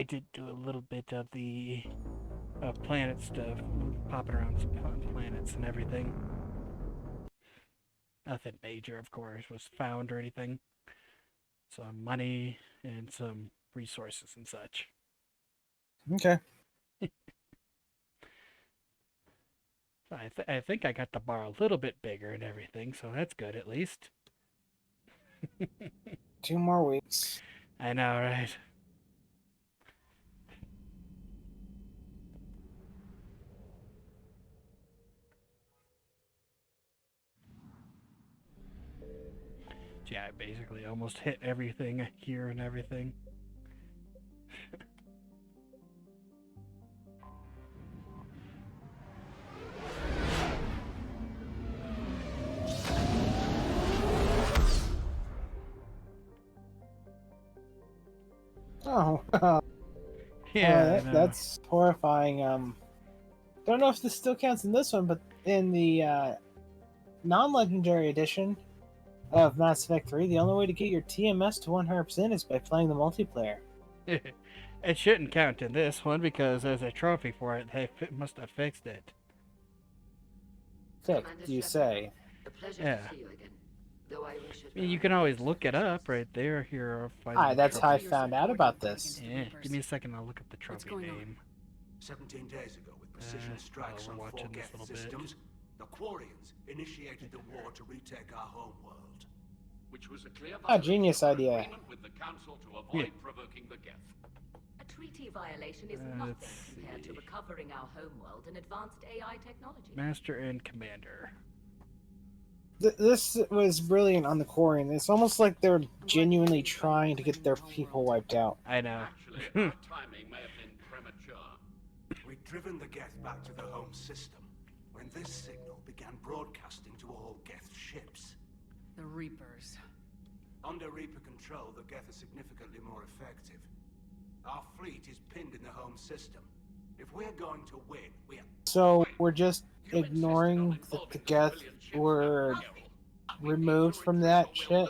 I did do a little bit of the planet stuff, popping around some planets and everything. Nothing major, of course, was found or anything. Some money and some resources and such. Okay. I think I got the bar a little bit bigger and everything, so that's good at least. 2 more weeks. I know, right? Yeah, I basically almost hit everything here and everything. Oh, Yeah, I know. that's horrifying. Don't know if this still counts in this one, but in the non-legendary edition of Mass Effect 3, the only way to get your TMS to 100% is by playing the multiplayer. It shouldn't count in this one because there's a trophy for it. They must have fixed it. Thick, do you say? A pleasure Yeah. to see you again. Though I wish it I mean, were you can always look it otherwise. up right there. Here, I'll find Hi, the that's how I trophy. found out about this. Yeah, give me a second. I'll look up the What's trophy going on? name. 17 days ago, with precision strikes we're on 4 watching this Geth little bit. systems, the Quarians initiated the war to retake our home world. Which was a clear Genius violation of our idea. agreement with the Council to avoid Yeah. provoking the Geth. A treaty violation is Let's nothing compared to see. recovering our homeworld and advanced AI technology. Master and Commander. This was brilliant on the Quarian. It's almost like they're genuinely trying to get their people wiped out. I know. Actually, our timing may have been premature. We'd driven the Geth back to the home system when this signal began broadcasting to all Geth ships. The Reapers. Under Reaper control, the Geth are significantly more effective. Our fleet is pinned in the home system. If we're going to win, we are... So we're just ignoring that the Geth were removed from that shit.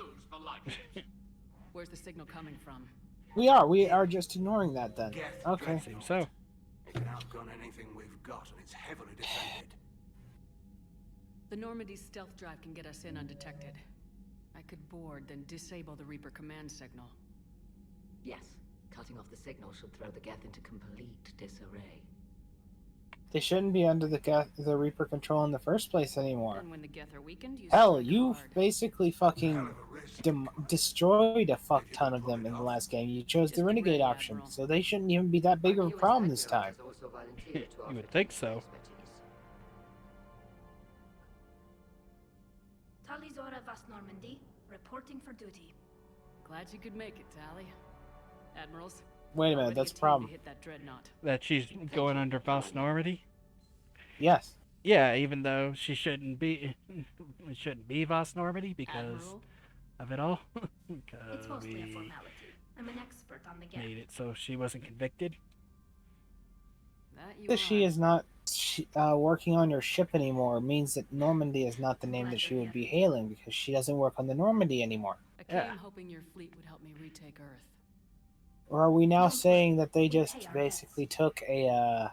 Where's the signal coming from? We are just ignoring that then. Geth Okay. dreadnought. Seems so. It can outgun anything we've got, and it's heavily defended. The Normandy's stealth drive can get us in undetected. I could board, then disable the Reaper command signal. Yes, cutting off the signal should throw the Geth into complete disarray. They shouldn't be under the Reaper control in the first place anymore. And when the Geth are weakened, you Hell, strike you've hard. basically Hell fucking of a risk. destroyed a fuck ton of them in the last game. You chose the Just be renegade ready, option, Admiral. so they shouldn't even be that big of a Our US problem this admiral time. has also volunteered to You offer would think so. expertise. Talizora Vas Normandy, reporting for duty. Glad you could make it, Tally. Admirals. Wait a minute, already that's a team to problem. hit that dreadnought. That she's going under false Normandy. Yes. Yeah, even though she shouldn't be, it shouldn't be Voss Normandy because Admiral, of it all. It's Because mostly a we formality. I'm an expert on the Geth. made it so she wasn't convicted. that you That she are. is not working on your ship anymore means that Normandy is not the name that she would be hailing because she doesn't work on the Normandy anymore. I came Yeah. hoping your fleet would help me retake Earth. Or are we now saying that they just basically took a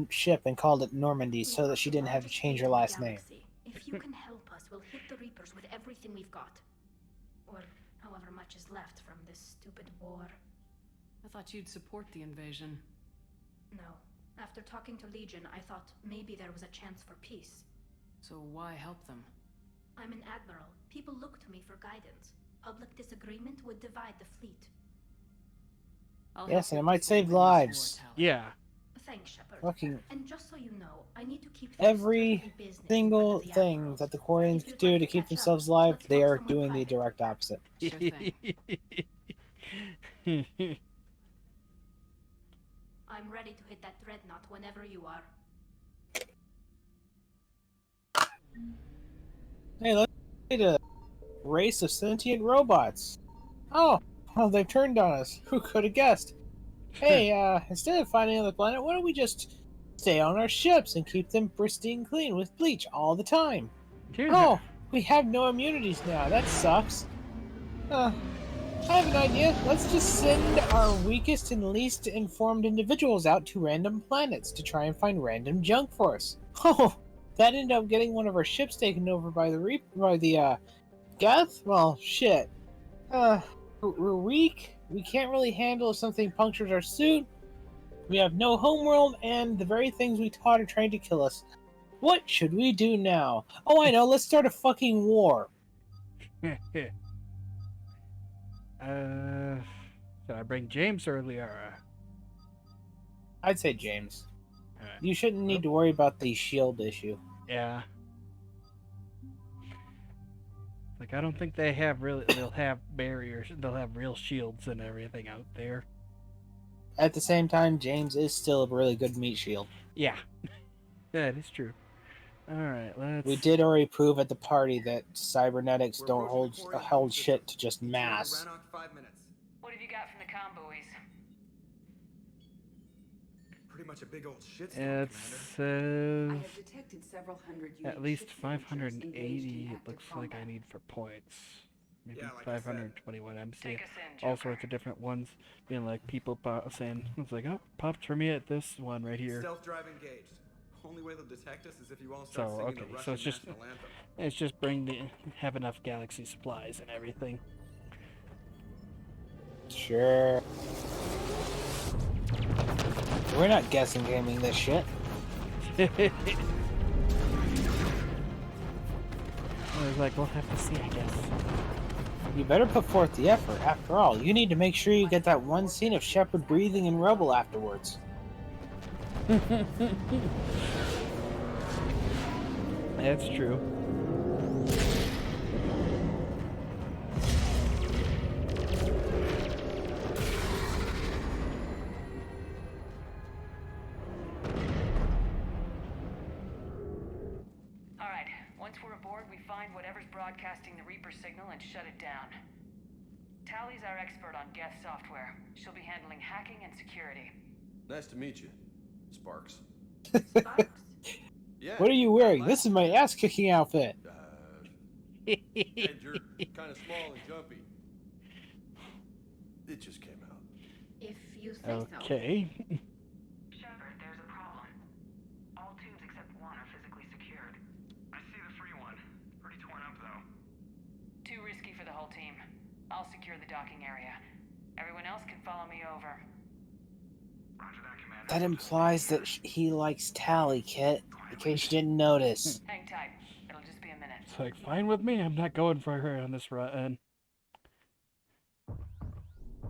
ship and called it Normandy so that she didn't have to change her last name? If you can help us, we'll hit the Reapers with everything we've got. Or however much is left from this stupid war. I thought you'd support the invasion. No. After talking to Legion, I thought maybe there was a chance for peace. So why help them? I'm an admiral. People look to me for guidance. Public disagreement would divide the fleet. I'll Yes, help and you it might save disable this war, lives. Tally. Yeah. Thanks, Shepard. Fucking And just so you know, I need to keep every strictly business single under the thing admirals. that the Quarians If you'd do like to to keep catch up, themselves alive, let's they go are somewhere doing the private. direct opposite. Sure thing. I'm ready to hit that dreadnought whenever you are. Hey, let's get a race of sentient robots. Oh, well, they've turned on us. Who could have guessed? Hey, instead of finding another planet, why don't we just stay on our ships and keep them pristine clean with bleach all the time? Oh, we have no immunities now. That sucks. I have an idea. Let's just send our weakest and least informed individuals out to random planets to try and find random junk for us. Oh, that ended up getting one of our ships taken over by the Geth? Well, shit. We're weak. We can't really handle if something punctures our suit. We have no homeworld, and the very things we taught are trying to kill us. What should we do now? Oh, I know. Let's start a fucking war. Should I bring James or Liara? I'd say James. Alright. You shouldn't need to worry about the shield issue. Yeah. Like, I don't think they have they'll have barriers, they'll have real shields and everything out there. At the same time, James is still a really good meat shield. Yeah. That is true. Alright, let's... We did already prove at the party that cybernetics don't hold shit to just mass. What have you got from the comm buoys? Pretty much a big old shit It says... I have detected several hundred At least 580 it looks like I need for points. Maybe Yeah, like I said. 521. I'm seeing Take us in, all Joker. sorts of different ones. Being like people saying, it's like, oh, popped for me at this one right here. Stealth drive engaged. Only way they'll detect us is if you all So, start singing okay, the so Russian it's just, national anthem. it's just have enough galaxy supplies and everything. Sure. We're not guessing gaming this shit. I was like, we'll have to see, I guess. You better put forth the effort. After all, you need to make sure you get that one scene of Shepard breathing in Rebel afterwards. That's true. Alright, once we're aboard, we find whatever's broadcasting the Reaper signal and shut it down. Tally's our expert on Geth software. She'll be handling hacking and security. Nice to meet you, Sparks. Sparks? Yeah. What are you wearing? This is my ass-kicking outfit. And you're kind of small and jumpy. It just came out. If you say so. Okay. Shepard, there's a problem. All tubes except one are physically secured. I see the free one. Pretty torn up, though. Too risky for the whole team. I'll secure the docking area. Everyone else can follow me over. Roger that, Commander. That implies that he likes Tally, Kit. In case you didn't notice. Hang tight. It'll just be a minute. It's like, fine with me. I'm not going for her on this run.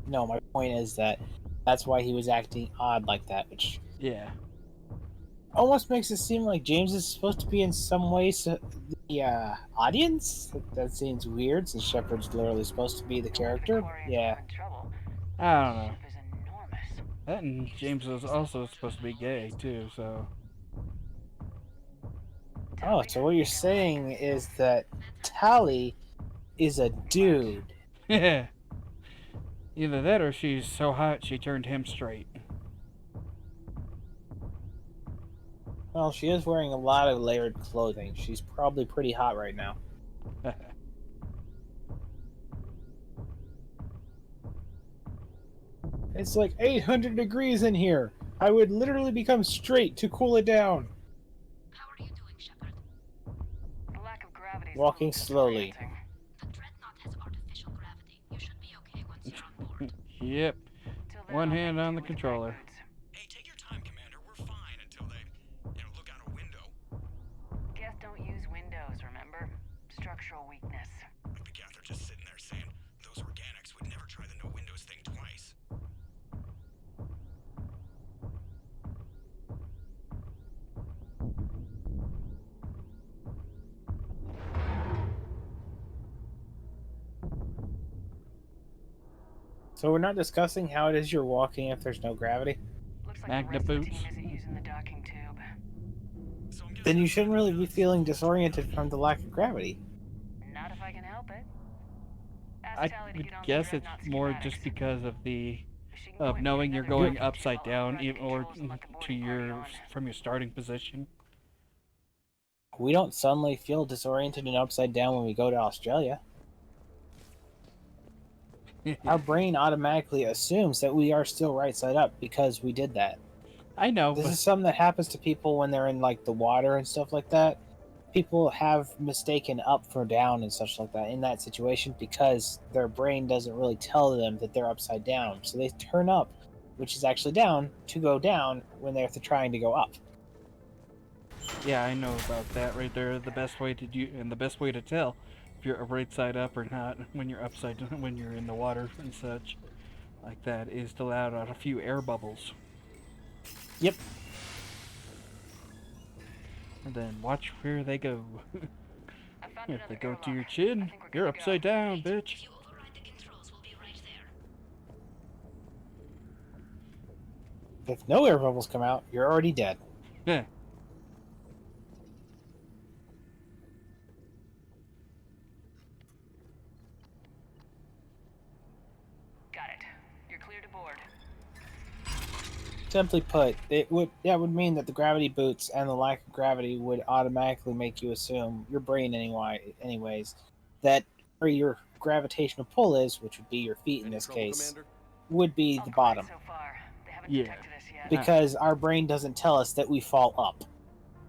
No, my point is that that's why he was acting odd like that, which Yeah. almost makes it seem like James is supposed to be in some way the audience. That seems weird since Shepard's literally supposed to be the character. Yeah. In trouble. I don't know. Ship is enormous. That and James was also supposed to be gay, too, so... Oh, so what you're saying is that Tally is a dude. Yeah. Either that or she's so hot she turned him straight. Well, she is wearing a lot of layered clothing. She's probably pretty hot right now. It's like 800 degrees in here. I would literally become straight to cool it down. How are you doing, Shepard? The lack of gravity is a Walking little slowly. disorienting. The Dreadnought has artificial gravity. You should be okay once you're on board. Yep. Till then, One I'll hand make on do the with controller. dry goods. Hey, take your time, Commander. We're fine until they, look out a window. Geth don't use windows, remember? Structural weakness. Like the Geth are just sitting there saying those organics would never try the no windows thing twice. So we're not discussing how it is you're walking if there's no gravity? Looks like Magna the rest boots. of the team isn't using the docking tube. So I'm Then you guessing shouldn't really be feeling disoriented from the lack of gravity. Not if I can help it. Ask I Tally to would get on the guess it's Dreadnought more schematics. just because of the She can go of in knowing you're another going way. upside I'll down, override the or controls and let the to boarding party your on. from your starting position. We don't suddenly feel disoriented and upside down when we go to Australia. our brain automatically assumes that we are still right side up because we did that. I know, This but is something that happens to people when they're in like the water and stuff like that. People have mistaken up for down and such like that in that situation because their brain doesn't really tell them that they're upside down. So they turn up, which is actually down, to go down when they're trying to go up. yeah, I know about that right there. The best way to do and the best way to tell if you're right side up or not when you're upside down, when you're in the water and such like that is to let out a few air bubbles. Yep. And then watch where they go. I found If they another go to your airlock. I chin, think we're you're good to go. upside down, bitch. If you override the controls, we'll be right there. If no air bubbles come out, you're already dead. Yeah. Got it. You're clear to board. Simply put, it would mean that the gravity boots and the lack of gravity would automatically make you assume your brain anyways that where your gravitational pull is, which would be your feet in Any this trouble, case, Commander? would be All the correct bottom so far. They haven't Yeah. detected us yet. because our brain doesn't tell us that we fall up.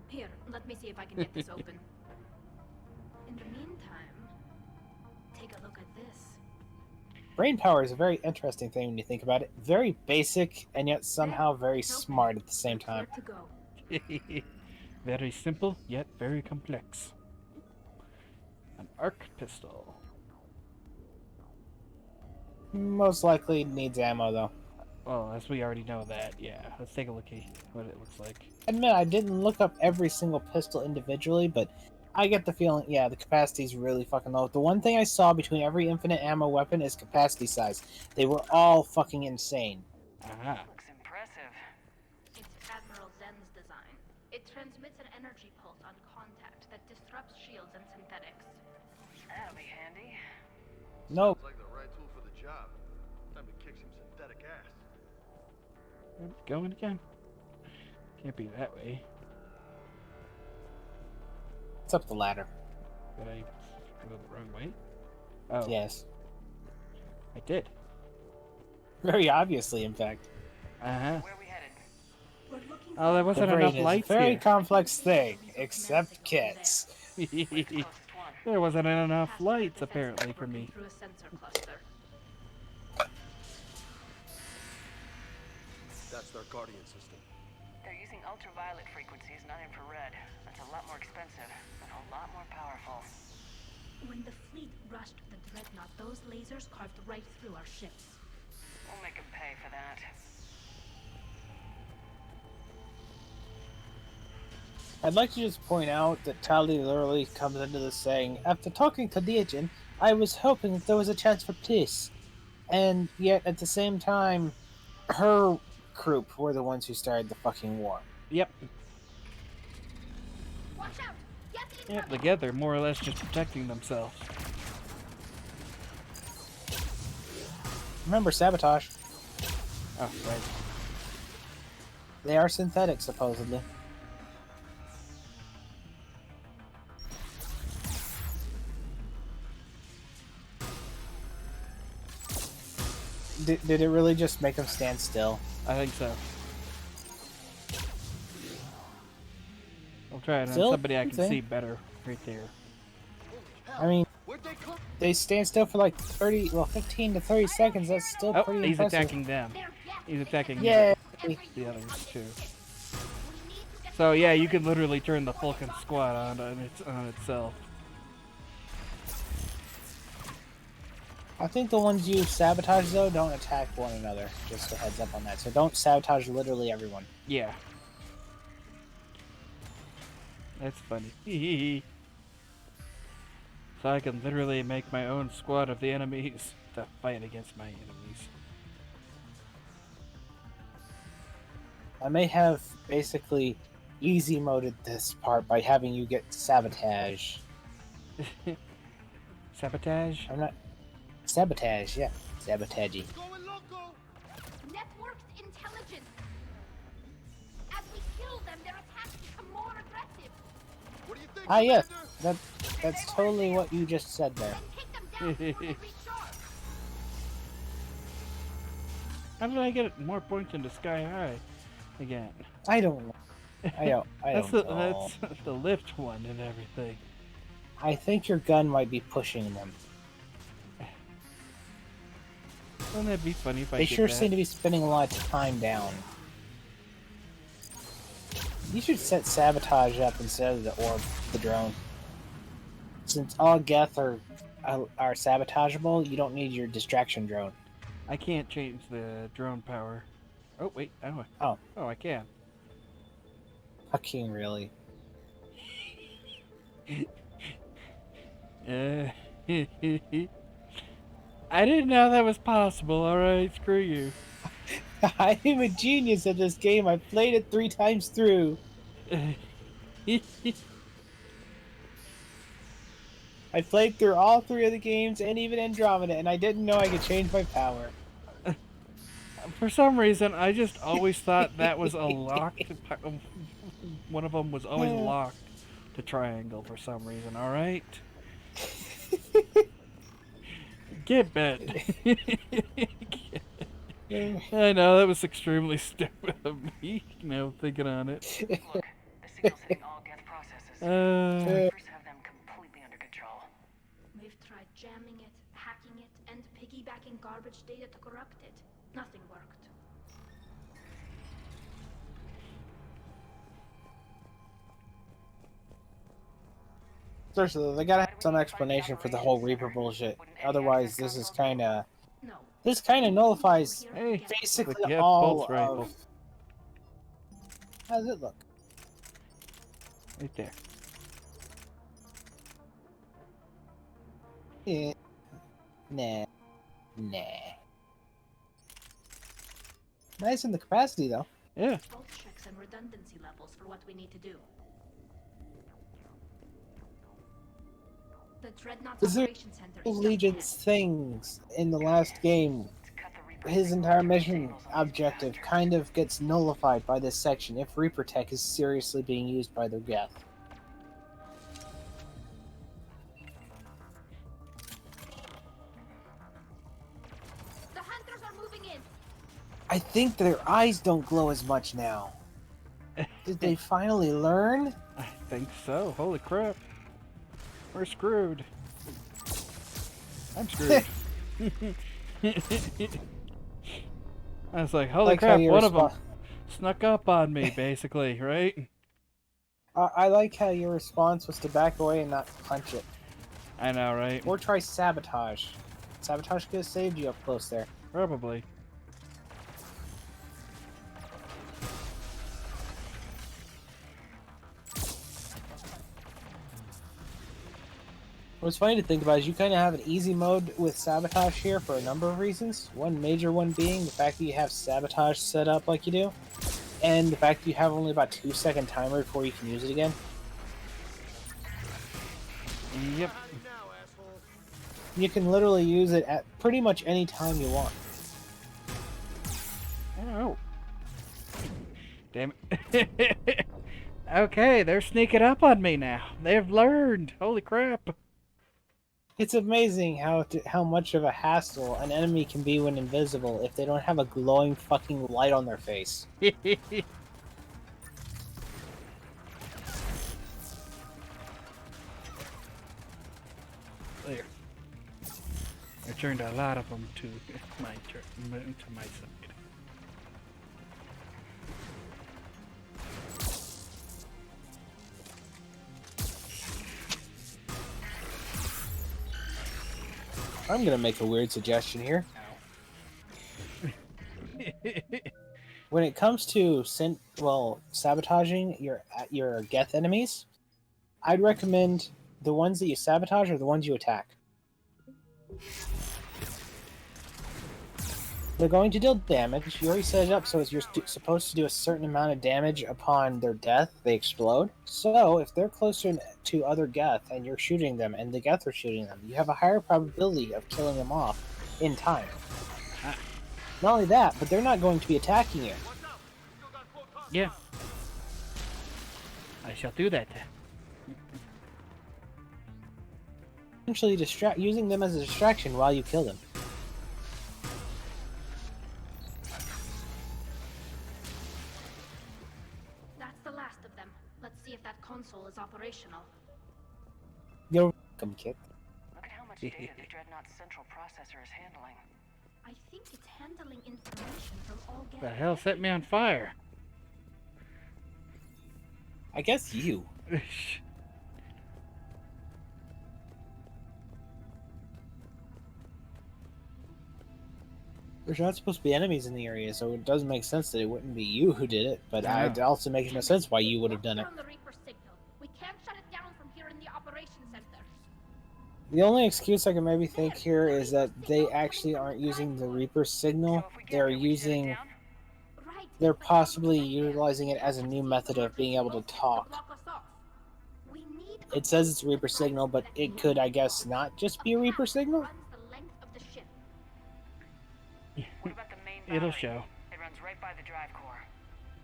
Here, let me see if I can get this open. In the meantime, take a look at this. Brain power is a very interesting thing when you think about it. Very basic and yet somehow very It's open. smart at the same We're clear time. to go. Very simple, yet very complex. An arc pistol. Most likely needs ammo though. Well, as we already know that, yeah. Let's take a look at what it looks like. Admit I didn't look up every single pistol individually, but I get the feeling, yeah, the capacity's really fucking low. The one thing I saw between every infinite ammo weapon is capacity size. They were all fucking insane. Aha. Looks impressive. It's Admiral Zen's design. It transmits an energy pulse on contact that disrupts shields and synthetics. That'll be handy. Nope. Sounds like the right tool for the job. Time to kick some synthetic ass. Going again. Can't be that way. It's up the ladder. Did I go the wrong way? Oh, Yes. I did. Very obviously, in fact. Uh-huh. Where are we headed? We're looking Oh, there The wasn't brain enough is a lights very here. complex thing, except Kit's. Where's the closest one? There wasn't enough Past lights, defense apparently, for working me. through a sensor cluster. That's their guardian system. They're using ultraviolet frequencies, not infrared. That's a lot more expensive, and a lot more powerful. When the fleet rushed the dreadnought, those lasers carved right through our ships. We'll make them pay for that. I'd like to just point out that Tali literally comes into this saying, after talking to Deigen, I was hoping that there was a chance for peace. And yet, at the same time, her group were the ones who started the fucking war. Yep. Watch out! Get in Yep, together, more or less just protecting themselves. Remember sabotage. Oh, right. They are synthetic, supposedly. Did it really just make them stand still? I think so. I'll try it on Still, somebody I can okay. see better right there. I mean, Where'd they come? they stand still for like 15 to 30 seconds. That's still Oh, pretty he's impressive. attacking them. He's attacking Yay! the others too. So yeah, you can literally turn the fucking squad on itself. I think the ones you sabotage, though, don't attack one another. Just a heads up on that. So don't sabotage literally everyone. Yeah. That's funny. So I can literally make my own squad of the enemies to fight against my enemies. I may have basically easy moded this part by having you get sabotage. Sabotage? I'm not... Sabotage, yeah. Sabotagey. Going loco! Networked intelligence! As we kill them, their attacks become more aggressive. What do you think, Ah, yes. Commander? That's totally what you just said there. Then take them down before they reach shore. How did I get more points into Sky High again? I don't know. I don't know. That's the lift one and everything. I think your gun might be pushing them. Wouldn't that be funny if I They get sure that? seem to be spending a lot of time down. You should set sabotage up instead of the orb, the drone. Since all Geth are sabotageable, you don't need your distraction drone. I can't change the drone power. Oh wait, Oh, I can. fucking really. I didn't know that was possible. All right, screw you. I am a genius at this game. I played it 3 times through. I played through all 3 of the games and even Andromeda, and I didn't know I could change my power. For some reason, I just always thought that was a locked. One of them was always locked to triangle for some reason. All right. Get bent. I know that was extremely stupid of me. Thinking on it. Look, the signal's hitting all Geth processes. Reapers have them completely under control. We've tried jamming it, hacking it, and piggybacking garbage data to corrupt it. Nothing worked. Seriously, they gotta have some explanation for the whole Reaper bullshit. Otherwise, this kind of nullifies Hey, basically the Geth all pulse rifle. of. How does it look? Right there. Yeah. Nah. Nice in the capacity, though. Yeah. Fault checks and redundancy levels for what we need to do. The Dreadnought Is there Operations Center is Legion's things in the last game? His entire mission objective kind of gets nullified by this section if Reaper Tech is seriously being used by the Geth. The hunters are moving in. I think their eyes don't glow as much now. Did they finally learn? I think so. Holy crap. We're screwed. I'm screwed. I was like, holy crap, one of them snuck up on me, basically, right? I like how your response was to back away and not punch it. I know, right? Or try sabotage. Sabotage could have saved you up close there. Probably. What's funny to think about is you kind of have an easy mode with sabotage here for a number of reasons. One major one being the fact that you have sabotage set up like you do, and the fact that you have only about 2-second timer before you can use it again. Yep. You can literally use it at pretty much any time you want. Oh. Damn it. Okay, they're sneaking up on me now. They've learned. Holy crap. It's amazing how much of a hassle an enemy can be when invisible if they don't have a glowing fucking light on their face. There. I turned a lot of them to my side. I'm gonna make a weird suggestion here. When it comes to sabotaging your Geth enemies, I'd recommend the ones that you sabotage are the ones you attack. They're going to deal damage. You already set it up so you're supposed to do a certain amount of damage upon their death. They explode. So if they're closer to other Geth and you're shooting them and the Geth are shooting them, you have a higher probability of killing them off in time. Not only that, but they're not going to be attacking you. Yeah. I shall do that. Essentially using them as a distraction while you kill them. You're welcome, Kit. Look at how much data the Dreadnought's central processor is handling. I think it's handling information from all The gas. hell set me on fire? I guess you. There's not supposed to be enemies in the area, so it doesn't make sense that it wouldn't be you who did it, but Yeah. it also makes no sense why you would have done it. From the Reaper signal. We can't shut it down from here in the operations center. The only excuse I can maybe think here is that they actually aren't using the Reaper signal. So if we get They're there, we shut it using... down? Right. They're but possibly right there. utilizing it as a new method of being able to talk. Block us off. We need a It says it's a Reaper signal, but it could, I guess, not just be a Reaper signal? runs the length of the ship. What about the main It'll battery? show. It runs right by the drive core.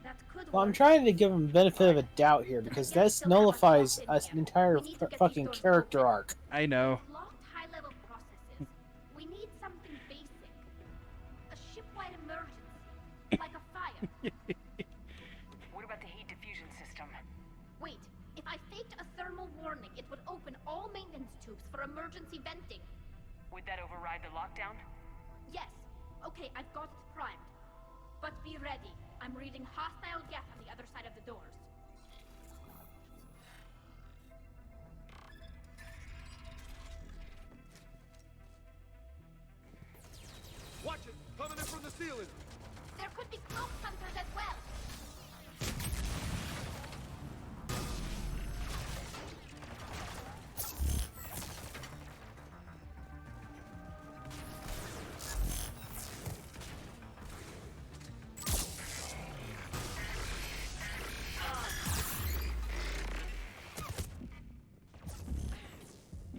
That could Well, I'm work. trying to give them benefit of a doubt here, because this nullifies an entire fucking character arc. I know. Locked high-level processes. We need something basic. A ship-wide emergency. Like a fire. What about the heat diffusion system? Wait, if I faked a thermal warning, it would open all maintenance tubes for emergency venting. Would that override the lockdown? Yes. Okay, I've got it primed. But be ready. I'm reading hostile gas on the other side of the doors. Watch it! Coming in from the ceiling! There could be smoke hunters as well.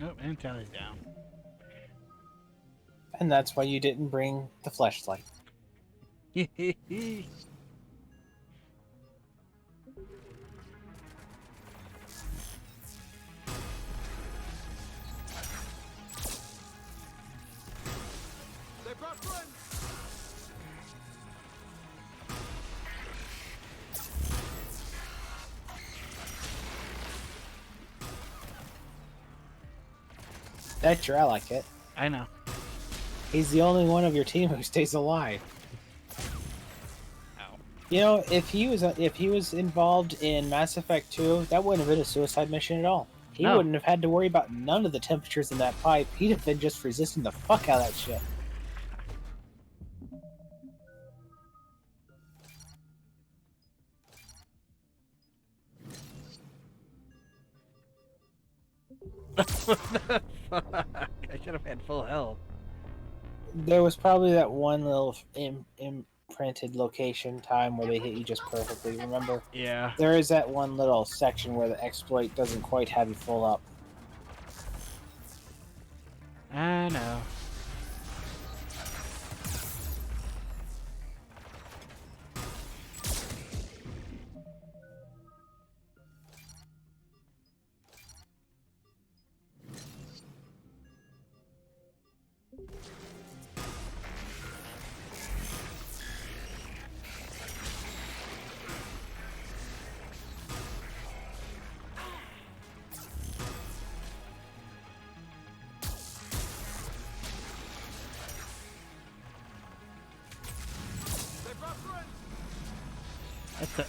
Oh, and Tally's down. And that's why you didn't bring the flashlight. They brought friends! That's your ally, Kit. I know. He's the only one of your team who stays alive. Ow. You know, if he was involved in Mass Effect 2, that wouldn't have been a suicide mission at all. He No. wouldn't have had to worry about none of the temperatures in that pipe. He'd have been just resisting the fuck out of that shit. What the fuck? I should have had full health. There was probably that one little imprinted location time where they hit you just perfectly. Remember? Yeah. There is that one little section where the exploit doesn't quite have you full up. I know.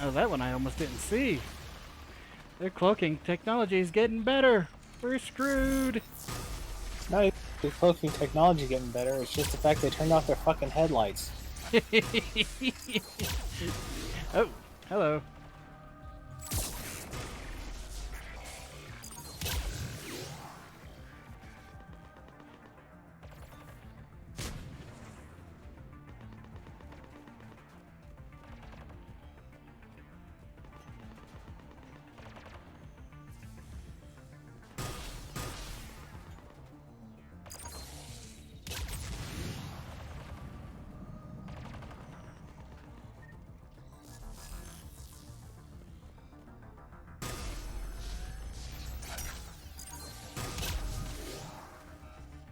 Oh, that one I almost didn't see. Their cloaking technology is getting better. We're screwed. It's not even the cloaking technology getting better, it's just the fact they turned off their fucking headlights. Oh, hello.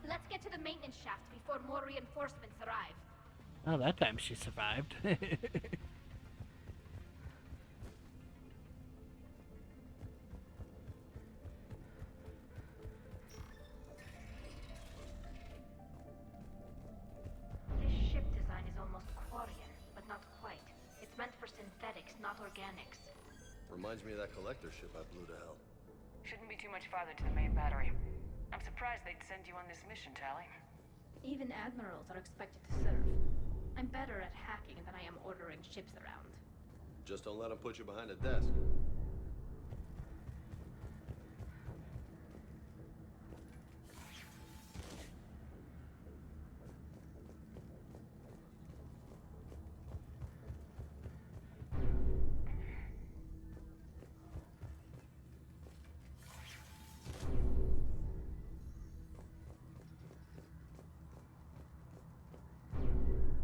Let's get to the maintenance shaft before more reinforcements arrive. Oh, that time she survived. Reminds me of that collector ship I blew to hell. Shouldn't be too much farther to the main battery. I'm surprised they'd send you on this mission, Tally. Even admirals are expected to serve. I'm better at hacking than I am ordering ships around. Just don't let them put you behind a desk.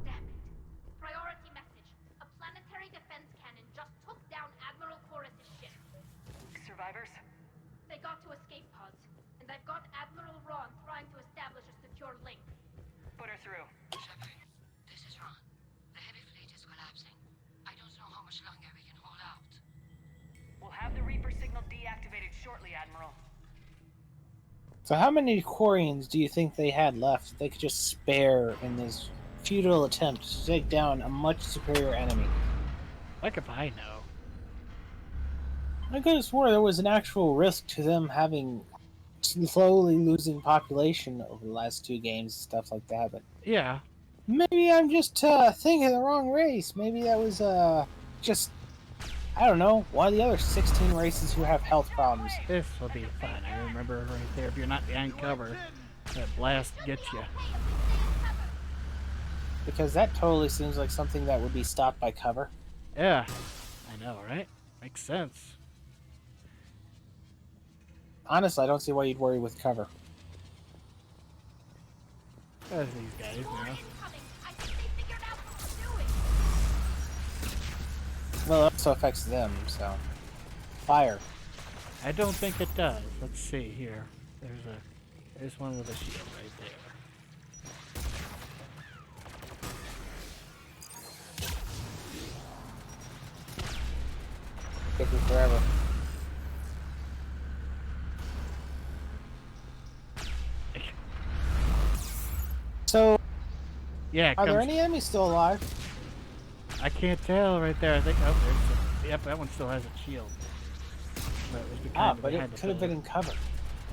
Damn it. Priority message. A planetary defense cannon just took down Admiral Chorus's ship. Survivors? They got to escape pods, and I've got Admiral Ron trying to establish a secure link. Put her through. Shepard, this is Ron. The heavy fleet is collapsing. I don't know how much longer we can hold out. We'll have the Reaper signal deactivated shortly, Admiral. So how many Quarians do you think they had left they could just spare in this futile attempt to take down a much superior enemy? Like if I know. I could have swore there was an actual risk to them having slowly losing population over the last 2 games and stuff like that, but Yeah. maybe I'm just thinking the wrong race. Maybe that was just, I don't know, one of the other 16 races who have health problems. This will be fun. I remember right there. If you're not behind cover, that blast gets you. Because that totally seems like something that would be stopped by cover. Yeah. I know, right? Makes sense. Honestly, I don't see why you'd worry with cover. There's these guys, you know. Incoming! I think they figured out what we're doing! Well, it also affects them, so. Fire. I don't think it does. Let's see here. There's one with a shield right there. Taking forever. So, Yeah, it are there comes- any enemies still alive? I can't tell right there. I think. Oh, there's. Yep, that one still has a shield. That was But it behind could have been in cover.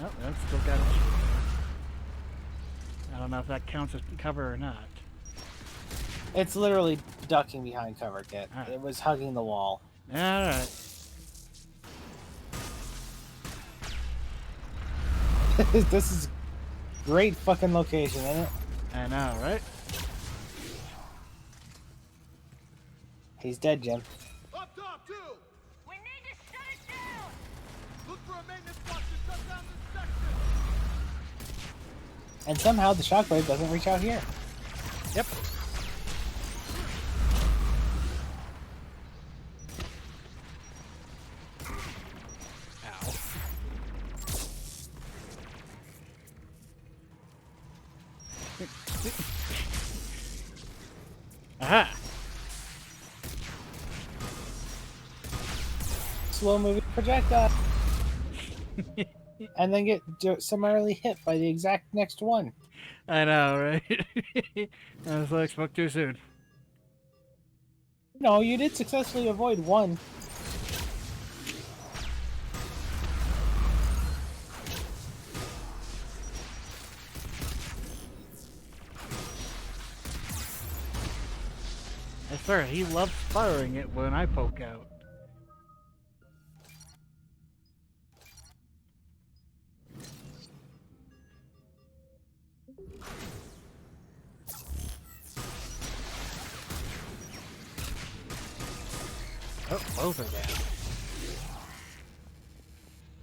Nope, that's still got a shield. I don't know if that counts as cover or not. It's literally ducking behind cover, Kit. Alright. It was hugging the wall. All right. This is great fucking location, isn't it? I know, right? He's dead, Jim. Up top, too! We need to shut it down! Look for a maintenance box to shut down this section! And somehow the shockwave doesn't reach out here. Yep. Ow. Aha! Slow moving projectile. And then get summarily hit by the exact next one. I know, right? I was like, spoke too soon. No, you did successfully avoid one. I swear, he loves firing it when I poke out. Oh, both are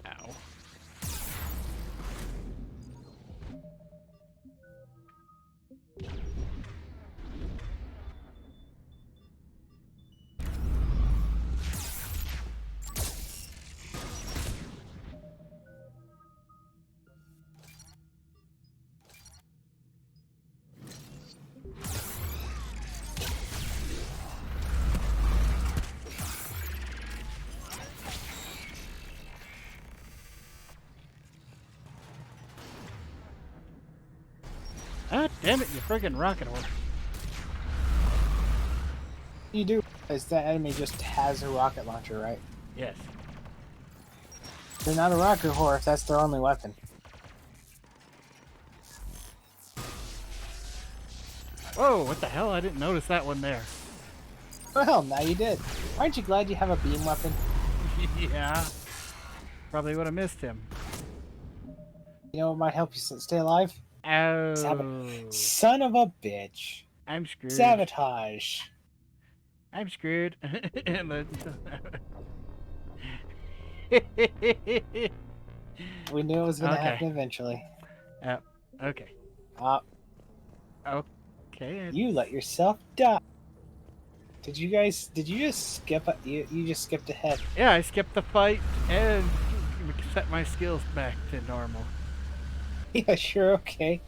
down. Ow. Ah, damn it, you friggin' rocket horse. You do realize that enemy just has a rocket launcher, right? Yes. They're not a rocket horse, that's their only weapon. Whoa, what the hell? I didn't notice that one there. Well, now you did. Aren't you glad you have a beam weapon? Yeah. Probably would have missed him. You know what might help you stay alive? Oh. Son of a bitch. I'm screwed. Sabotage. I'm screwed. We knew it was going to Okay. happen eventually. Okay. Okay. You let yourself die. Did you just skip? You just skipped ahead. Yeah, I skipped the fight and set my skills back to normal. Yeah, sure, okay.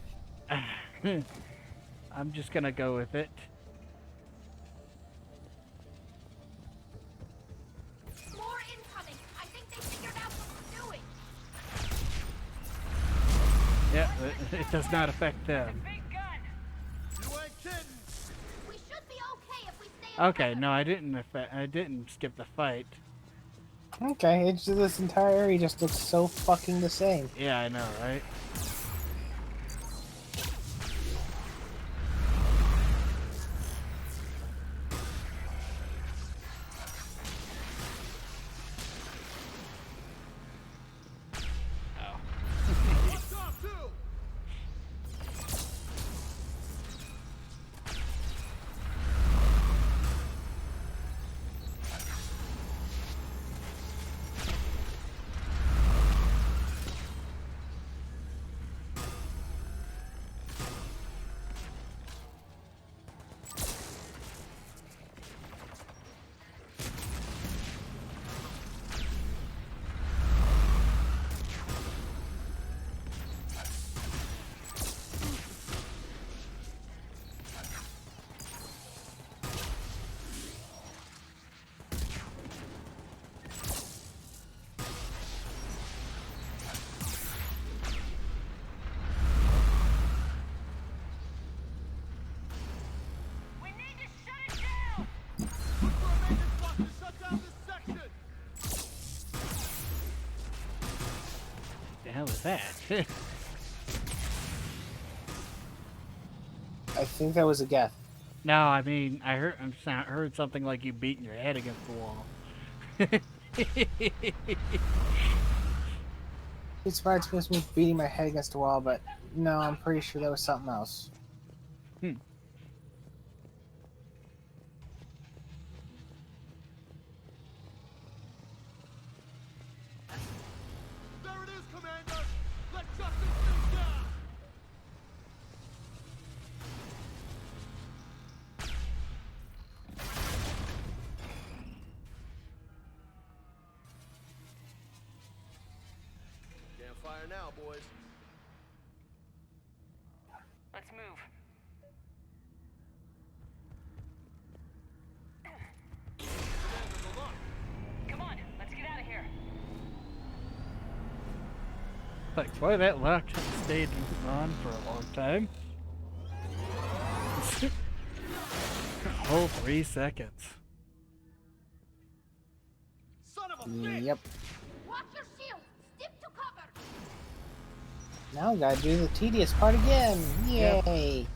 I'm just gonna go with it. More incoming. I think they figured out what we're doing. Yeah, it does not affect them. Big gun. You ain't kidding. We should be okay if we stay. Okay, no, I didn't skip the fight. Okay, it's just this entire area just looks so fucking the same. Yeah, I know, right? Watch out, too. We need to shut it down. Look for a maintenance box to shut down this section. The hell is that? I think that was a Geth. No, I mean, I heard something like you beating your head against the wall. It's supposed to me beating my head against the wall, but no, I'm pretty sure that was something else. There it is, Commander. Let justice be done. Can't fire now, boys. Let's move. Commander, hold on. Come on, let's get out of here. Like, boy, that lock stayed on for a long time. A whole 3 seconds. Son of a bitch. Yep. Watch your shield. Stick to cover. Now we gotta do the tedious part again. Yep. Yay!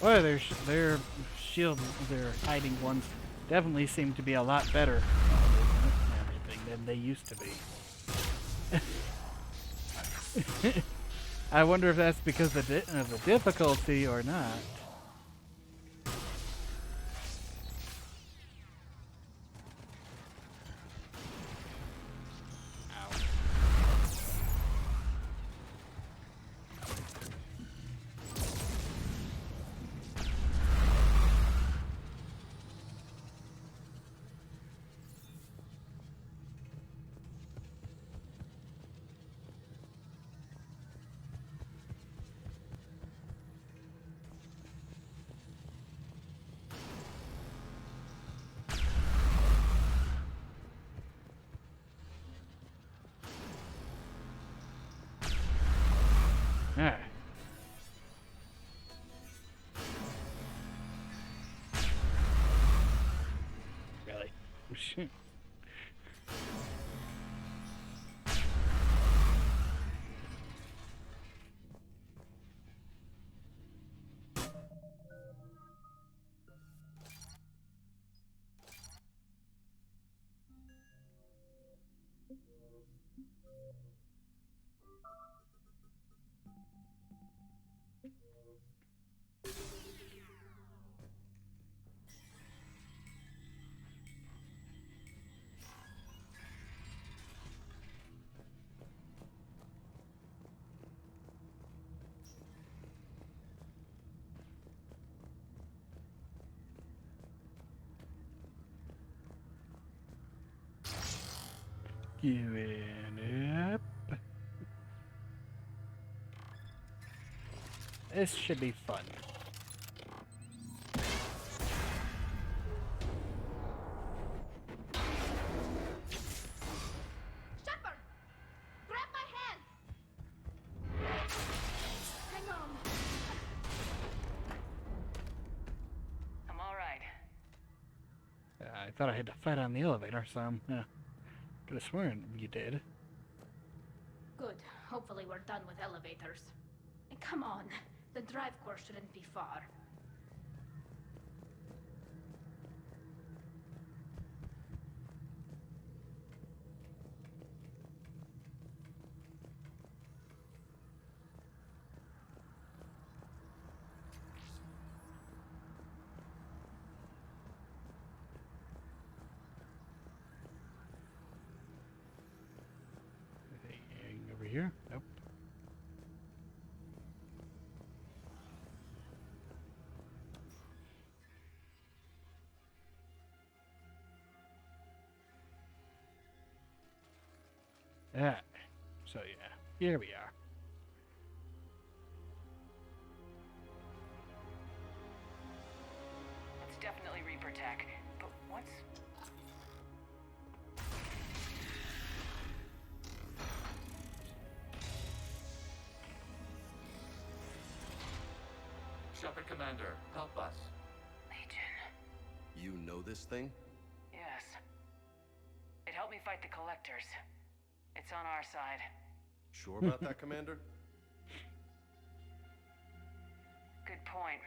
Well, their shield, their hiding ones, definitely seem to be a lot better and everything than they used to be. I wonder if that's because of the difficulty or not. Ah. Really? Giving up. This should be fun. Shepard! Grab my hand! Hang on. I'm all right. I thought I had to fight on the elevator, so could have sworn you did. Good. Hopefully we're done with elevators. And come on, the drive course shouldn't be far. Anything over here? Nope. Ah, so yeah, here we are. It's definitely Reaper tech. But what's... Shepard Commander, help us. Legion. You know this thing? Yes. It helped me fight the Collectors. It's on our side. Sure about that, Commander? Good point.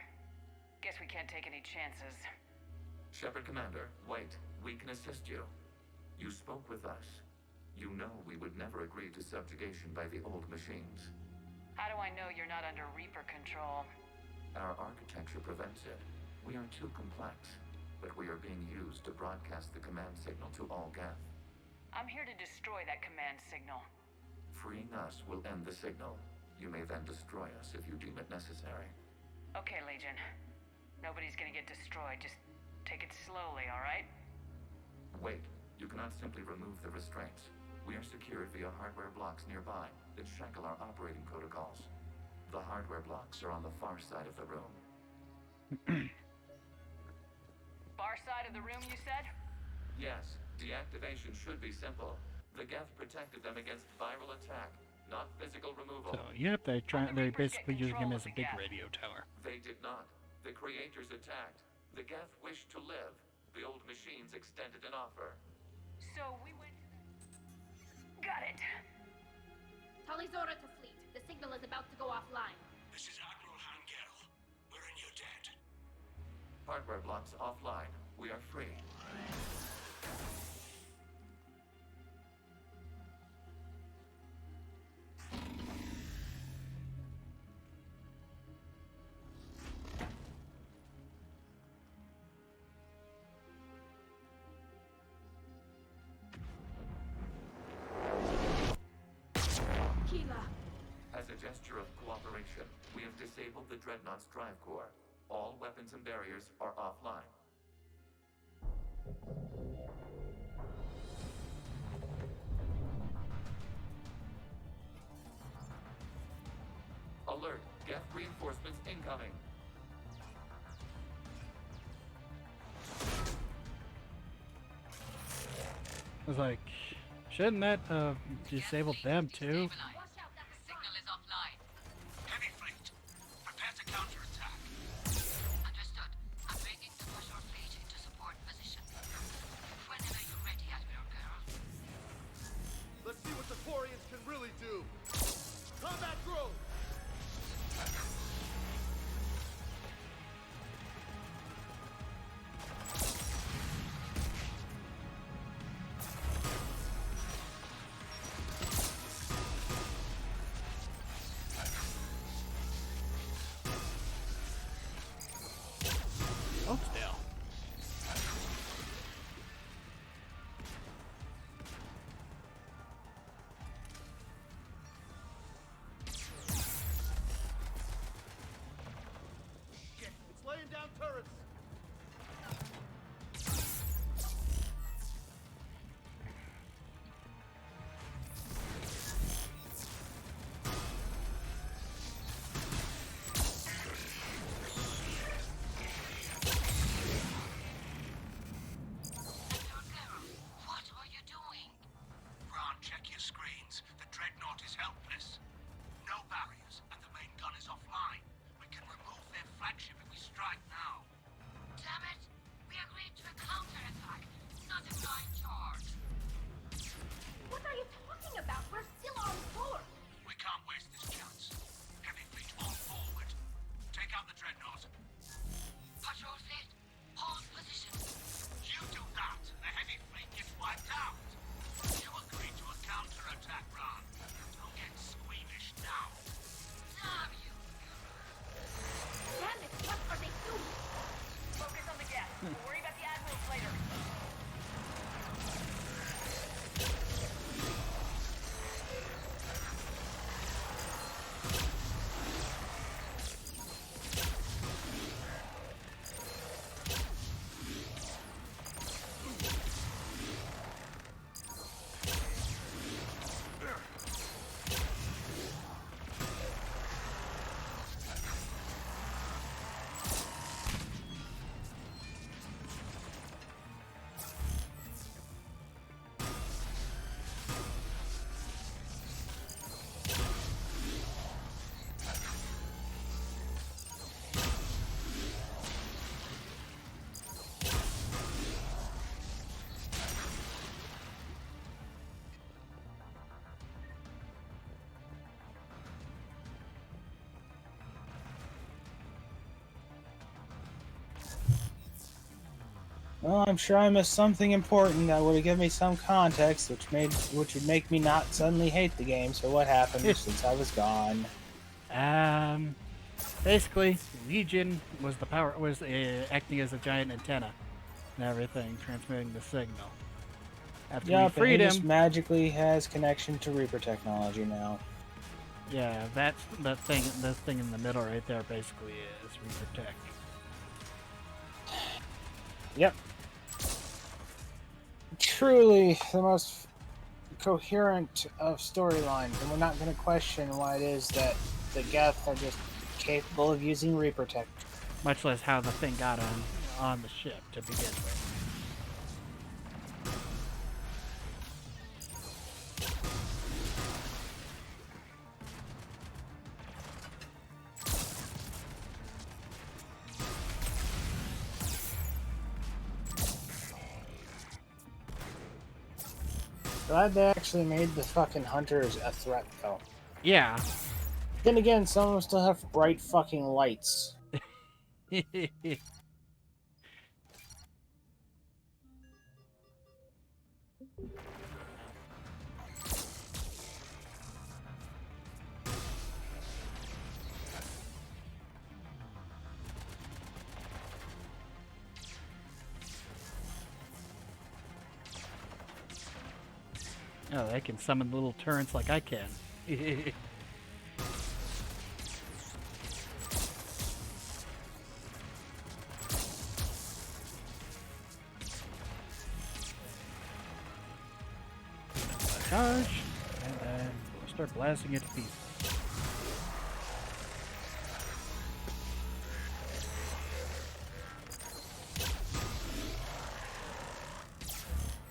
Guess we can't take any chances. Shepard Commander, wait. We can assist you. You spoke with us. You know we would never agree to subjugation by the old machines. How do I know you're not under Reaper control? Our architecture prevents it. We are too complex, but we are being used to broadcast the command signal to all Geth. I'm here to destroy that command signal. Freeing us will end the signal. You may then destroy us if you deem it necessary. Okay, Legion. Nobody's gonna get destroyed. Just take it slowly, all right? Wait, you cannot simply remove the restraints. We are secured via hardware blocks nearby that shackle our operating protocols. The hardware blocks are on the far side of the room. Far side of the room, you said? Yes, deactivation should be simple. The Geth protected them against viral attack, not physical removal. So yep, they're basically using him as a big radio tower. They did not. The creators attacked. The Geth wished to live. The old machines extended an offer. So we went to Got it. Talizora to fleet. The signal is about to go offline. This is Admiral Hangel. We're in your debt. Hardware blocks offline. We are free. Keela. As a gesture of cooperation, we have disabled the Dreadnought's drive core. All weapons and barriers are offline. Alert! Geth reinforcements incoming! I was like, shouldn't that disable them too? Signal is offline. Heavy fleet, prepare to counterattack. Understood. I'm waiting to push our fleet into support position. Whenever you're ready, Admiral Girl. Let's see what the Quarians can really do. Combat growth! Oh, still. Shit, it's laying down turrets! Admiral Girl, what are you doing? Ron, check your screens. The Dreadnought is helpless. No barriers, and the main gun is offline. We can remove their flagship if we strike now. Damn it! We agreed to a counterattack, not a blind charge. What are you talking about? We're still on board. We can't waste this chance. Heavy fleet all forward. Take out the Dreadnought. Patrol fleet, hold position. You do that, and the heavy fleet gets wiped out. You agreed to a counterattack, Ron. Don't get squeamish now. Damn you! Damn it! What are they doing? Focus on the gas. We'll worry about the admirals later. Well, I'm sure I missed something important that would have given me some context, which would make me not suddenly hate the game. So what happened since I was gone? Basically, Legion was acting as a giant antenna and everything, transmitting the signal. After we Yep, and he freed just him, magically has connection to Reaper technology now. yeah, that thing in the middle right there basically is Reaper Tech. Yep. Truly the most coherent of storylines, and we're not going to question why it is that the Geth are just capable of using Reaper tech. Much less how the thing got on the ship to begin with. Glad they actually made the fucking hunters a threat, though. Yeah. Then again, some of them still have bright fucking lights. Oh, they can summon little turrets like I can. Charge, and then we'll start blasting it to pieces.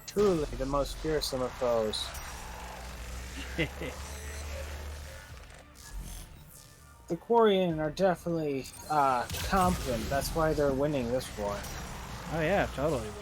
Truly the most fearsome of foes. The Quarian are definitely competent. That's why they're winning this war. Oh yeah, totally winning.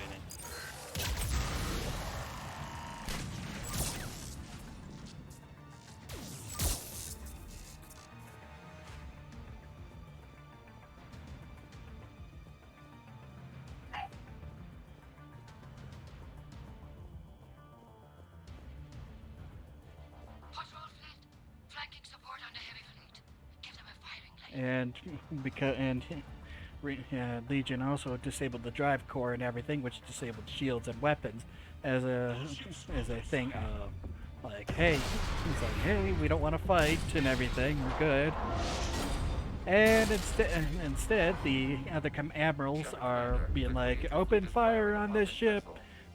Flanking support on the heavy fleet. Give them a firing lane. And Legion also disabled the drive core and everything, which disabled shields and weapons as a thing of like, hey, it's like, hey, we don't want to fight and everything, we're good. And instead, the other admirals are being like, open fire on this ship,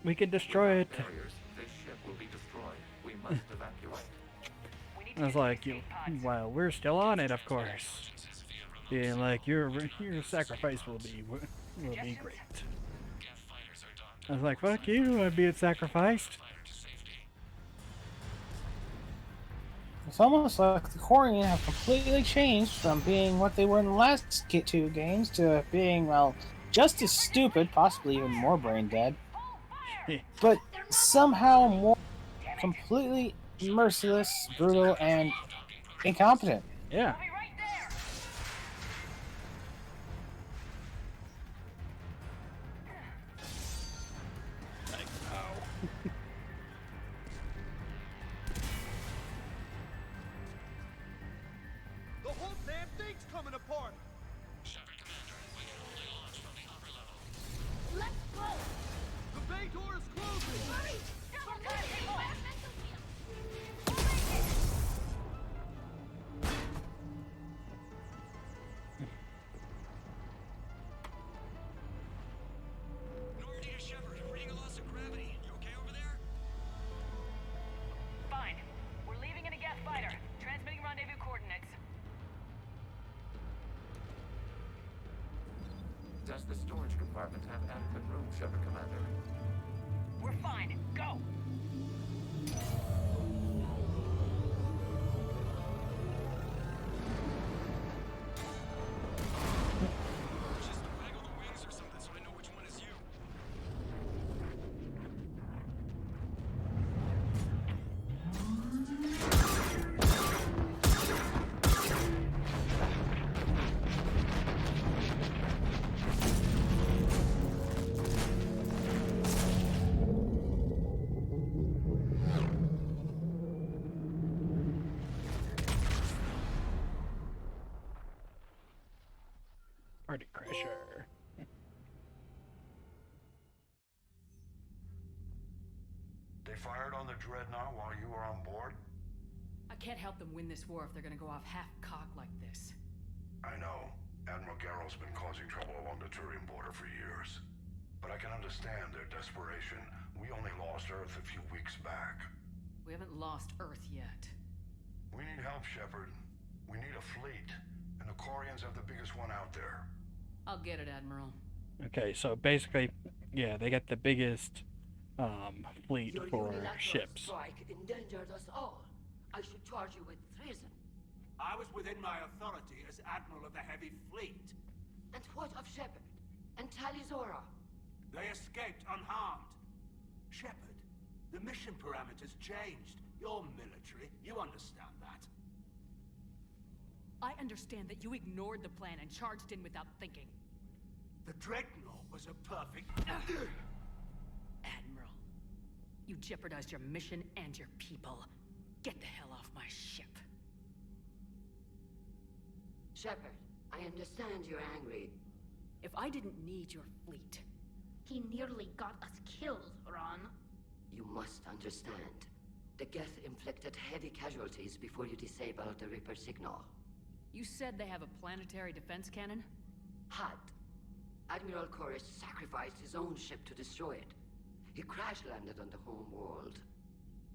we can destroy it. Barriers, this ship will be destroyed. We must evacuate. I was like, well, we're still on it, of course. Being like, your sacrifice will be great. I was like, fuck you, I'm being sacrificed. It's almost like the Quarian have completely changed from being what they were in the last Kit 2 games to being, well, just as stupid, possibly even more brain dead, but somehow more completely merciless, brutal, and incompetent. Yeah. The whole damn thing's coming apart! Shepard, Commander, we can only launch from the upper level. Let's go! The bay door is closing! Hurry! Normandy to Shepard, reading a loss of gravity. You okay over there? Fine. We're leaving in a gas fighter. Transmitting rendezvous coordinates. Does the storage compartment have adequate room, Shepard, Commander? We're fine. Go! Just waggle the wings or something so I know which one is you. Party crasher. They fired on the Dreadnought while you were on board? I can't help them win this war if they're gonna go off half-cocked like this. I know. Admiral Garrow's been causing trouble along the Turian border for years. But I can understand their desperation. We only lost Earth a few weeks back. We haven't lost Earth yet. We need help, Shepard. We need a fleet. And the Quarians have the biggest one out there. I'll get it, Admiral. Okay, so basically, yeah, they got the biggest fleet Your for unilateral ships. strike endangered us all. I should charge you with treason. I was within my authority as Admiral of the Heavy Fleet. And what of Shepard? And Talizora? They escaped unharmed. Shepard, The mission parameters changed. You're military. You understand that. I understand that you ignored the plan and charged in without thinking. The Dreadnought was a perfect... Admiral, you jeopardized your mission and your people. Get the hell off my ship. Shepard, I understand you're angry. If I didn't need your fleet... He nearly got us killed, Ron. You must understand. The Geth inflicted heavy casualties before you disabled the Reaper signal. You said they have a planetary defense cannon? Had. Admiral Koris sacrificed his own ship to destroy it. He crash-landed on the home world.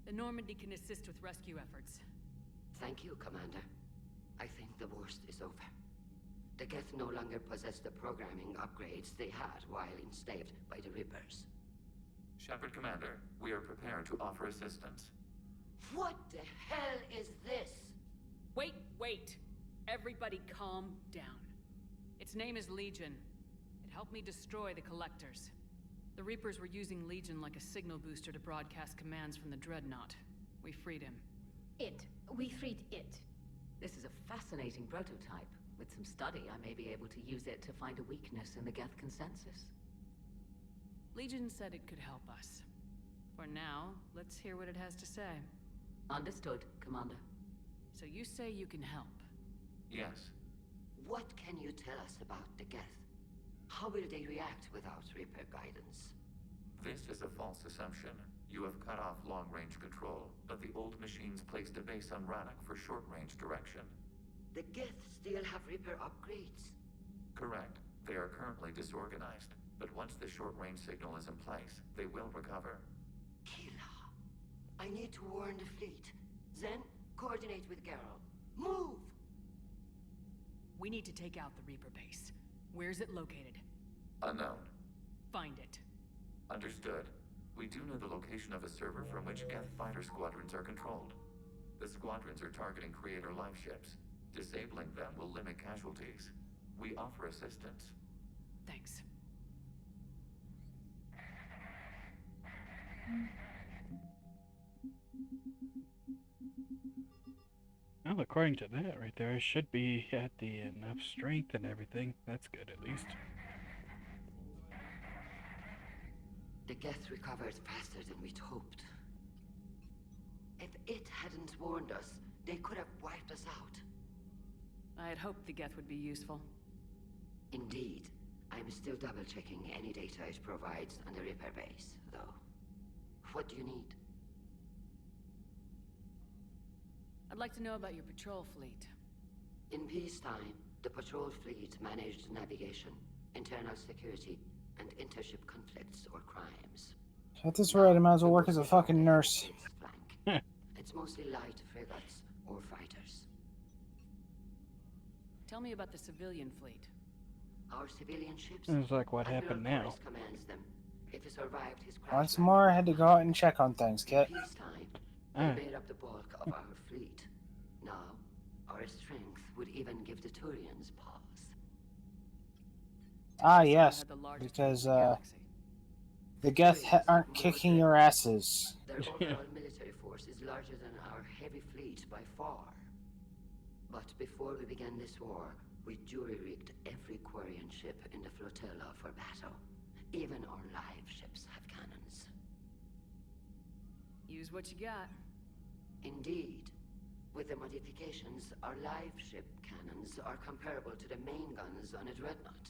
The Normandy can assist with rescue efforts. Thank you, Commander. I think the worst is over. The Geth no longer possess the programming upgrades they had while enslaved by the Reapers. Shepard Commander, we are prepared to offer assistance. What the hell is this? Wait! Everybody calm down. Its name is Legion. It helped me destroy the Collectors. The Reapers were using Legion like a signal booster to broadcast commands from the Dreadnought. We freed him. We freed it. This is a fascinating prototype. With some study, I may be able to use it to find a weakness in the Geth consensus. Legion said it could help us. For now, let's hear what it has to say. Understood, Commander. So you say you can help? Yes. What can you tell us about the Geth? How will they react without Reaper guidance? This is a false assumption. You have cut off long-range control, but the old machines placed a base on Rannoch for short-range direction. The Geth still have Reaper upgrades? Correct. They are currently disorganized, but once the short-range signal is in place, they will recover. Kila, I need to warn the fleet. Then, coordinate with Geralt. Move! We need to take out the Reaper base. Where's it located? Unknown. Find it. Understood. We do know the location of a server from which Geth fighter squadrons are controlled. The squadrons are targeting Creator life ships. Disabling them will limit casualties. We offer assistance. Thanks. Well, according to that right there, I should be at the enough strength and everything. That's good, at least. The Geth recovered faster than we'd hoped. If it hadn't warned us, they could have wiped us out. I had hoped the Geth would be useful. Indeed. I'm still double-checking any data it provides on the Reaper base, though. What do you need? I'd like to know about your patrol fleet. In peacetime, the patrol fleet managed navigation, internal security, and intership conflicts or crimes. At this rate, I might as well work as a fucking nurse. It's mostly light frigates or fighters. Tell me about the civilian fleet. Our civilian ships. It's like what happened now. Koris commands them. If he survived his crash, Once more, I had to go out and check on things, Kit. peacetime, they made up the bulk of our fleet. Now, our strength would even give the Turians pause. Ah, yes, Had the largest because fleet in the galaxy. the Geth aren't kicking your asses. Their overall military force is larger than our heavy fleet by far. But before we began this war, we jury-rigged every Quarian ship in the flotilla for battle. Even our live ships have cannons. Use what you got. Indeed. With the modifications, our live ship cannons are comparable to the main guns on a dreadnought.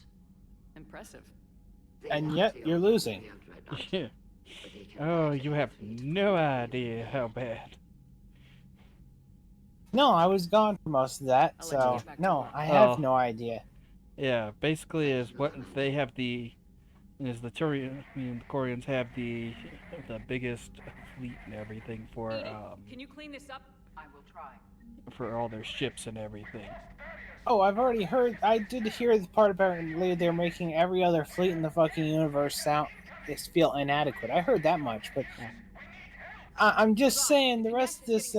Impressive. They And have yet, the you're losing. real dreadnought, Yeah. but they can Oh, battle you have the fleet no with idea how bad. No, I was gone for most of that, I'll let you so get back to no, work. I have Oh. no idea. Yeah, basically is what they have the the Koreans have the biggest fleet and everything for Can you clean this up? I will try. for all their ships and everything. Oh, I've already heard. I did hear the part apparently they're making every other fleet in the fucking universe feel inadequate. I heard that much, but I'm just saying the rest of this.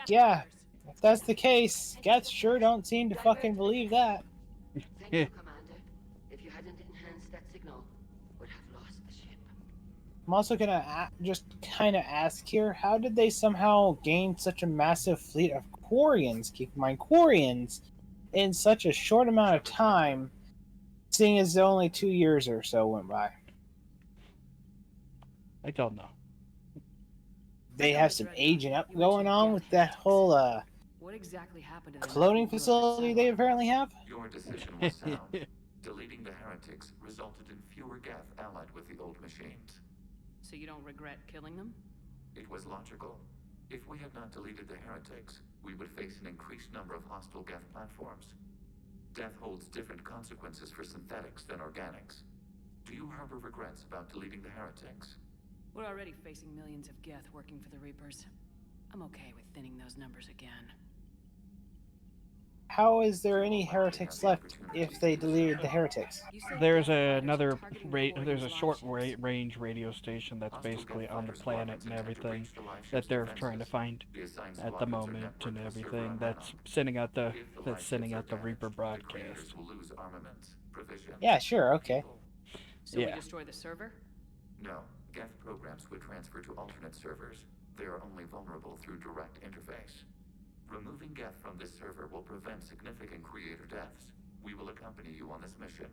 Yeah, if that's the case, Geth sure don't seem to fucking believe that. Thank you, Commander. If you hadn't enhanced that signal, would have lost the ship. I'm also gonna just kind of ask here: how did they somehow gain such a massive fleet of Quarians? Keep in mind, Quarians in such a short amount of time, seeing as only 2 years or so went by. I don't know. They have some aging up going on with that whole What exactly happened to the cloning facility they apparently have. Your decision was sound. Deleting the heretics resulted in fewer Geth allied with the old machines. So you don't regret killing them? It was logical. If we had not deleted the heretics, we would face an increased number of hostile Geth platforms. Death holds different consequences for synthetics than organics. Do you harbor regrets about deleting the heretics? We're already facing millions of Geth working for the Reapers. I'm okay with thinning those numbers again. How is there any heretics left if they deleted the heretics? There's another there's a short range radio station that's basically on the planet and everything that they're trying to find at the moment and everything that's sending out the Reaper broadcast. Yeah, sure, okay. So we destroy the server? No, Geth programs would transfer to alternate servers. They are only vulnerable through direct interface. Removing Geth from this server will prevent significant creator deaths. We will accompany you on this mission.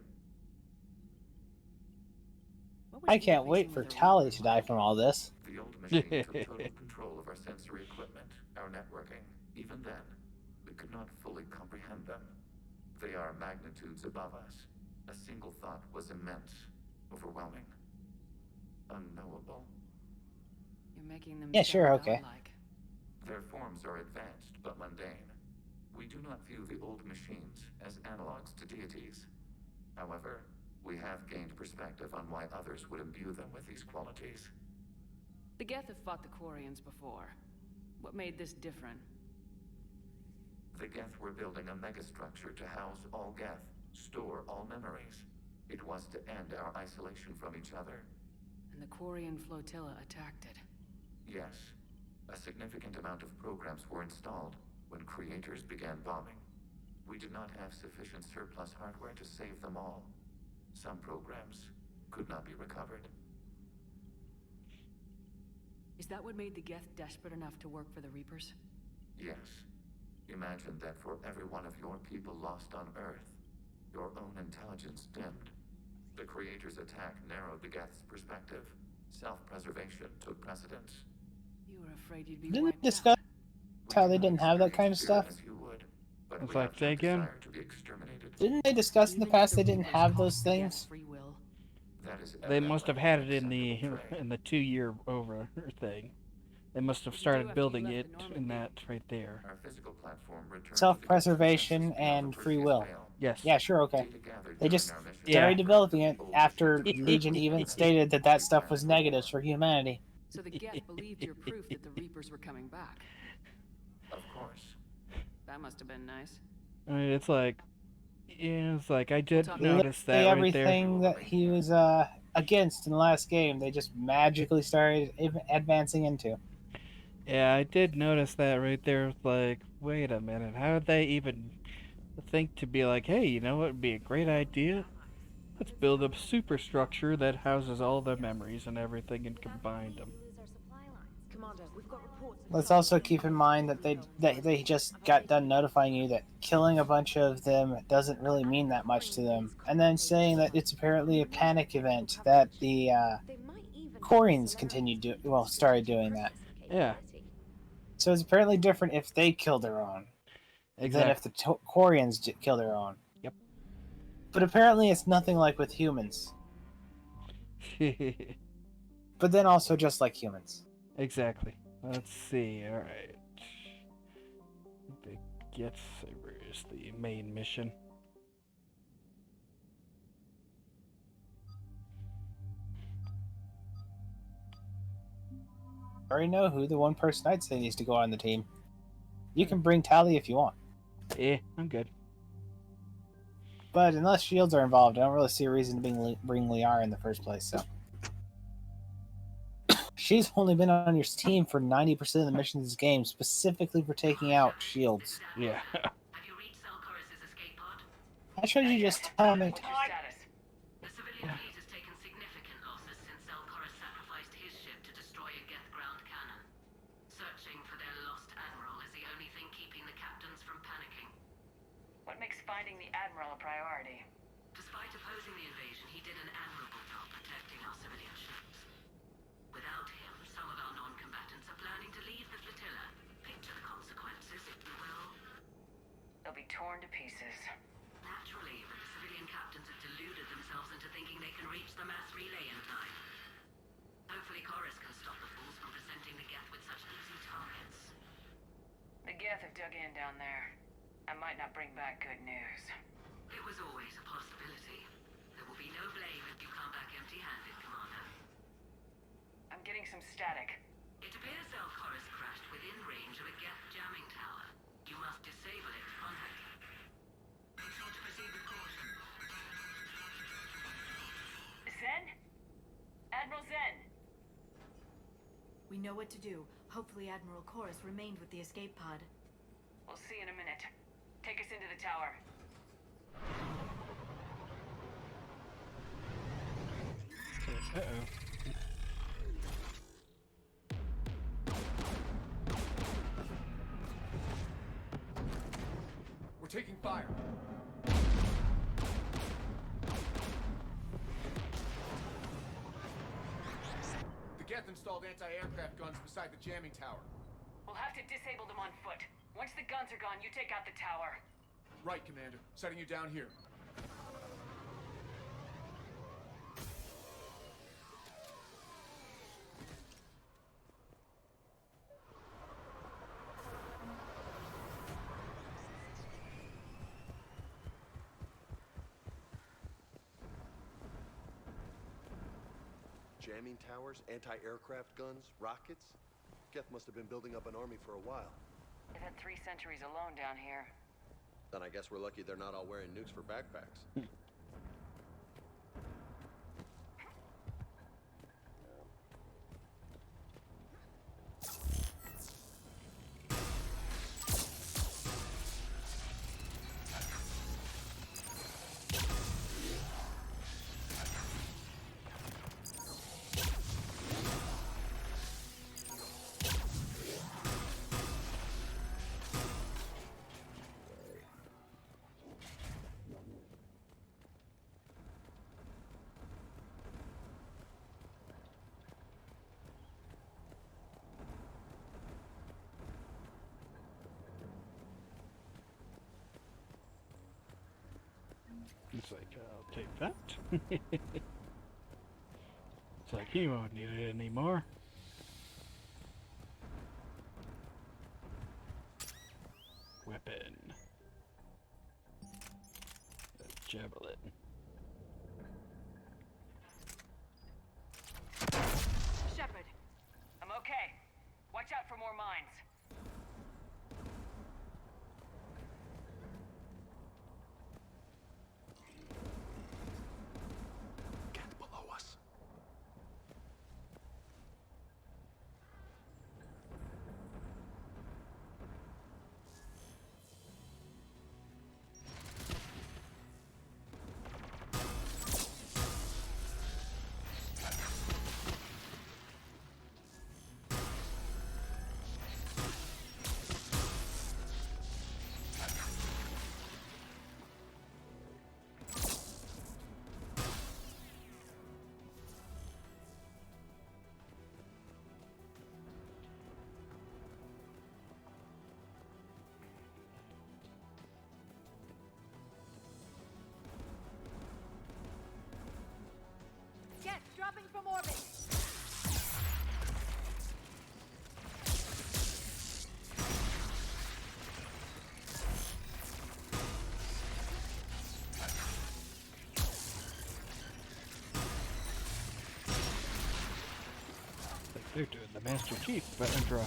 I can't wait for Tally to die from all this. The old machine took total control of our sensory equipment, our networking. Even then, we could not fully comprehend them. They are magnitudes above us. A single thought was immense, overwhelming, unknowable. You're making them sure, okay. godlike. Their forms are advanced but mundane. We do not view the old machines as analogs to deities. However, we have gained perspective on why others would imbue them with these qualities. The Geth have fought the Quarians before. What made this different? The Geth were building a megastructure to house all Geth, store all memories. It was to end our isolation from each other. And the Quarian flotilla attacked it. Yes. A significant amount of programs were installed when creators began bombing. We did not have sufficient surplus hardware to save them all. Some programs could not be recovered. Is that what made the Geth desperate enough to work for the Reapers? Yes. Imagine that for every one of your people lost on Earth, your own intelligence dimmed. The creators' attack narrowed the Geth's perspective. Self-preservation took precedence. You were afraid you'd be Didn't wiped they discuss out. how they didn't have that kind of stuff? It's like, say again? Didn't they discuss in the past they didn't have those things? They must have had it in the 2-year over thing. They must have started building it in that right there. Self-preservation and free will. Yes. Yeah, sure, okay. They just started developing it after Legion even stated that that stuff was negatives for humanity. So the Geth believed your proof that the Reapers were coming back. Of course. That must have been nice. I mean, it's like I did notice that right everything there. that he was against in the last game, they just magically started advancing into. Yeah, I did notice that right there. It's like, wait a minute, how did they even think to be like, hey, you know what would be a great idea? Let's build a superstructure that houses all the memories and everything and combine them. Let's also keep in mind that they just got done notifying you that killing a bunch of them doesn't really mean that much to them, and then saying that it's apparently a panic event that the Quarians started doing that. Yeah. So it's apparently different if they kill their own than if the Quarians kill their own. Yep. But apparently it's nothing like with humans. But then also just like humans. Exactly. Let's see. All right. The Geth Saber is the main mission. I already know who the one person I'd say needs to go on the team. You can bring Tally if you want. Yeah, I'm good. But unless shields are involved, I don't really see a reason to bring Liara in the first place, so. She's only been on your team for 90% of the missions in this game, specifically for taking out shields. Yeah. How should you just tell me? The civilian fleet has taken significant losses since Zelkora's sacrificed finding the Admiral a priority. Despite opposing the invasion, he did an admirable job protecting our civilian ships. Without him, some of our non-combatants are planning to leave the flotilla. Picture the consequences, if you will. They'll be torn to pieces. Naturally, but the civilian captains have deluded themselves into thinking they can reach the mass relay in time. Hopefully Chorus can stop the fools from presenting the Geth with such easy targets. The Geth have dug in down there. I might not bring back good news. It was always a possibility. There will be no blame if you come back empty-handed, Commander. I'm getting some static. It appears Chorus crashed within range of a Geth jamming tower. You must disable it to contact him. Proceed with caution. Zen? Admiral Zen! We know what to do. Hopefully Admiral Chorus remained with the escape pod. We'll see in a minute. Take us into the tower. Uh-oh. We're taking fire. The Geth installed anti-aircraft guns beside the jamming tower. We'll have to disable them on foot. Once the guns are gone, you take out the tower. Right, Commander. Setting you down here. Jamming towers, anti-aircraft guns, rockets? Geth must have been building up an army for a while. They've had 3 centuries alone down here. Then I guess we're lucky they're not all wearing nukes for backpacks. It's like, I'll take that. It's like, he won't need it anymore. Weapon. A javelin. Shepard, I'm okay. Watch out for more mines. Get below us. Get dropping from orbit. Like they're doing the Master Chief button draw.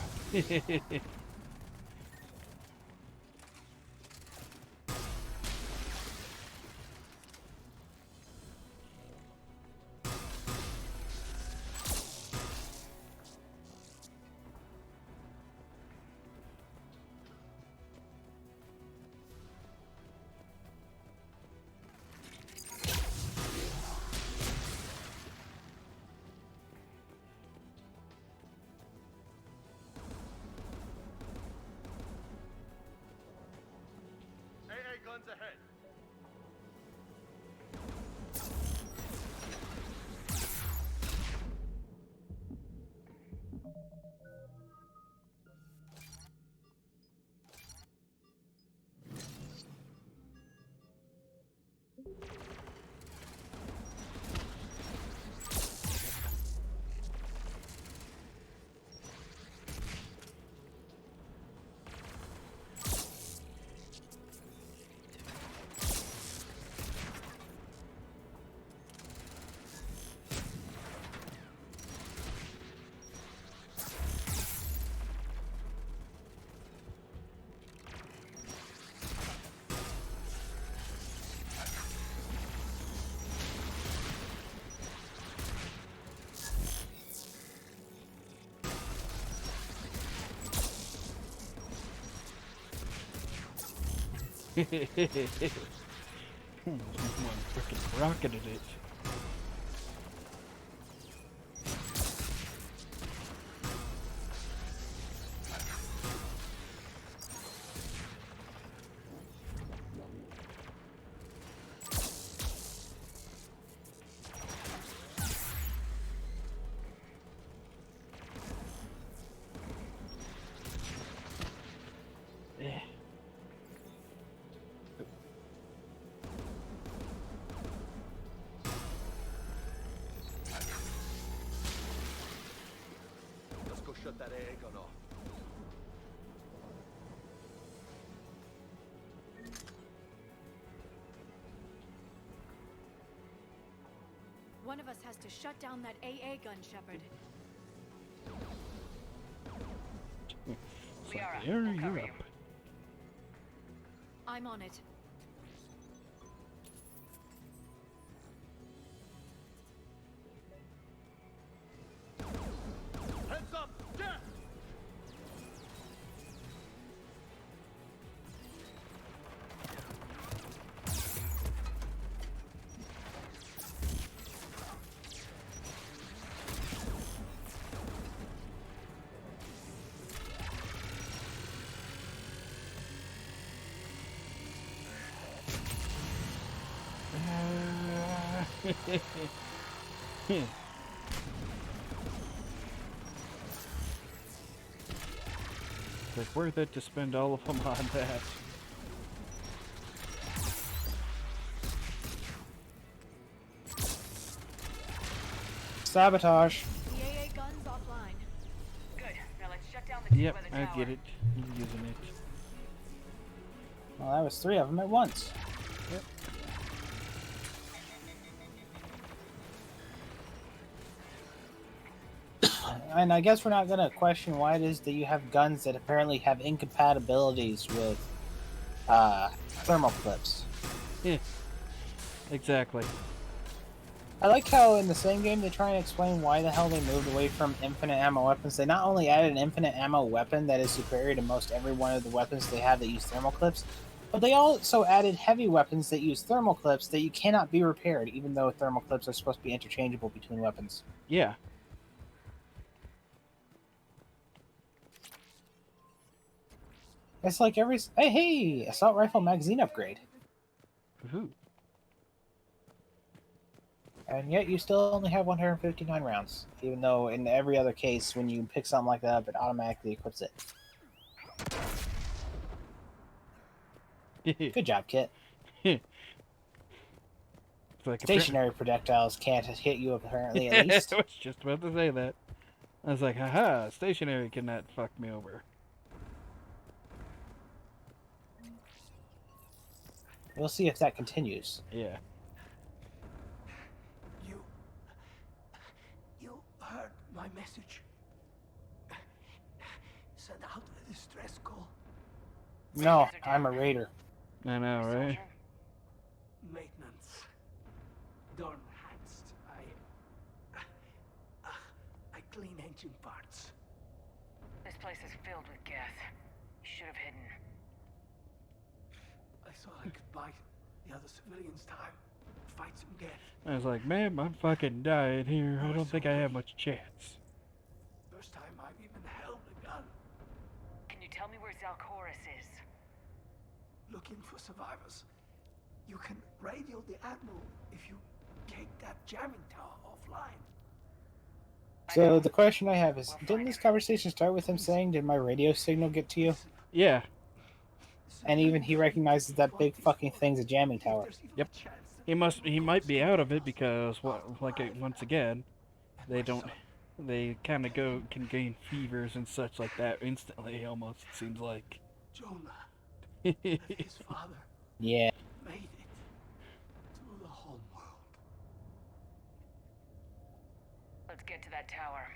One freaking rocketed it. Eh. Let's go shut that AA gun off. One of us has to shut down that AA gun, Shepard. Liara, you're up. I'm on it. Heads up! Death! It's like worth it to spend all of them on that. Sabotage. The AA gun's offline. Good. Now let's shut down the two Yep, by the I tower. get it. I'm using it. Well, that was 3 of them at once. Yep. And I guess we're not going to question why it is that you have guns that apparently have incompatibilities with thermal clips. Yeah. Exactly. I like how in the same game they try and explain why the hell they moved away from infinite ammo weapons. They not only added an infinite ammo weapon that is superior to most every one of the weapons they have that use thermal clips, but they also added heavy weapons that use thermal clips that you cannot be repaired, even though thermal clips are supposed to be interchangeable between weapons. Yeah. It's like every... Hey, assault rifle magazine upgrade. Woohoo. And yet you still only have 159 rounds, even though in every other case, when you pick something like that up, it automatically equips it. Good job, Kit. It's like Stationary projectiles can't hit you, apparently, at least. I was just about to say that. I was like, haha, stationary cannot fuck me over. We'll see if that continues. Yeah. You heard my message. Send out a distress call. No, I'm a raider. I know, right? Maintenance. Dorn Hanst. I clean engine parts. This place is filled with gas. You should have hidden. I thought I could buy the other civilians time. Fight some gas. I was like, man, I'm fucking dying here. I don't think I have much chance. First time I've even held a gun. Can you tell me where Zalcoris is? Looking for survivors. You can radio the Admiral if you take that jamming tower offline. So the question I have is, didn't this conversation start with him saying, did my radio signal get to you? Yeah. And even he recognizes that big fucking thing's a jamming tower. Yep. He might be out of it because, once again, they kind of can gain fevers and such like that instantly, almost, it seems like. Jonah and his father Yeah. made it to the home world. Let's get to that tower.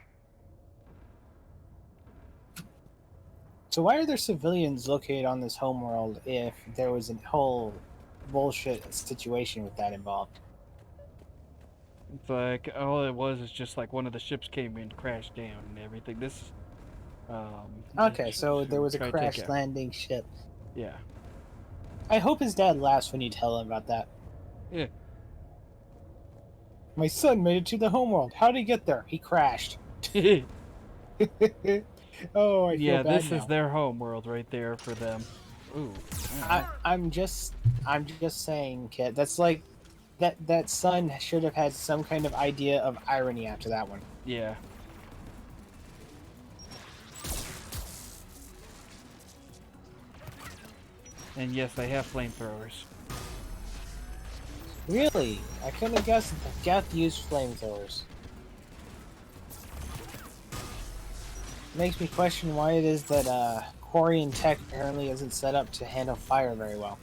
So why are there civilians located on this homeworld if there was a whole bullshit situation with that involved? It's like, all it was is just like one of the ships came in, crashed down and everything. This, Okay, so there was a tried to crash take out. landing ship. Yeah. I hope his dad laughs when you tell him about that. Yeah. My son made it to the homeworld. How did he get there? He crashed. Oh, I feel Yeah, bad this now. is their home world right there for them. Ooh. I'm just saying, Kit. That's like that son should have had some kind of idea of irony after that one. Yeah. And yes, they have flamethrowers. Really? I couldn't have guessed that the Geth used flamethrowers. Makes me question why it is that Quarian tech apparently isn't set up to handle fire very well.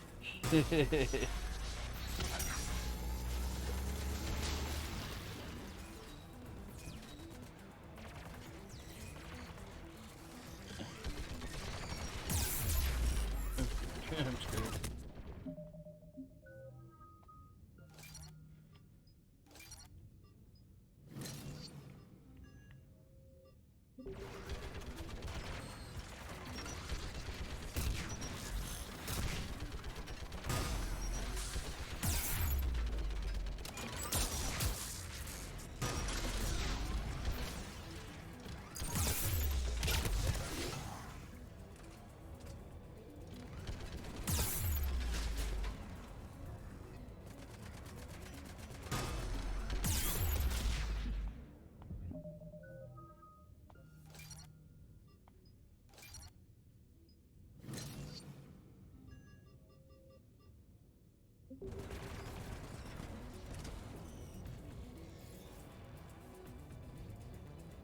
I'm screwed.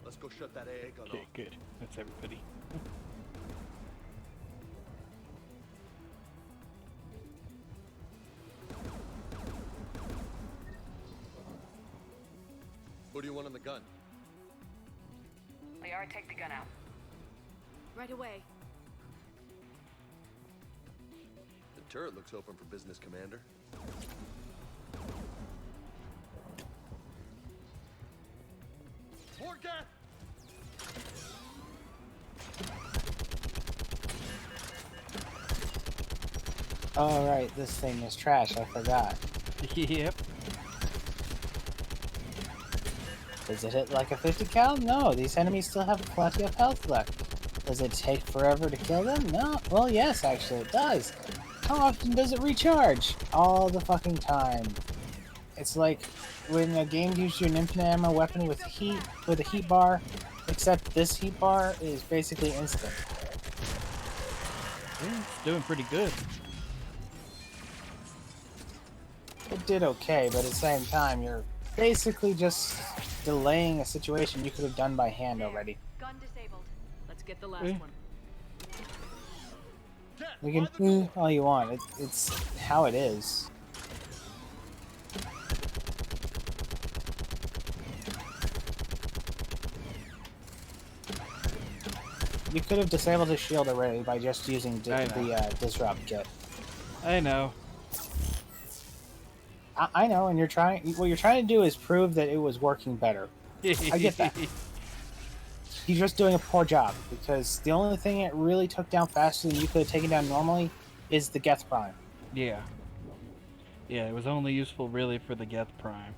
Let's go shut that AA gun Okay, off. good. That's everybody. What do you want on the gun? Liara, take the gun out. Right away. The turret looks open for business, Commander. More gas! Oh right, this thing is trash, I forgot. Yep. Does it hit like a 50 cal? No, these enemies still have plenty of health left. Does it take forever to kill them? No. Well, yes, actually, it does. How often does it recharge? All the fucking time. It's like when a game gives you an infinite ammo weapon with a heat bar, except this heat bar is basically instant. Yeah, it's doing pretty good. It did okay, but at the same time, you're basically just delaying a situation you could have done by hand already. Gun disabled. Let's get the last one. You can all you want. It's how it is. You could have disabled his shield already by just using the disrupt kit. I know. I know, and what you're trying to do is prove that it was working better. I get that. You're just doing a poor job, because the only thing it really took down faster than you could have taken down normally is the Geth Prime. Yeah. Yeah, it was only useful really for the Geth Prime.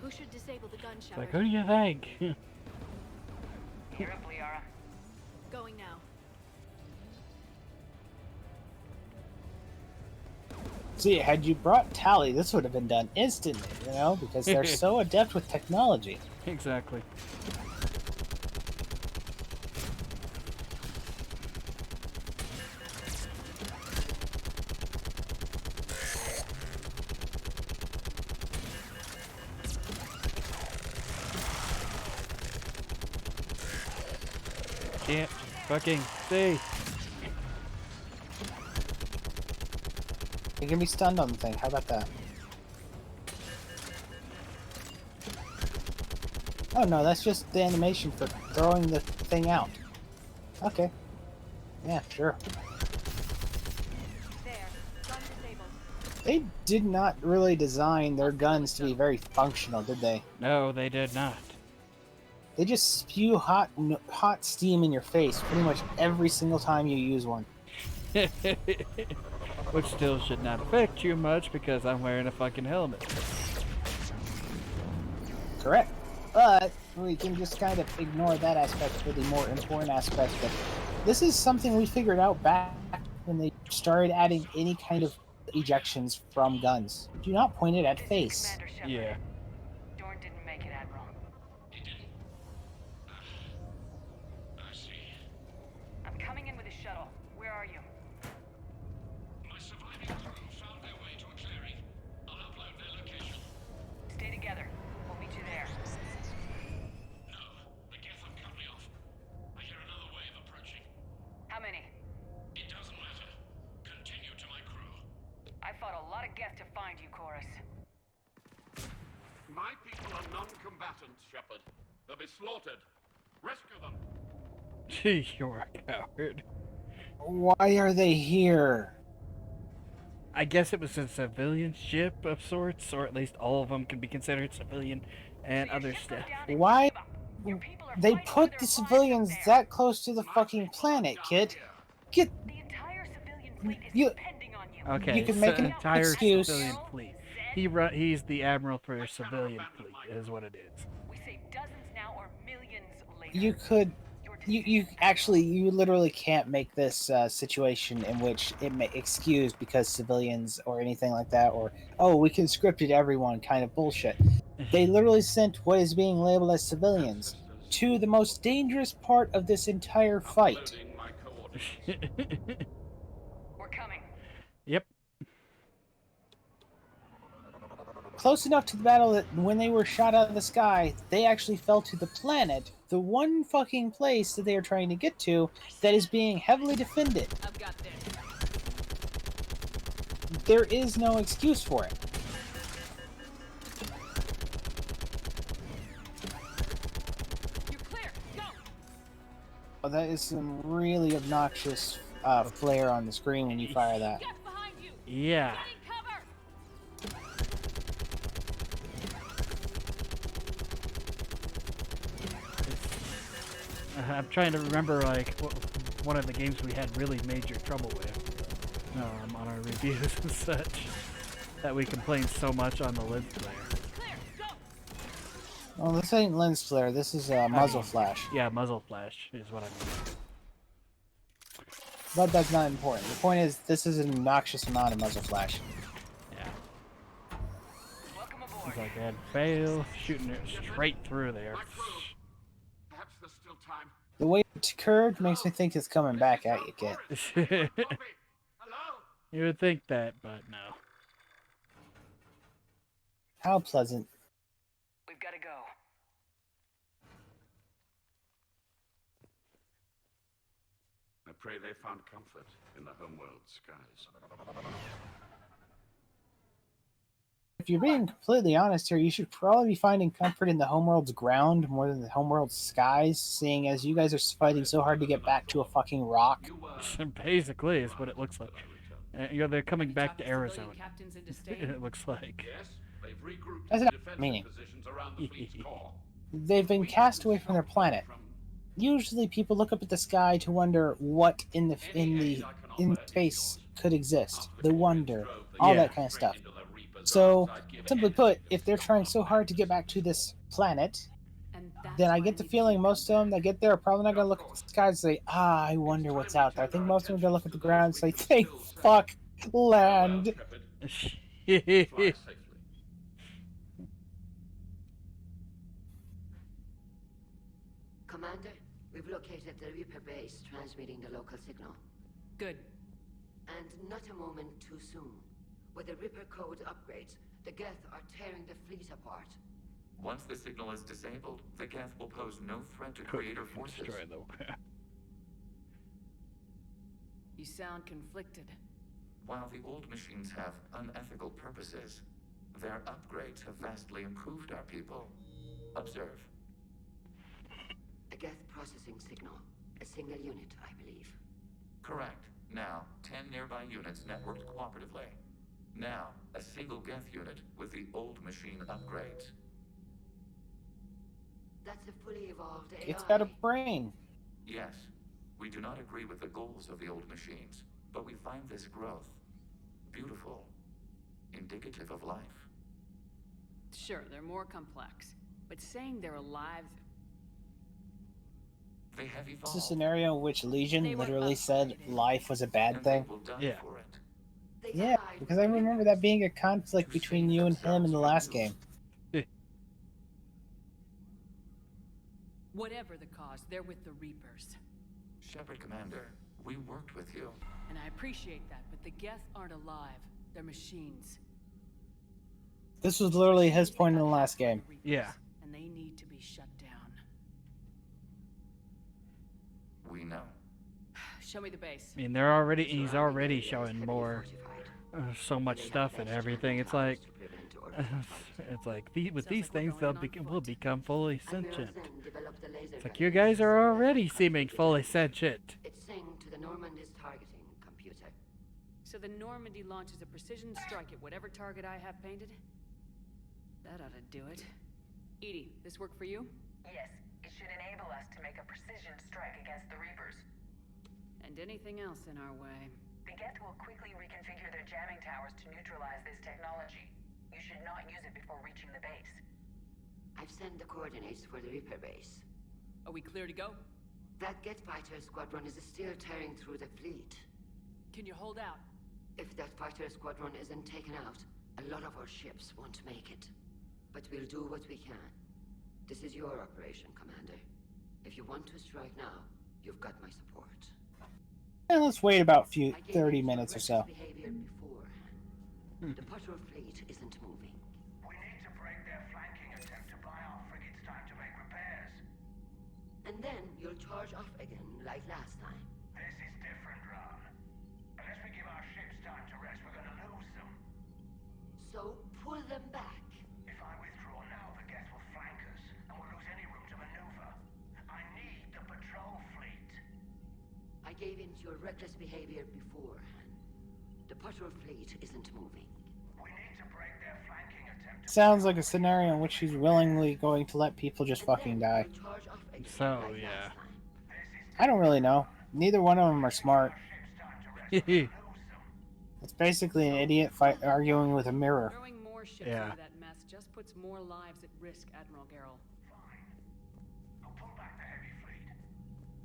Who should disable the gun shower? Like, who do you think? You're up, Liara. Going now. See, had you brought Tally, this would have been done instantly, you know, because they're so adept with technology. Exactly. can't fucking see. You can be stunned on the thing. How about that? Oh no, that's just the animation for throwing the thing out. Okay. Yeah, sure. They did not really design their guns to be very functional, did they? No, they did not. They just spew hot steam in your face pretty much every single time you use one. Which still should not affect you much because I'm wearing a fucking helmet. Correct. But we can just kind of ignore that aspect for the more important aspect that this is something we figured out back when they started adding any kind of ejections from guns. Do not point it at face. Yeah. Dorn didn't make it, Admiral. He didn't? I see. I'm coming in with a shuttle. Where are you? My surviving crew found their way to a clearing. I'll upload their location. Stay together. We'll meet you there. No, the Getham cut me off. I hear another wave approaching. How many? It doesn't matter. Continue to my crew. I fought a lot of Geth to find you, Chorus. My people are non-combatants, Shepard. They'll be slaughtered. Rescue them. You're a coward. Why are they here? I guess it was a civilian ship of sorts, or at least all of them can be considered civilian, and other stuff. Why? They put the civilians that close to the fucking planet, kid. Get. You. Okay, You can make an entire excuse. civilian fleet. He's the admiral for a civilian fleet, is what it is. We save dozens now or millions later. You could. You literally can't make this situation in which it may excuse because civilians or anything like that, or oh, we conscripted everyone kind of bullshit. They literally sent what is being labeled as civilians to the most dangerous part of this entire fight. We're coming. Yep. Close enough to the battle that when they were shot out of the sky, they actually fell to the planet, the one fucking place that they are trying to get to that is being heavily defended. I've got this. There is no excuse for it. You're clear. Go. Oh, that is some really obnoxious flare on the screen when you fire that. Get behind you. Yeah. Getting cover. I'm trying to remember, like, one of the games we had really major trouble with on our reviews and such, that we complained so much on the lens flare. Clear. Go. Well, this ain't lens flare, this is muzzle flash. Yeah, muzzle flash is what I mean. But that's not important. The point is, this is an obnoxious amount of muzzle flash. Yeah. Welcome aboard. It's like that fail, shooting it straight through there. Perhaps there's still time. The way it occurred makes me think it's coming back at you, kid. Hello? You would think that, but no. How pleasant. We've got to go. I pray they found comfort in the homeworld skies. If you're being completely honest here, you should probably be finding comfort in the homeworld's ground more than the homeworld's skies, seeing as you guys are fighting so hard to get back to a fucking rock. Basically, is what it looks like. They're coming back to Arizona. Captains into state. It looks like. Yes, they've regrouped That's the not defensive meaning. positions around the fleet's core. They've been cast away from their planet. Usually, people look up at the sky to wonder what in space could exist. The wonder, all that kind of stuff. So, simply put, if they're trying so hard to get back to this planet, then I get the feeling most of them that get there are probably not going to look at the sky and say, I wonder what's out there. I think most of them are going to look at the ground and say, thank fuck, land. Fly safely. Commander, we've located the Reaper base transmitting the local signal. Good. And not a moment too soon. With the Reaper code upgrades, the Geth are tearing the fleet apart. Once the signal is disabled, the Geth will pose no threat to Creator forces. Destroy them. You sound conflicted. While the old machines have unethical purposes, their upgrades have vastly improved our people. Observe. A Geth processing signal. A single unit, I believe. Correct. Now, 10 nearby units networked cooperatively. Now, a single Geth unit with the old machine upgrades. That's a fully evolved AI. It's got a brain. Yes, we do not agree with the goals of the old machines, but we find this growth beautiful, indicative of life. Sure, they're more complex, but saying they're alive... They have It's a evolved. scenario in which Legion literally said life was a bad And they thing. will die Yeah. for it. Yeah, because I remember that being a conflict between you and him in the last game. Whatever the cause, they're with the Reapers. Shepard Commander, we worked with you. And I appreciate that, but the Geth aren't alive. They're machines. This was literally his point in the last game. Yeah. And they need to be shut down. We know. Show me the base. I mean, he's already showing more, so much stuff and everything. It's like, with these things, will become fully sentient. It's like, you guys are already seeming fully sentient. It's synced to the Normandy's targeting computer. So the Normandy launches a precision strike at whatever target I have painted? That ought to do it. Edie, this work for you? Yes, it should enable us to make a precision strike against the Reapers. And anything else in our way. The Geth will quickly reconfigure their jamming towers to neutralize this technology. You should not use it before reaching the base. I've sent the coordinates for the Reaper base. Are we clear to go? That Geth fighter squadron is still tearing through the fleet. Can you hold out? If that fighter squadron isn't taken out, a lot of our ships won't make it. But we'll do what we can. This is your operation, Commander. If you want to strike now, you've got my support. Yeah, let's wait about 30 minutes or so. Behavior beforehand. The patrol fleet isn't moving. We need to break their flanking attempt to buy our frigates time to make repairs. And then you'll charge off again, like last time. This is different, Ron. Unless we give our ships time to rest, we're gonna lose them. So, pull them back. If I withdraw now, the Geth will flank us, and we'll lose any room to maneuver. I need the patrol fleet. I gave in to your reckless behavior beforehand. The patrol fleet isn't moving. We need to break their flanking attempt. Sounds like a scenario in which she's willingly going to let people just fucking die. So, yeah. I don't really know. Neither one of them are smart. It's basically an idiot arguing with a mirror. Throwing more ships Yeah. into that mess just puts more lives at risk, Admiral Garrel. Fine. I'll pull back the heavy fleet.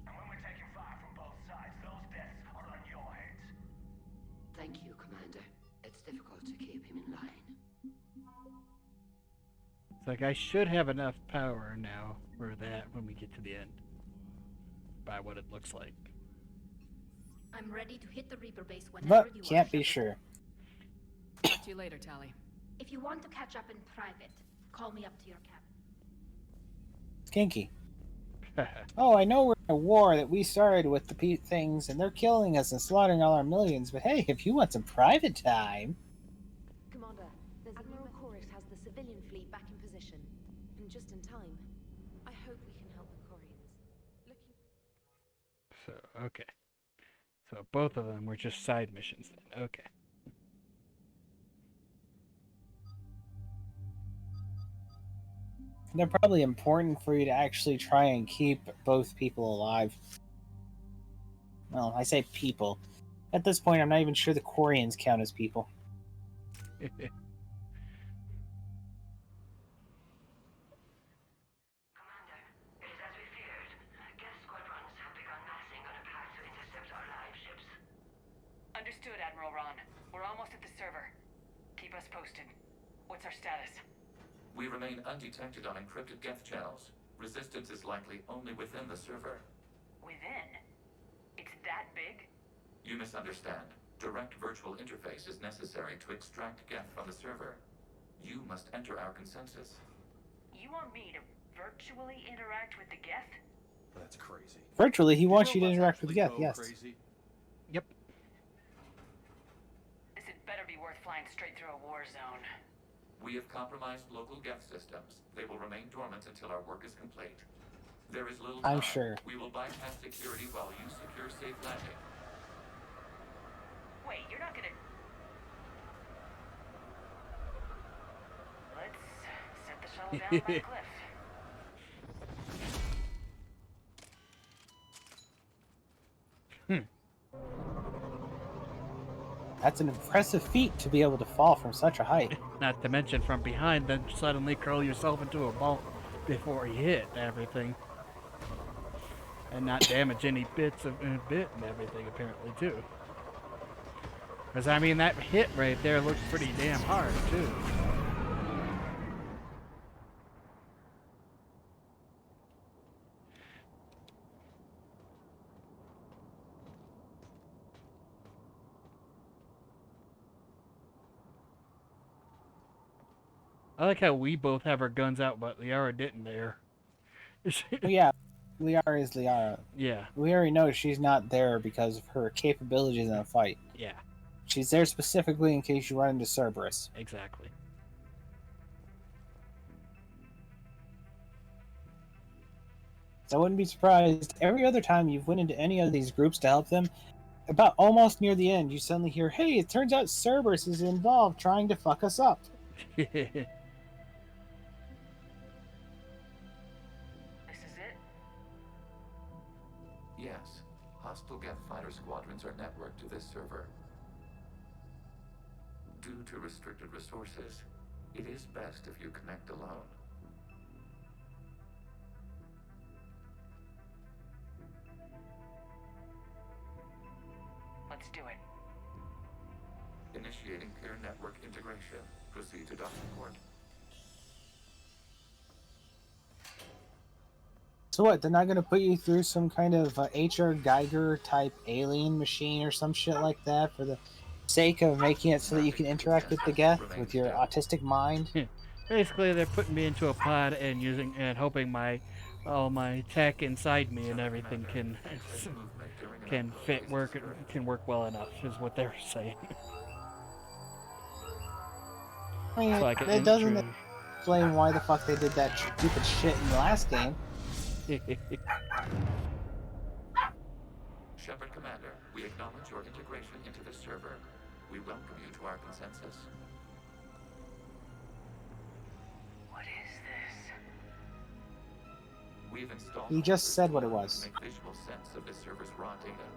And when we're taking fire from both sides, those deaths are on your heads. Thank you, Commander. It's difficult to keep him in line. It's like I should have enough power now for that when we get to the end. By what it looks like. I'm ready to hit the Reaper base whenever But you can't are. be sure. Talk to you later, Tally. If you want to catch up in private, call me up to your cabin. Kinky. Oh, I know we're in a war that we started with the things, and they're killing us and slaughtering all our millions, but hey, if you want some private time... Commander, Admiral Chorus has the civilian fleet back in position, and just in time. I hope we can help the Corians. So, okay. So both of them were just side missions then. Okay. They're probably important for you to actually try and keep both people alive. Well, I say people. At this point, I'm not even sure the Corians count as people. Commander, it is as we feared. Geth squadrons have begun massing on a path to intercept our live ships. Understood, Admiral Ron. We're almost at the server. Keep us posted. What's our status? We remain undetected on encrypted Geth channels. Resistance is likely only within the server. Within? It's that big? You misunderstand. Direct virtual interface is necessary to extract Geth from the server. You must enter our consensus. You want me to virtually interact with the Geth? That's crazy. Virtually, he wants you to robots interact with actually Geth, go yes. Crazy? Yep. straight through a war zone. We have compromised local Geth systems. They will remain dormant until our work is complete. There is little time. I'm sure. We will bypass security while you secure safe landing. Wait, you're not gonna... Let's set the shuttle down by the cliff. That's an impressive feat to be able to fall from such a height. Not to mention from behind, then suddenly curl yourself into a ball before you hit everything. And not damage any bits of bit and everything, apparently, too. Because, I mean, that hit right there looks pretty damn hard, too. I like how we both have our guns out, but Liara didn't there. Well, yeah, Liara is Liara. Yeah. We already know she's not there because of her capabilities in a fight. Yeah. She's there specifically in case you run into Cerberus. Exactly. So I wouldn't be surprised every other time you've went into any of these groups to help them, about almost near the end, you suddenly hear, hey, it turns out Cerberus is involved trying to fuck us up. This is it? Yes. Hostile Geth fighter squadrons are networked to this server. Due to restricted resources, it is best if you connect alone. Let's do it. Initiating peer network integration. Proceed to docking port. So what, they're not going to put you through some kind of H.R. Geiger type alien machine or some shit like that for the sake of making it so that you can interact with the Geth with your autistic mind? Basically, they're putting me into a pod and hoping all my tech inside me and everything can work well enough, is what they're saying. I mean, it doesn't explain why the fuck they did that stupid shit in the last game. Shepard Commander, we acknowledge your integration into the server. We welcome you to our consensus. What is this? We've installed... He just said what it was. Make visual sense of this server's raw data.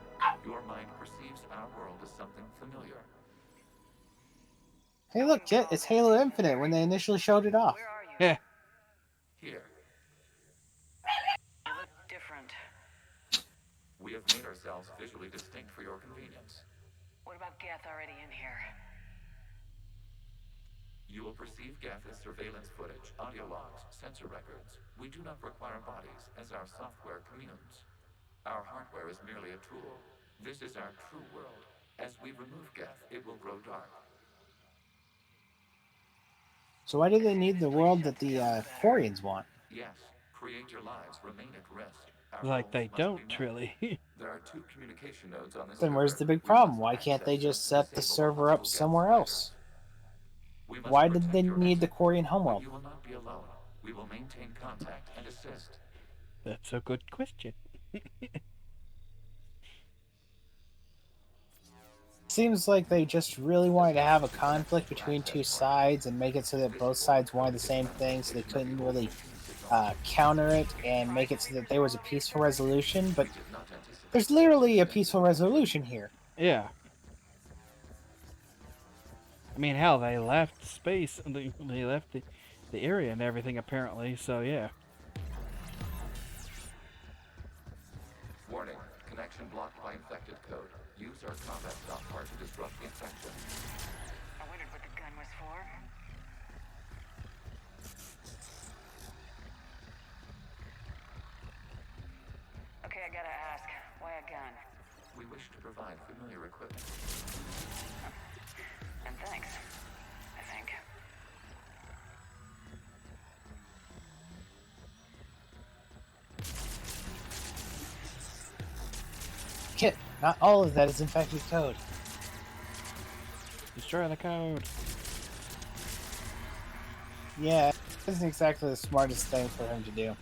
Your mind perceives our world as something familiar. Hey look, Kit, it's Halo Infinite when they initially showed it off. Yeah. Here. You look different. We have made ourselves visually distinct for your convenience. What about Geth already in here? You will perceive Geth as surveillance footage, audio logs, sensor records. We do not require bodies, as our software communes. Our hardware is merely a tool. This is our true world. As we remove Geth, it will grow dark. So why do they need the world that the Quarians want? Yes, create your lives, remain at rest. Like they don't, really. There are 2 communication nodes on this Then where's the big problem? Why can't they just set the server up somewhere else? Why did they need the Quarian homeworld? You will not be alone. We will maintain contact and assist. That's a good question. Seems like they just really wanted to have a conflict between two sides and make it so that both sides wanted the same thing, so they couldn't really counter it and make it so that there was a peaceful resolution. But there's literally a peaceful resolution here. Yeah. I mean, hell, they left space, they left the area and everything, apparently, so yeah. Warning, connection blocked by infected code. Use our combat software to disrupt the infection. I wondered what the gun was for. Okay, I gotta ask, why a gun? We wish to provide familiar equipment. And thanks, I think. Kit, not all of that is infected code. Destroy the code. Yeah, it isn't exactly the smartest thing for him to do.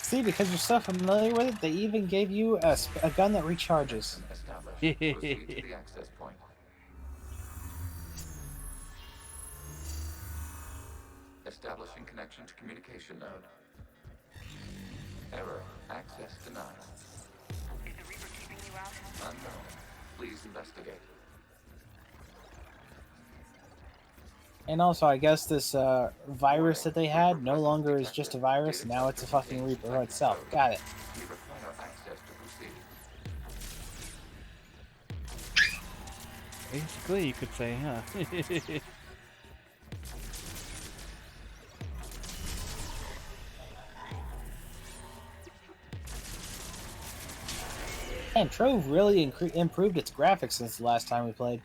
See, because you're so familiar with it, they even gave you a gun that recharges. Established. Proceed to the access point. Establishing connection to communication node. Error. Access denied. Is the Reaper keeping you out? Unknown. Please investigate. And also, I guess this virus that they had no longer is just a virus, now it's a fucking Reaper itself. Got it. We require access to proceed. Basically, you could say, huh? And Trove really improved its graphics since the last time we played.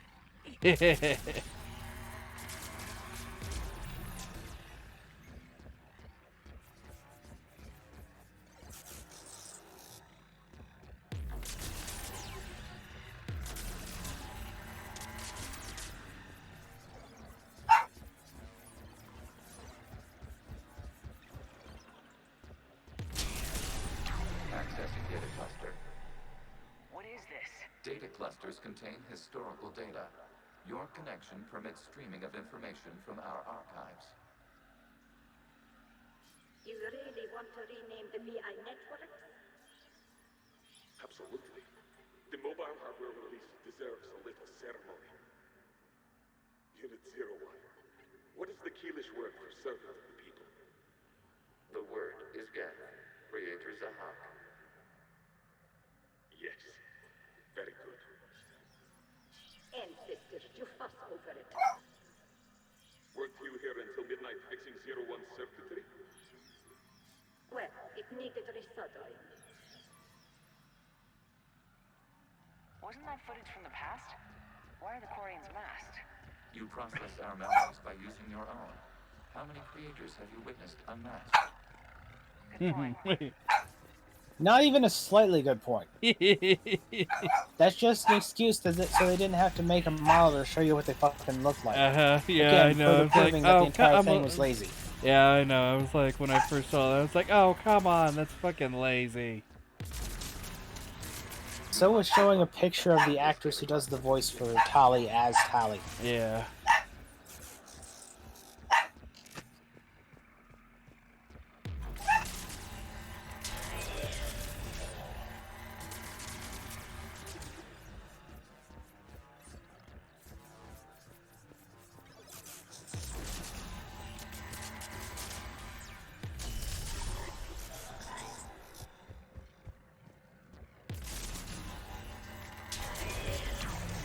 Accessing data cluster. What is this? Data clusters contain historical data. Your connection permits streaming of information from our archives. You really want to rename the VI networks? Absolutely. The mobile hardware release deserves a little ceremony. Unit 01. What is the Keelish word for servant of the people? The word is Geth, Creator Zahak. Yes. Very good. Ancestors, you fuss over it. Weren't you here until midnight fixing 01's circuitry? Well, it needed resoldering. Wasn't that footage from the past? Why are the Quarians masked? You process our memories by using your own. How many creators have you witnessed unmasked? Good point. Not even a slightly good point. That's just an excuse so they didn't have to make a model to show you what they fucking look like. Yeah, Again, I know. further It's like, proving that the entire I'm thing was lazy. Yeah, I know. I was like, when I first saw that, I was like, oh, come on, that's fucking lazy. So was showing a picture of the actress who does the voice for Tali as Tali. Yeah.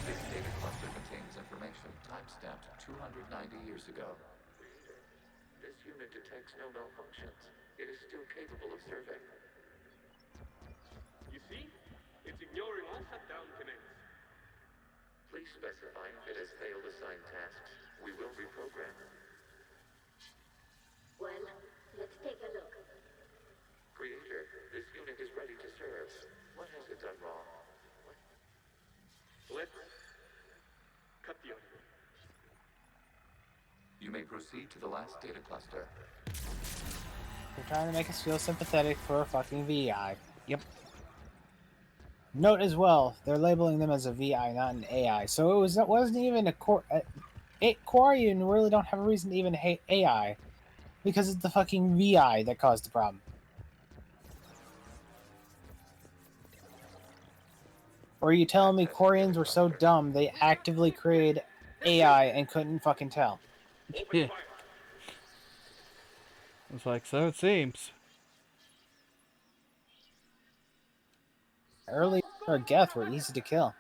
This data cluster contains information timestamped 290 years ago. This unit detects no malfunctions. It is still capable of survey. You see? It's ignoring all shutdown connects. Please specify if it has failed assigned tasks. We will reprogram. Well, let's take a look. Creator, this unit is ready to serve. What has it done wrong? Let's cut the audio. You may proceed to the last data cluster. They're trying to make us feel sympathetic for a fucking VI. Yep. Note as well, they're labeling them as a VI, not an AI. So it wasn't even a core. Quarian really don't have a reason to even hate AI, because it's the fucking VI that caused the problem. Or are you telling me Quarians were so dumb they actively created AI and couldn't fucking tell? Yeah. It's like, so it seems. Early Geth were easy to kill.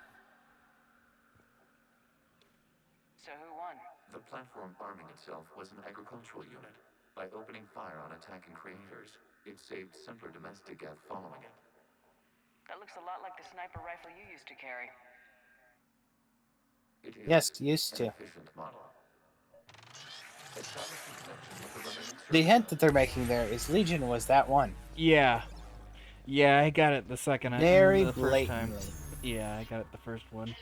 So who won? The platform arming itself was an agricultural unit. By opening fire on attacking creators, it saved simpler domestic Geth following it. That looks a lot like the sniper rifle you used to carry. It is Yes, used an to. efficient model. Establishing connection with the remaining The server. hint that they're making there is Legion was that one. Yeah. Yeah, I got it the second Very the first time. blatantly. Yeah, I got it the first one.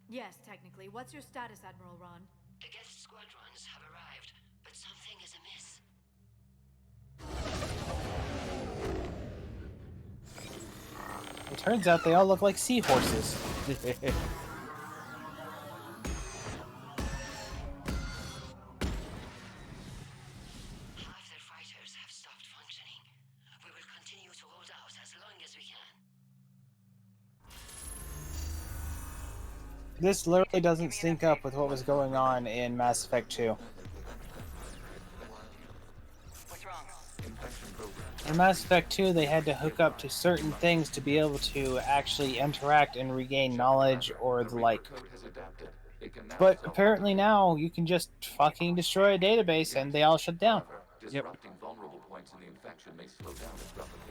Yes, technically. What's your status, Admiral Ron? The guest squadrons have arrived, but something is amiss. It turns out they all look like seahorses. Half their fighters have stopped functioning. We will continue to hold out as long as we can. This literally doesn't sync up with what was going on in Mass Effect 2. What's wrong? Infection program. In Mass Effect 2, they had to hook up to certain things to be able to actually interact and regain knowledge or the like. Code has adapted. It can now But self-replicate. apparently now, you can just fucking destroy a database and they all shut down. However, disrupting vulnerable points in the infection may slow down its replication.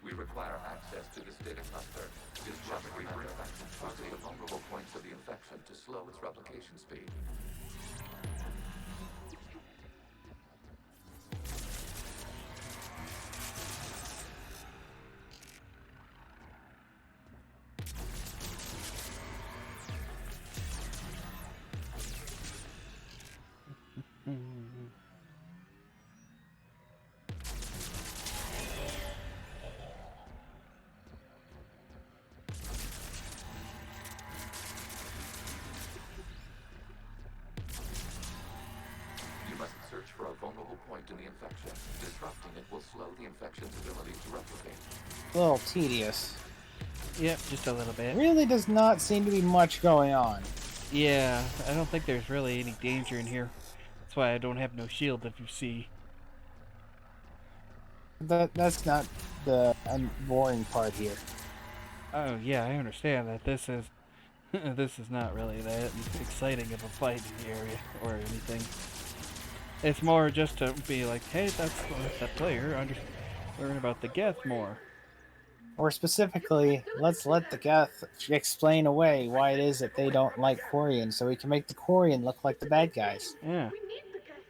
We require access to this data cluster. Disrupt Reaper infection, targeting the vulnerable points of the infection to slow its replication speed. You must search for a vulnerable point in the infection. Disrupting it will slow the infection's ability to replicate. A little tedious. Yep, just a little bit. Really does not seem to be much going on. Yeah, I don't think there's really any danger in here. That's why I don't have no shield, if you see. That's not the boring part here. Oh yeah, I understand that this is this is not really that exciting of a fight in the area or anything. It's more just to be like, hey, that's that player learn about the Geth more. Or specifically, let's let the Geth explain away why it is that they don't like Quarian, so we can make the Quarian look like the bad guys. Yeah. We need the Geth.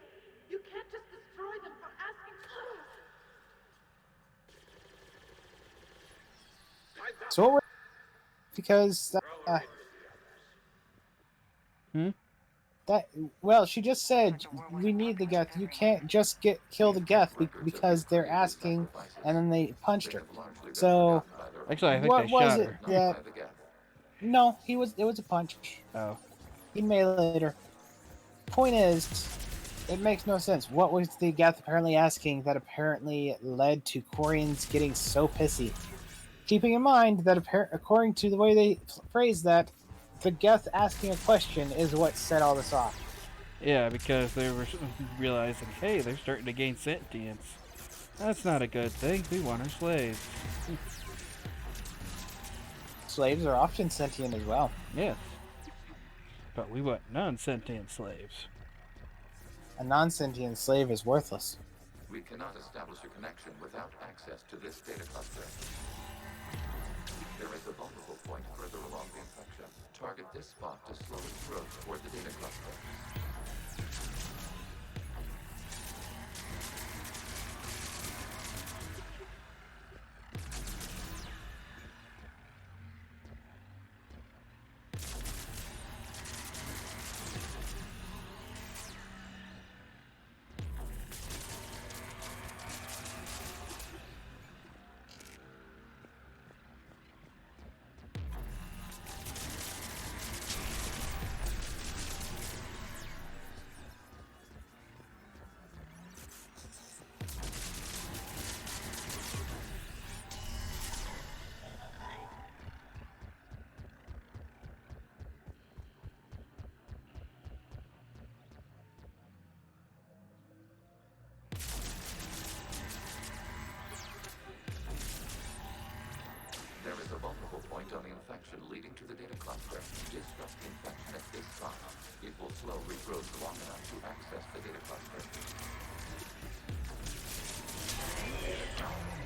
You can't just destroy them for asking for us. So what we're... Because... Well, she just said we need the Geth. You can't just kill the Geth because they're asking, and then they punched her. So, actually, I think what they was shot it her. that? No, it was a punch. Oh. He meleeed her. Point is, it makes no sense. What was the Geth apparently asking that apparently led to Quarians getting so pissy? Keeping in mind that according to the way they phrase that, the Geth asking a question is what set all this off. Yeah, because they were realizing, hey, they're starting to gain sentience. That's not a good thing. We want our slaves. Slaves are often sentient as well. Yes. But we want non-sentient slaves. A non-sentient slave is worthless. We cannot establish a connection without access to this data cluster. There is a vulnerable point further along the infection. Target this spot to slow its growth toward the data cluster. infection leading to the data cluster. Disrupt the infection at this spot. It will slow regrowth long enough to access the data cluster.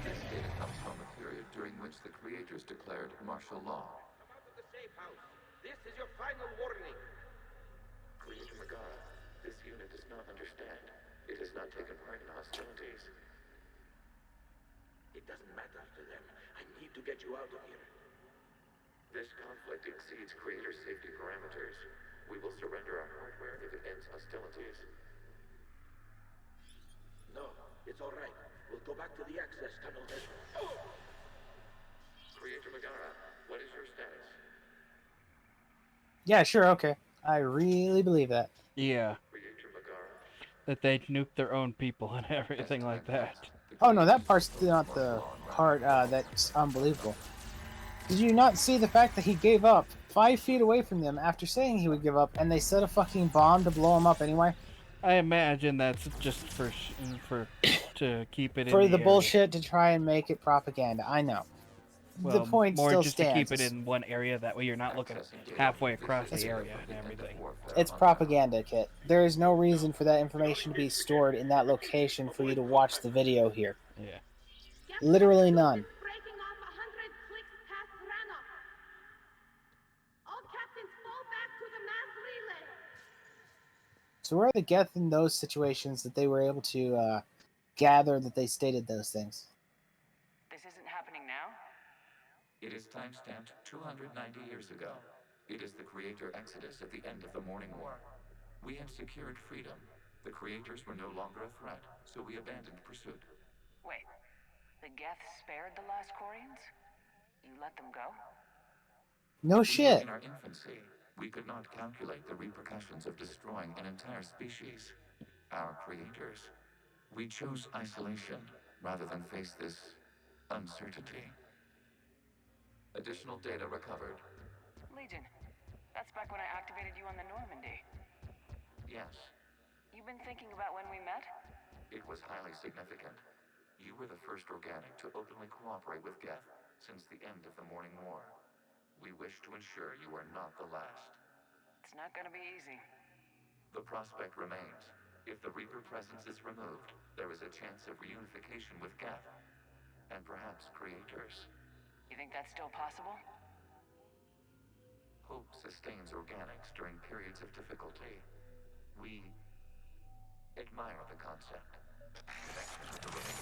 This data comes from a period during which the creators declared martial law. Come out of the safe house. This is your final warning. Creator Megara, this unit does not understand. It has not taken part in hostilities. It doesn't matter to them. I need to get you out of here. This conflict exceeds Creator's safety parameters. We will surrender our hardware if it ends hostilities. No, it's all right. We'll go back to the access tunnel then. Creator Megara, what is your status? Yeah, sure, okay. I really believe that. Yeah. That they'd nuke their own people and everything like that. Oh no, that part's not the part that's unbelievable. Did you not see the fact that he gave up 5 feet away from them after saying he would give up, and they set a fucking bomb to blow him up anyway? I imagine that's just to keep it for in the area. bullshit to try and make it propaganda. I know. Well, the point more still just stands. to keep it in one area. That way, you're not looking halfway across the area and everything. It's propaganda, Kit. There is no reason for that information to be stored in that location for you to watch the video here. Yeah. Literally none. Breaking off 100 clicks past Rannoch. All captains fall back to the mass relay. So where are the Geth in those situations that they were able to gather that they stated those things? This isn't happening now? It is time-stamped 290 years ago. It is the Creator Exodus at the end of the Morning War. We had secured freedom. The Creators were no longer a threat, so we abandoned pursuit. Wait, the Geth spared the last Quarians? You let them go? No shit. In our infancy, we could not calculate the repercussions of destroying an entire species. Our Creators. We chose isolation rather than face this uncertainty. Additional data recovered. Legion, that's back when I activated you on the Normandy. Yes, You've been thinking about when we met? it was highly significant. You were the first organic to openly cooperate with Geth since the end of the Morning War. We wish to ensure you are not the last. It's not gonna be easy. The prospect remains. If the Reaper presence is removed, there is a chance of reunification with Geth. And perhaps Creators. You think that's still possible? Hope sustains organics during periods of difficulty. We admire the concept.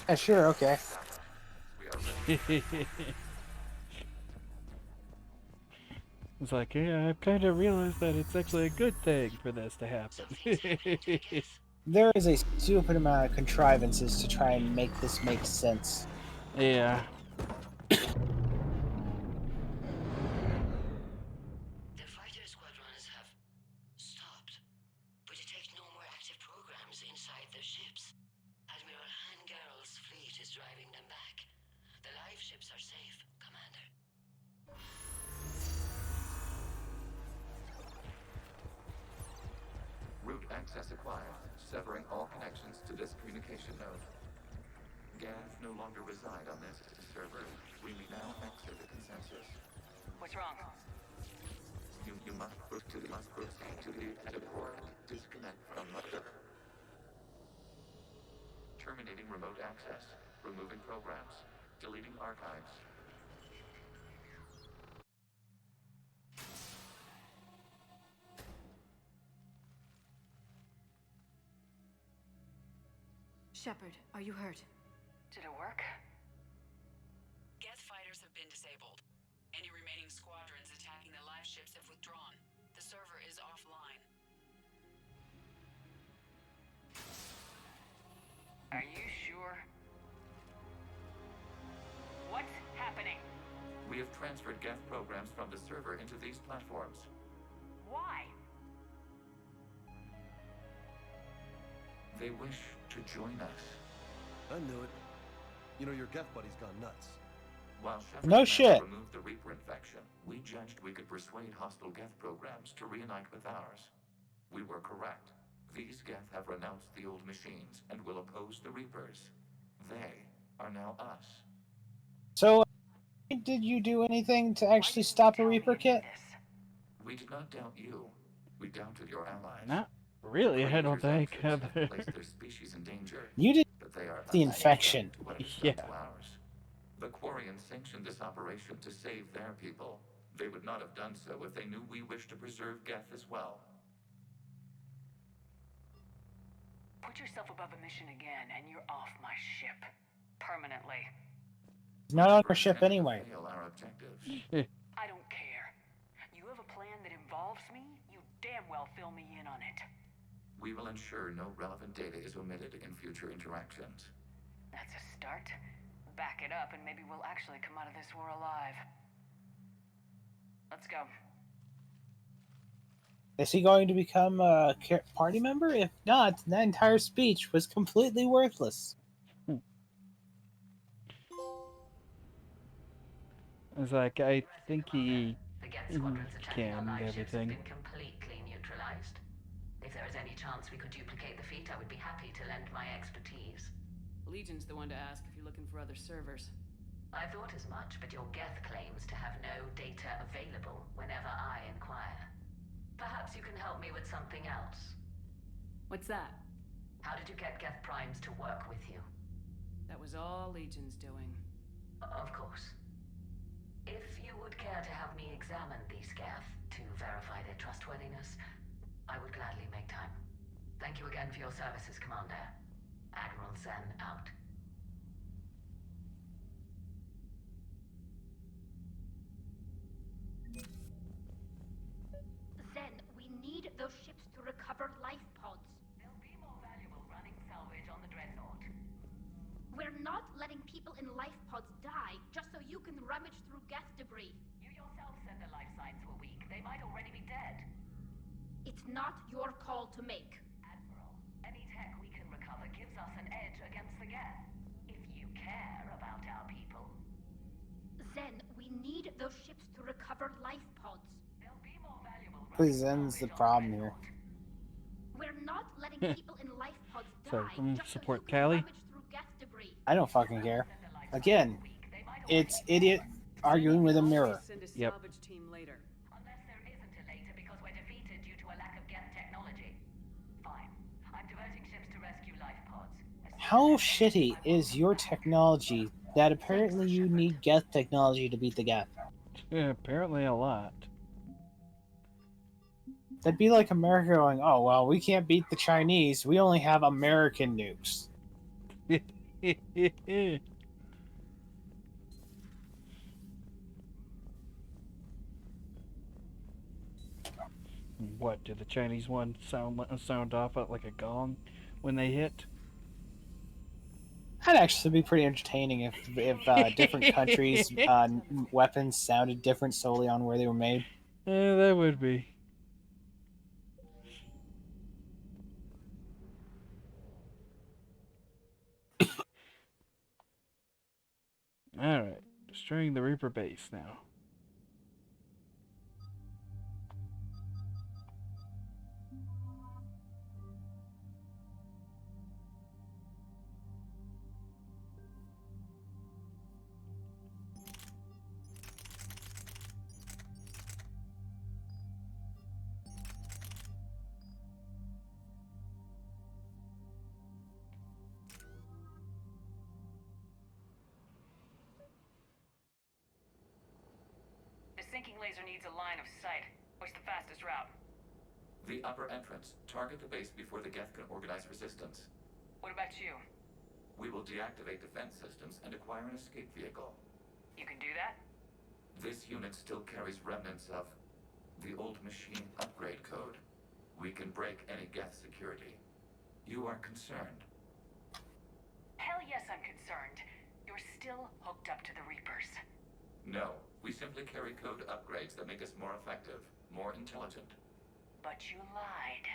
Yeah, sure, okay. It's like, yeah, I've kind of realized that it's actually a good thing for this to happen. There is a stupid amount of contrivances to try and make this make sense. Yeah. The fighter squadrons have stopped, but detect no more active programs inside their ships. Admiral Hangarl's fleet is driving them back. The live ships are safe, Commander. Route access acquired, severing all connections to this communication node. Geth no longer reside on this server. We may now exit the consensus. What's wrong? You must proceed to the edit port. Disconnect from the... Terminating remote access. Removing programs. Deleting archives. Shepard, are you hurt? Did it work? Geth fighters have been disabled. Any remaining squadrons attacking the live ships have withdrawn. The server is offline. Are you sure? What's happening? We have transferred Geth programs from the server into these platforms. Why? They wish to join us. I knew it. You know, your Geth buddy's gone nuts. While No Shepard's shit. men removed the Reaper infection, we judged we could persuade hostile Geth programs to reunite with ours. We were correct. These Geth have renounced the old machines and will oppose the Reapers. They are now us. So, Did you do anything to actually stop a Reaper, Kit? We did not doubt you. We doubted your allies. Not really, I don't think. Outfits have placed their species in danger, You did but they are the unsympathetic infection. to what it has Yeah. done to ours. The Quarians sanctioned this operation to save their people. They would not have done so if they knew we wished to preserve Geth as well. Put yourself above a mission again, and you're off my ship. Permanently. He's not on our ship anyway. Fail our objectives. I don't care. You have a plan that involves me, you damn well fill me in on it. We will ensure no relevant data is omitted in future interactions. That's a start. Back it up, and maybe we'll actually come out of this war alive. Let's go. Is he going to become a party member? If not, that entire speech was completely worthless. It's like, I think he The Geth squadrons attacking our can live ships have everything. been completely neutralized. If there is any chance we could duplicate the feat, I would be happy to lend my expertise. Legion's the one to ask if you're looking for other servers. I thought as much, but your Geth claims to have no data available whenever I inquire. Perhaps you can help me with something else. What's that? How did you get Geth primes to work with you? That was all Legion's doing. Of course. If you would care to have me examine these Geth to verify their trustworthiness, I would gladly make time. Thank you again for your services, Commander. Admiral Zen out. Zen, we need those ships to recover life pods. They'll be more valuable running salvage on the Dreadnought. We're not letting people in life pods die just so you can rummage through Geth debris. You yourself said the life signs were weak. They might already be dead. It's not your call to make. Admiral, any tech we can recover gives us an edge against the Geth. If you care about our people. Zen, we need those ships to recover life pods. They'll be more valuable. Please, Zen's the problem here. We're not letting people in life pods die So, just support so you can Callie? rummage through Geth debris. I don't fucking care. Again, it's idiot arguing with a mirror. Send a Yep. salvage team later. Unless there isn't a later because we're defeated due to a lack of Geth technology. Fine. I'm diverting ships to rescue life pods. How shitty is your technology that apparently you need Geth technology to beat the Geth? Yeah, apparently a lot. That'd be like America going, oh, well, we can't beat the Chinese. We only have American nukes. What, did the Chinese one sound off like a gong when they hit? That'd actually be pretty entertaining if different countries' weapons sounded different solely on where they were made. That would be. Alright, destroying the Reaper base now. The sinking laser needs a line of sight. What's the fastest route? The upper entrance. Target the base before the Geth can organize resistance. What about you? We will deactivate defense systems and acquire an escape vehicle. You can do that? This unit still carries remnants of the old machine upgrade code. We can break any Geth security. You are concerned. Hell yes, I'm concerned. You're still hooked up to the Reapers. No, we simply carry code upgrades that make us more effective, more intelligent. But you lied.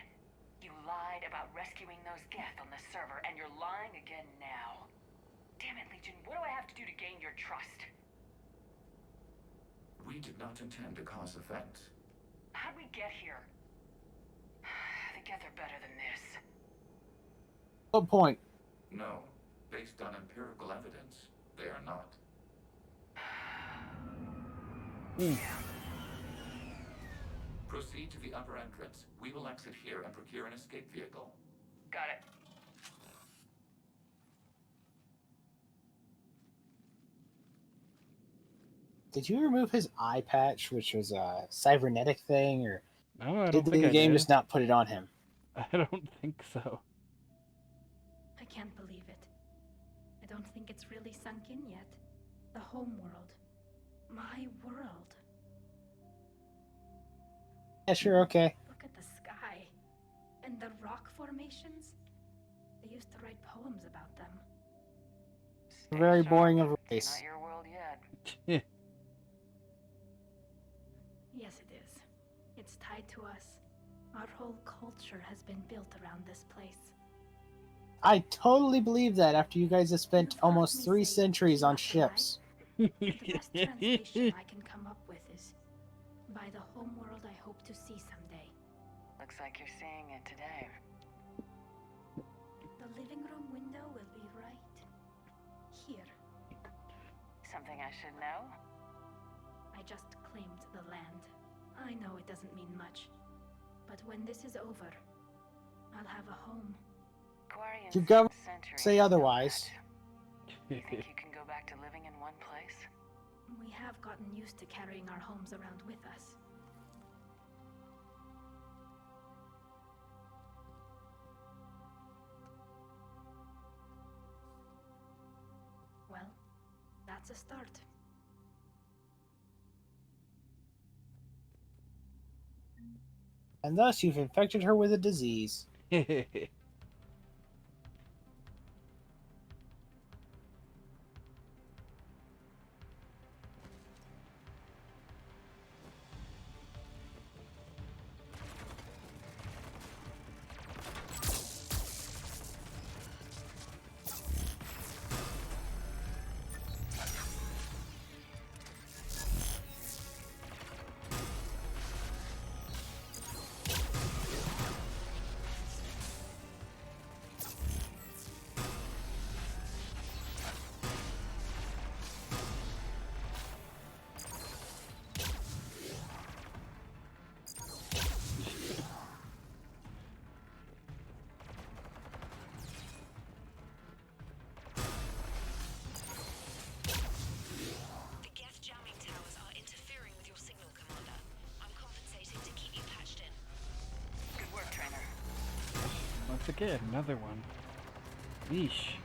You lied about rescuing those Geth on the server, and you're lying again now. Damn it, Legion, what do I have to do to gain your trust? We did not intend to cause offense. How'd we get here? The Geth are better than this. What point? No, based on empirical evidence, they are not. Proceed to the upper entrance. We will exit here and procure an escape vehicle. Got it. Did you remove his eye patch, which was a cybernetic thing, or No, I did don't think the I game did. just not put it on him? I don't think so. I can't believe it. I don't think it's really sunk in yet. The home world. My world. Yeah, sure, okay. Look at the sky. And the rock formations. They used to write poems about them. Very boring of a race. Not your world yet. Yes, it is. It's tied to us. Our whole culture has been built around this place. I totally believe that after you guys have spent almost 3 centuries on ships. The best translation I can come up with is, by the home world I hope to see someday. Looks like you're seeing it today. The living room window will be right here. Something I should know? I just claimed the land. I know it doesn't mean much, but when this is over, I'll have a home. Your government say otherwise. You think you can go back to living in one place? We have gotten used to carrying our homes around with us. Well, that's a start. And thus you've infected her with a disease. The gas jamming towers are interfering with your signal, Commander. I'm compensating to keep you patched in. Good work, Trainer. Once again, another one. Yeesh.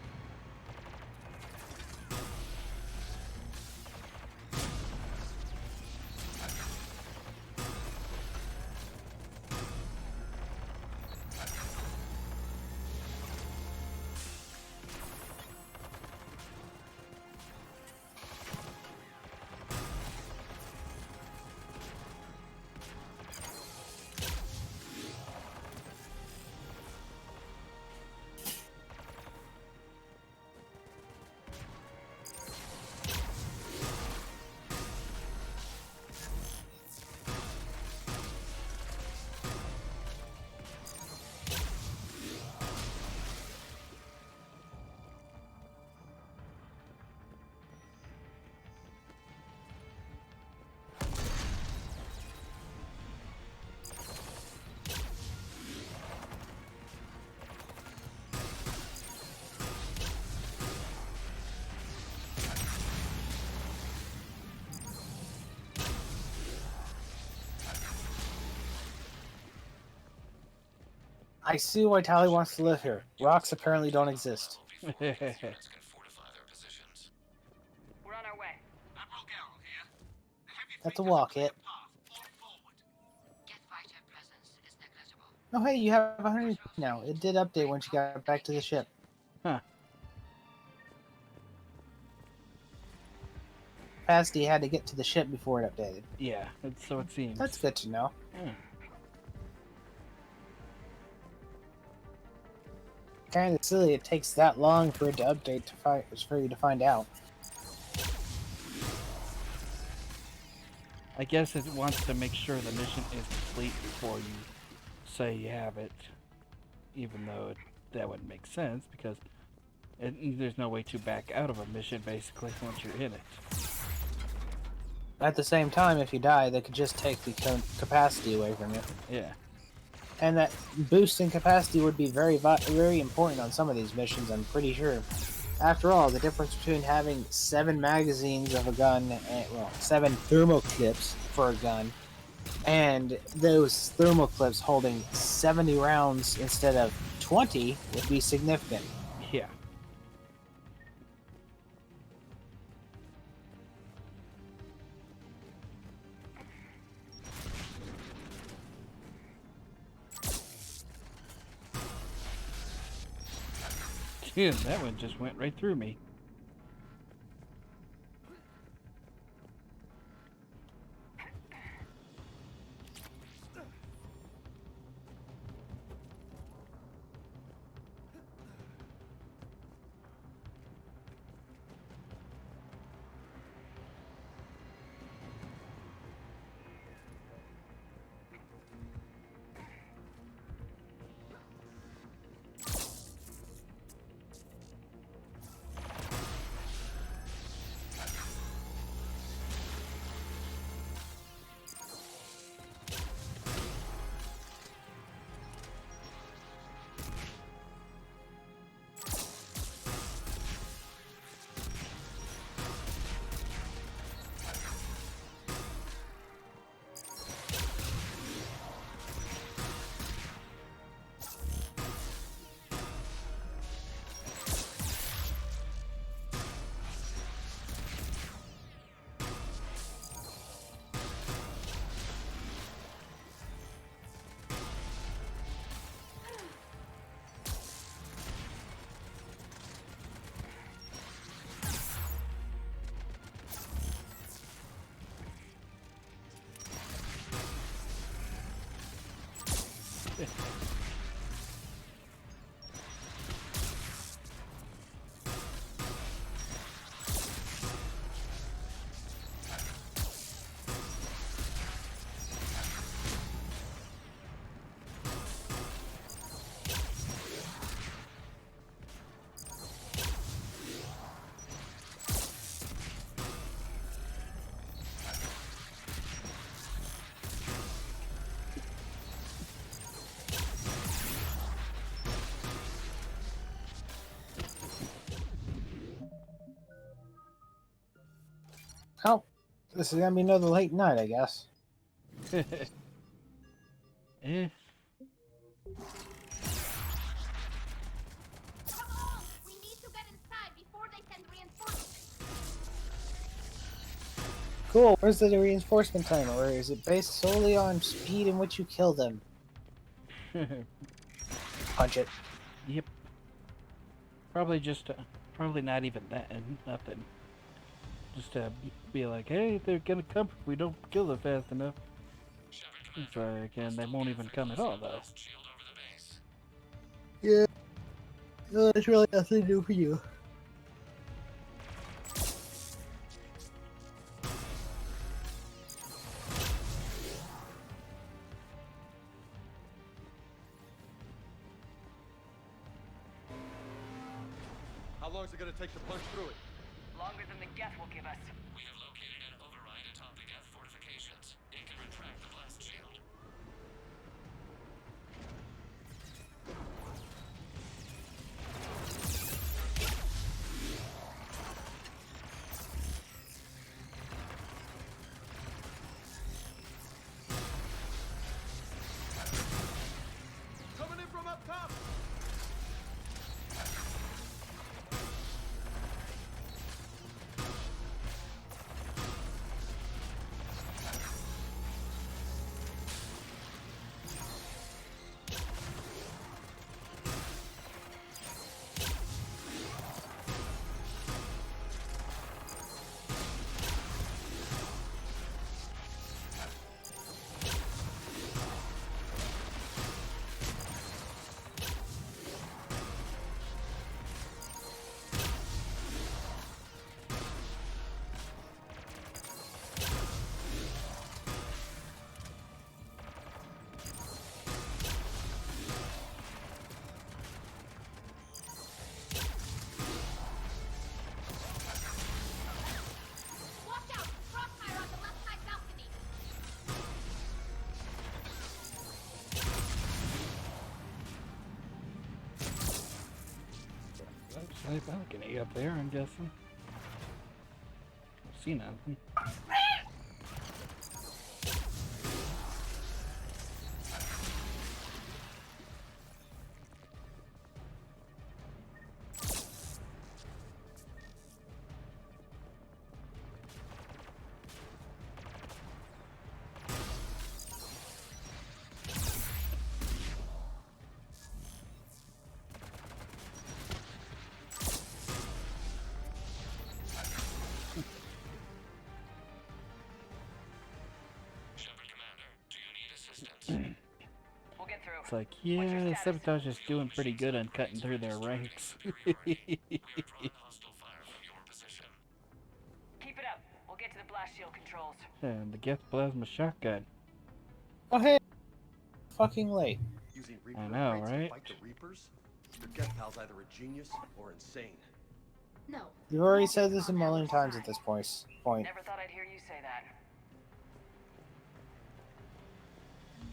I see why Tally wants to live here. Rocks apparently don't exist. We're on our way. That's a walk, it. Oh, hey, you have 100 now. It did update once you got back to the ship. Huh. Capacity had to get to the ship before it updated. Yeah, so it seems. That's good to know. Yeah. Kind of silly it takes that long for it to update for you to find out. I guess it wants to make sure the mission is complete before you say you have it, even though that wouldn't make sense because there's no way to back out of a mission basically once you're in it. At the same time, if you die, they could just take the capacity away from you. Yeah. And that boost in capacity would be very important on some of these missions, I'm pretty sure. After all, the difference between having 7 magazines of a gun, and, well, 7 thermal clips for a gun, and those thermal clips holding 70 rounds instead of 20 would be significant. Yeah. Dude, that one just went right through me. Oh, this is gonna be another late night, I guess. Eh. Come on! We need to get inside before they send reinforcements. Cool, where's the reinforcement timer? Or is it based solely on speed in which you kill them? Punch it. Yep. Probably just, probably not even that, nothing. Just to be like, hey, they're gonna come if we don't kill them fast enough. It's like, and they won't even come at all, though. Yeah. No, there's really nothing to do for you. How long is it gonna take to punch through it? Longer than the Geth will give us. We have located an override atop the Geth fortifications. It can retract the blast shield. Coming in from up top! a balcony up there, I'm guessing. See nothing. We'll get through. It's like, yeah, Sabotage is doing pretty good on cutting through their ranks. Keep it up. We'll get to the blast shield controls. And the Geth plasma shotgun. Oh hey, fucking late. Using Reaper I know, upgrades to right? fight the Reapers? Your Geth pal's either a genius or insane. No. You've already said this a million times at this point. Never thought I'd hear you say that.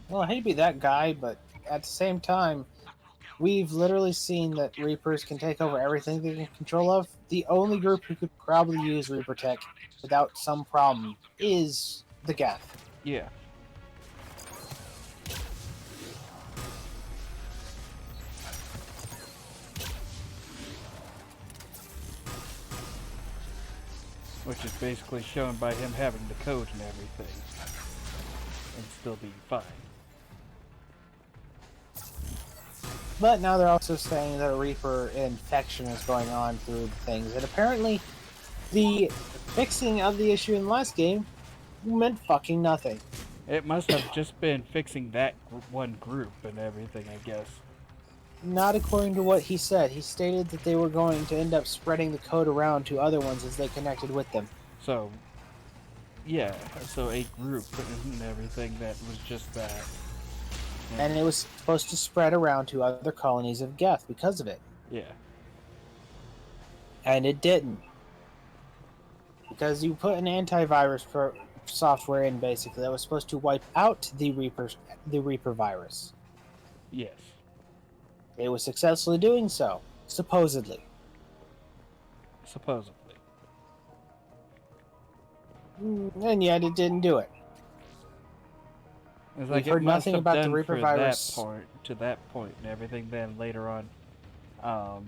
Well, I hate to be that guy, but at the same time, we've literally seen that Reapers can take over everything they can control of. The only group who could probably use Reaper tech without some problem is the Geth. Yeah. Which is basically shown by him having the code and everything. And still being fine. But now they're also saying that a Reaper infection is going on through the things. And apparently, the fixing of the issue in the last game meant fucking nothing. It must have just been fixing that one group and everything, I guess. Not according to what he said. He stated that they were going to end up spreading the code around to other ones as they connected with them. So, yeah, so a group and everything that was just that. Yeah. And it was supposed to spread around to other colonies of Geth because of it. Yeah. And it didn't. Because you put an antivirus software in, basically, that was supposed to wipe out the Reaper virus. Yes. It was successfully doing so, supposedly. Supposedly. And yet it didn't do it. It's like We've heard it must nothing have about the done Reaper for virus. to that point and everything. Then later on,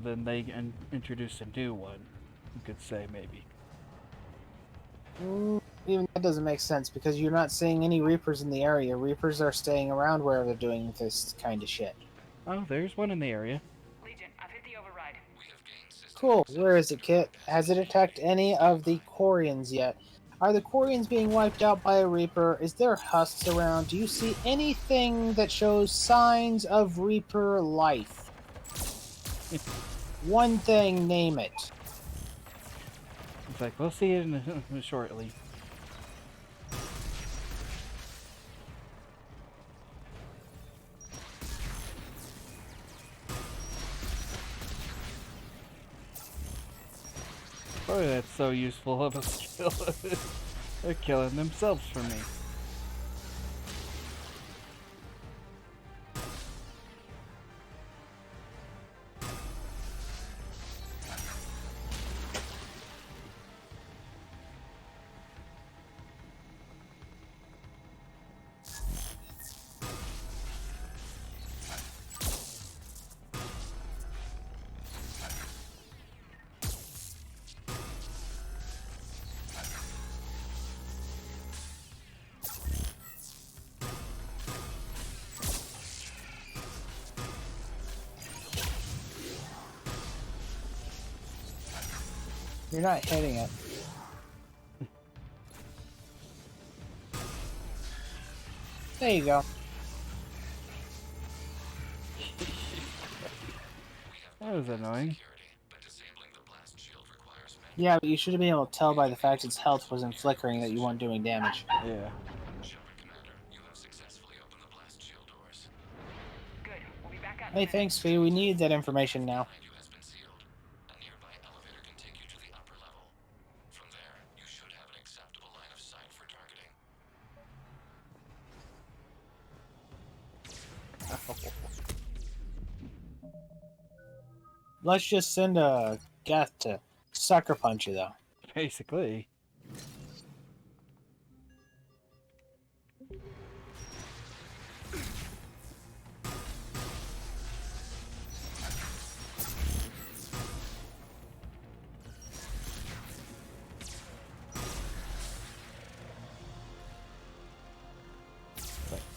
then they introduced a new one. You could say maybe. Even that doesn't make sense because you're not seeing any Reapers in the area. Reapers are staying around where they're doing this kind of shit. Oh, there's one in the area. Legion, I've hit the override. Cool. Where is it, Kit? Has it attacked any of the Quarians yet? Are the Quarians being wiped out by a Reaper? Is there husks around? Do you see anything that shows signs of Reaper life? One thing, name it. It's like, we'll see it shortly. Boy, that's so useful of a skill. They're killing themselves for me. You're not hitting it. There you go. That was annoying. Yeah, but you should have been able to tell by the fact its health wasn't flickering that you weren't doing damage. Yeah. Hey, thanks, Fee. We need that information now. Let's just send a Geth to sucker punch you, though. Basically.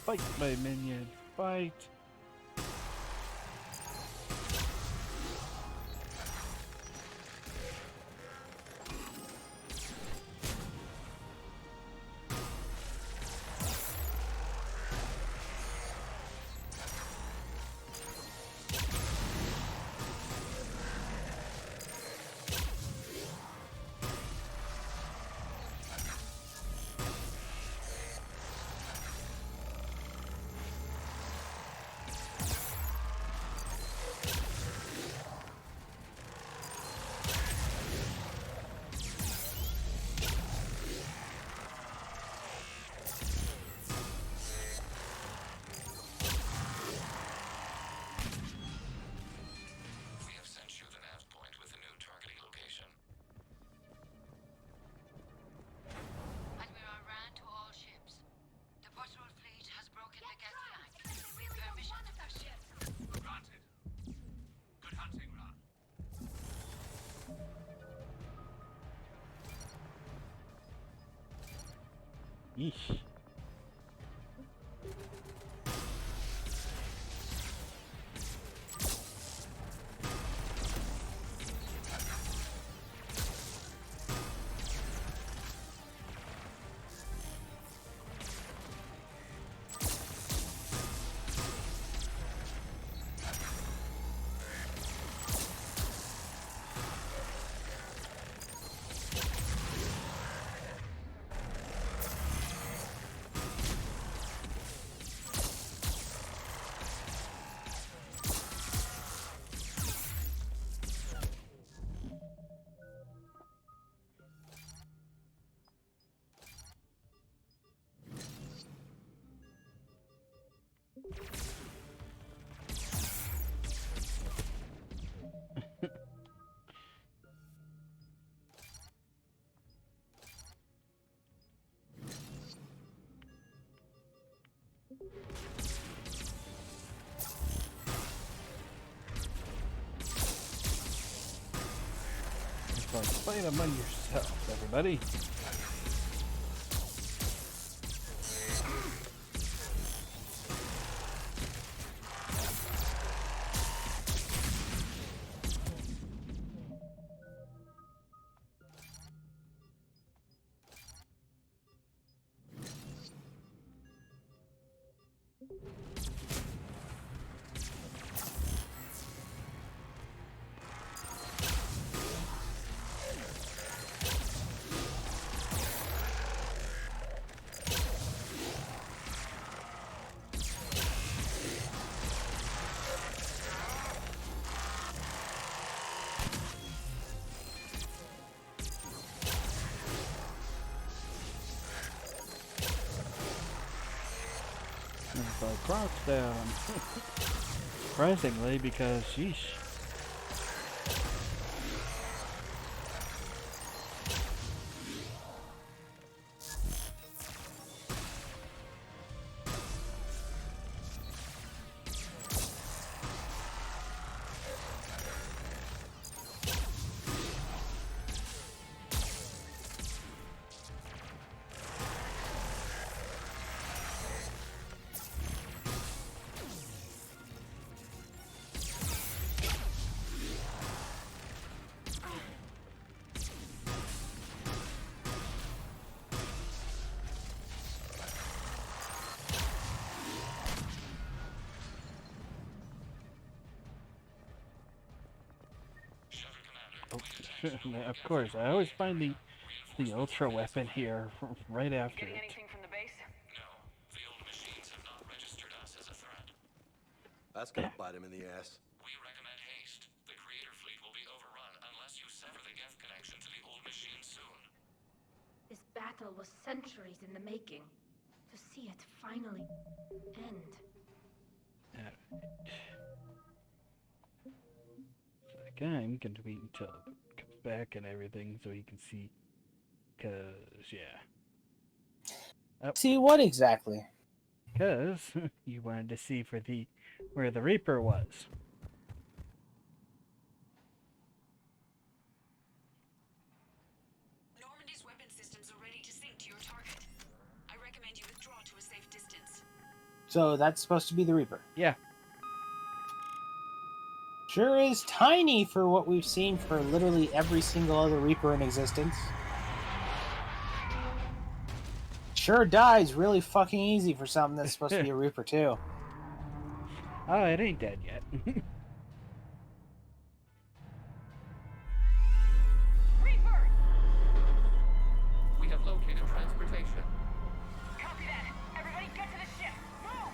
Fight, my minion, fight! We have sent you the nav point with a new targeting location. Admiral Rand to all ships. The patrol fleet has broken the Geth flank. Permission to pursue. Granted. Good hunting, Ron. Yeesh. Fight among yourselves, everybody. Like rocks down. Surprisingly, because sheesh. Of course, I always find the ultra weapon here right after Getting it. anything from the base? No, the old machines have not registered us as a threat. That's gonna bite him in the ass. We recommend haste. The creator fleet will be overrun unless you sever the Geth connection to the old machine soon. This battle was centuries in the making. To see it finally end. like, I'm gonna wait until it comes back and everything so he can see. Cause yeah. See what exactly? Cause you wanted to see where the Reaper was. Normandy's weapon systems are ready to sync to your target. I recommend you withdraw to a safe distance. So that's supposed to be the Reaper. Yeah. Sure is tiny for what we've seen for literally every single other Reaper in existence. Sure dies really fucking easy for something that's supposed to be a Reaper too. Oh, it ain't dead yet. Reaper! We have located transportation. Copy that. Everybody get to the ship. Move!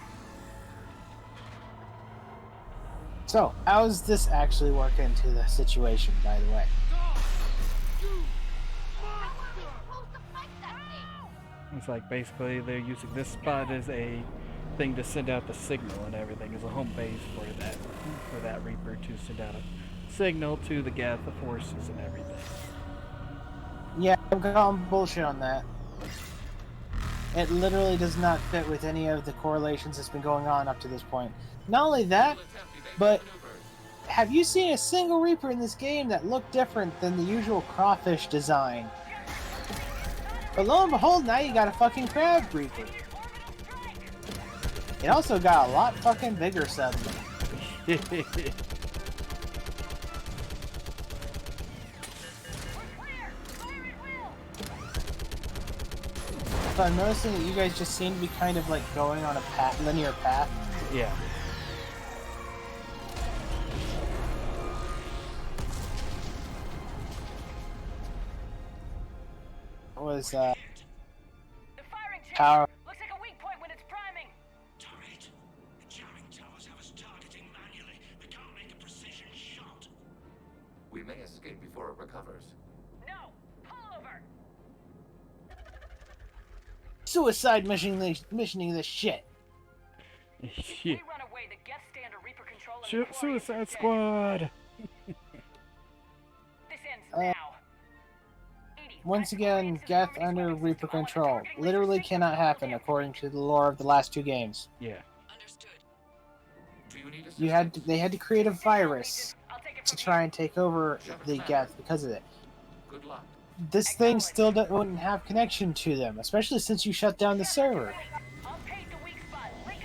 So, how does this actually work into the situation, by the way? It's like basically they're using this spot as a thing to send out the signal and everything, as a home base for that Reaper to send out a signal to the Geth, the forces, and everything. Yeah, I'm calling bullshit on that. It literally does not fit with any of the correlations that's been going on up to this point. Not only that, but have you seen a single Reaper in this game that looked different than the usual crawfish design? But lo and behold, now you got a fucking crab Reaper. It also got a lot fucking bigger suddenly. So I'm noticing that you guys just seem to be kind of like going on a linear path. Yeah. What was The firing power? chamber looks like a weak point when it's priming. Turret, the jamming towers have us targeting manually. We can't make a precision shot. We may escape before it recovers. No! Pull over! Suicide missioning this shit. If we run away, the Geth stand a Reaper control and the Suicide Squad. This ends now. Once again, Geth under Reaper control. Literally cannot happen according to the lore of the last two games. Yeah. They had to create a virus to try and take over the Geth because of it. Good luck. This thing still wouldn't have connection to them, especially since you shut down the server.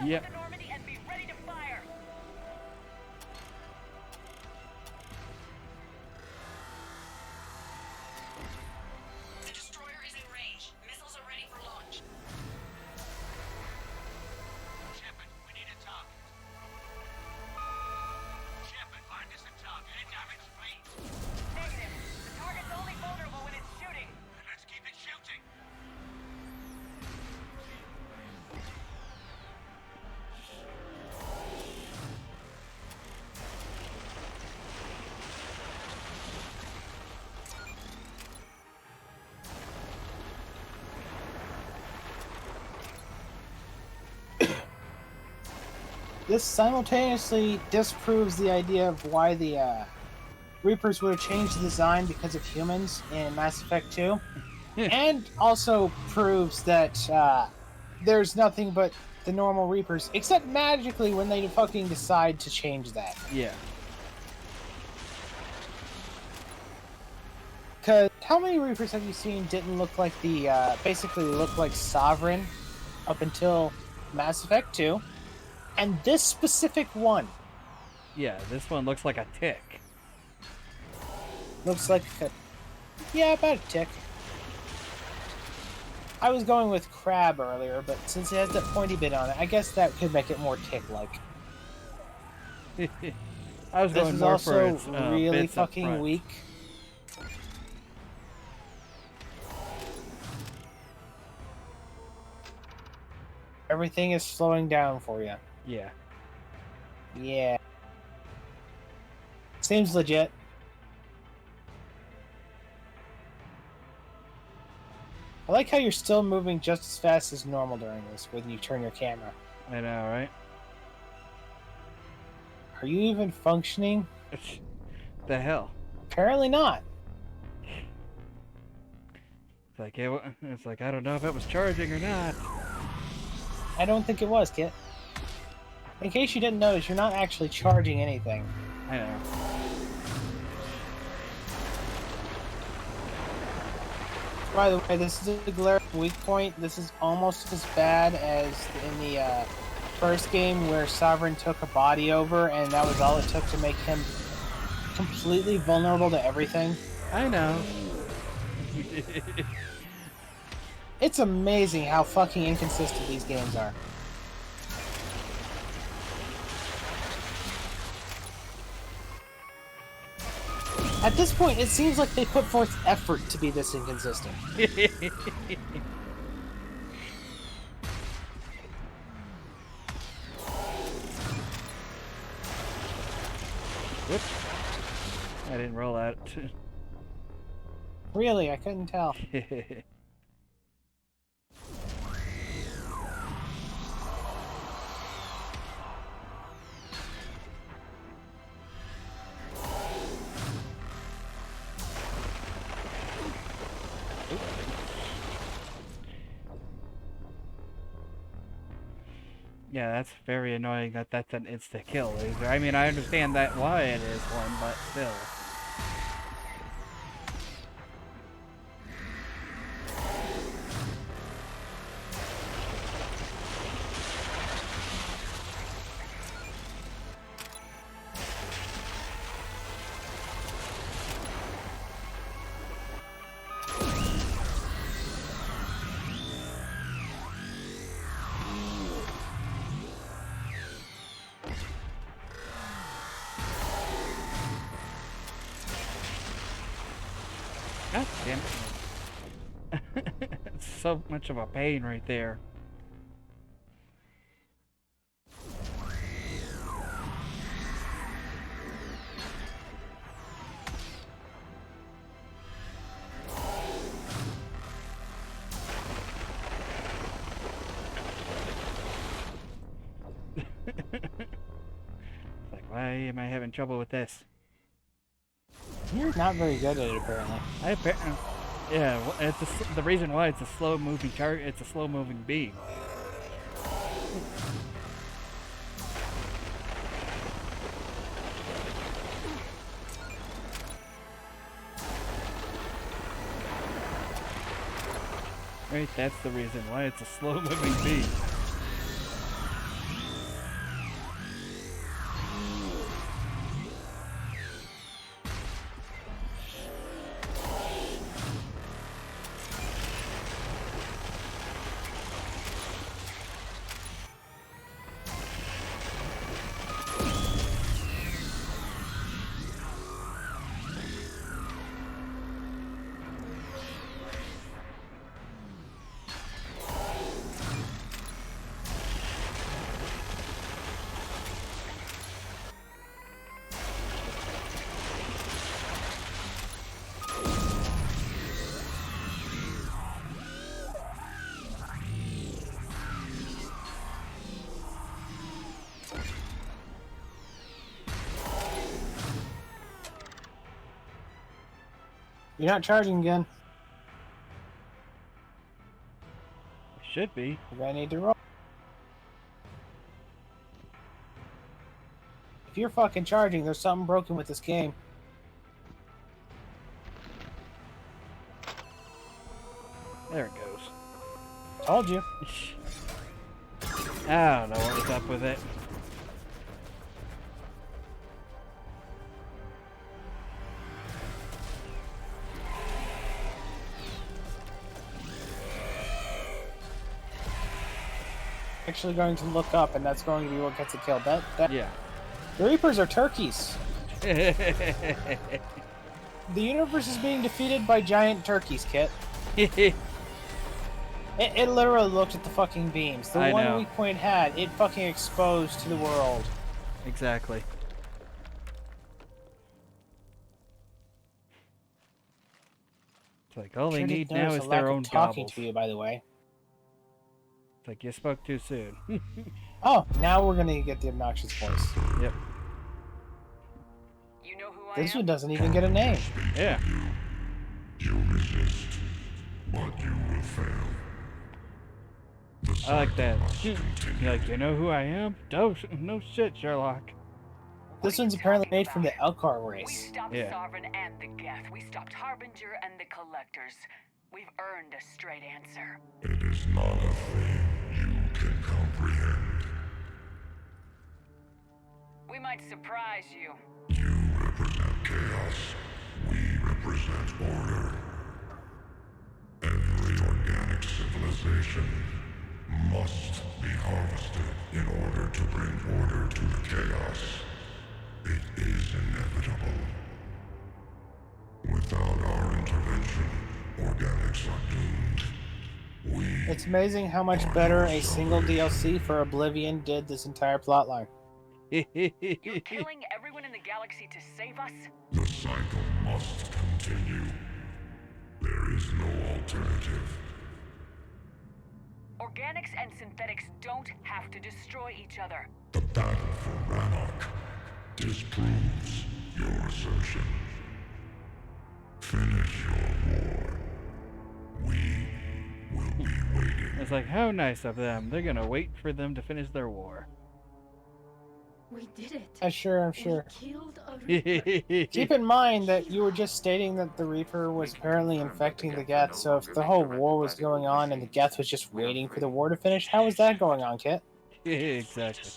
Yep. The destroyer is in range. Missiles are ready for launch. Shepard, we need a target. Shepard, find us a target. A damaged fleet. Negative. The target's only vulnerable when it's shooting. Let's keep it shooting. This simultaneously disproves the idea of why the Reapers would have changed the design because of humans in Mass Effect 2, and also proves that there's nothing but the normal Reapers, except magically when they fucking decide to change that. Yeah. Because how many Reapers have you seen didn't look like basically look like Sovereign up until Mass Effect 2? And this specific one Yeah, this one looks like a tick. looks like yeah, about a tick. I was going with crab earlier, but since it has that pointy bit on it, I guess that could make it more tick-like. I was This going is more also for its really bits up fucking front. weak. Everything is slowing down for you. Yeah. Yeah. Seems legit. I like how you're still moving just as fast as normal during this when you turn your camera. I know, right? Are you even functioning? The hell? Apparently not. It's like I don't know if it was charging or not. I don't think it was, Kit. In case you didn't notice, you're not actually charging anything. I know. By the way, this is a glaring weak point. This is almost as bad as in the first game where Sovereign took a body over, and that was all it took to make him completely vulnerable to everything. I know. It's amazing how fucking inconsistent these games are. At this point, it seems like they put forth effort to be this inconsistent. Whoops. I didn't roll out. Really, I couldn't tell. Yeah, that's very annoying that that's an insta kill. I mean, I understand that why it is one, but still. God damn it. It's so much of a pain right there. It's like, why am I having trouble with this? You're not very good at it, apparently. Yeah, the reason why it's a slow-moving target. It's a slow-moving beam. Right, that's the reason why it's a slow-moving beam. You're not charging again. Should be. You're gonna need to roll. If you're fucking charging, there's something broken with this game. There it goes. Told you. I don't know what was up with it. Actually going to look up, and that's going to be what gets it killed. Yeah. The Reapers are turkeys. The universe is being defeated by giant turkeys, Kit. It literally looked at the fucking beams. The one weak point had, it fucking exposed to the world. Exactly. It's like all they need now is their own talking gobbles. to you, by the way. It's like you spoke too soon. Oh, now we're gonna get the obnoxious voice. Yep. You know who This one doesn't even get a name. Yeah. You resist, but you will fail. The I like cycle that. must You're continue. like, you know who I am? No, no shit, Sherlock. This one's apparently made from the Elcar We race. stopped Yeah. Sovereign and the Geth. We stopped Harbinger and the Collectors. We've earned a straight answer. It is not a thing you can comprehend. We might surprise you. You represent chaos. We represent order. Every organic civilization must be harvested in order to bring order to the chaos. It is inevitable. Without our intervention, organics are doomed. It's amazing how much better a single DLC for Oblivion did this entire plotline. You're killing everyone in the galaxy to save us? The cycle must continue. There is no alternative. Organics and synthetics don't have to destroy each other. The battle for Rannoch disproves your assertion. Finish your war. We will be waiting. It's like, how nice of them. They're gonna wait for them to finish their war. We did it. I'm sure. We killed a Reaper. Keep in mind that you were just stating that the Reaper was apparently infecting the Geth, so if the whole war was going on and the Geth was just waiting for the war to finish, how was that going on, Kit? Exactly.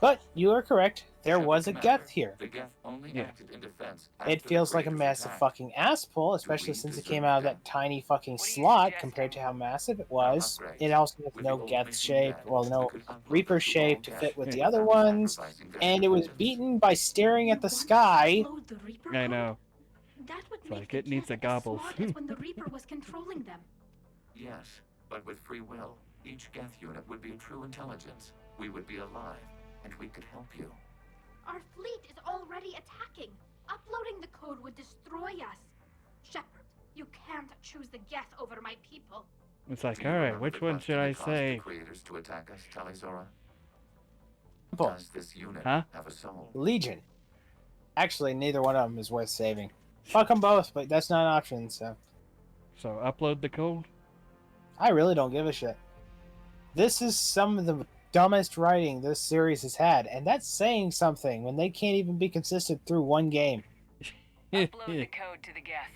But you are correct. There was a Geth here. The Geth only Yeah. acted in defense It after the feels like a Creator's massive attack. fucking ass pull, especially since it came out of that tiny fucking slot compared to how massive it was. It also has no Geth shape, well, no Reaper shape to fit with the other ones, and it was beaten by staring at the sky. Explode the Reaper I code? know. That would It's make like the it needs Geth a gobbles. as flawed as when the Reaper was controlling them. Yes, but with free will, each Geth unit would be a true intelligence. We would be alive, and we could help you. Our fleet is already attacking. Uploading the code would destroy us. Shepard, you can't choose the Geth over my people. It's like, Do you alright, remember which the one question should I that caused say? the Creators to attack us, Talizora? Simple. Does this unit Huh? have a soul? Legion. Actually, neither one of them is worth saving. Fuck them both, but that's not an option, so. So upload the code? I really don't give a shit. This is some of the dumbest writing this series has had, and that's saying something when they can't even be consistent through one game. Upload the code to the Geth.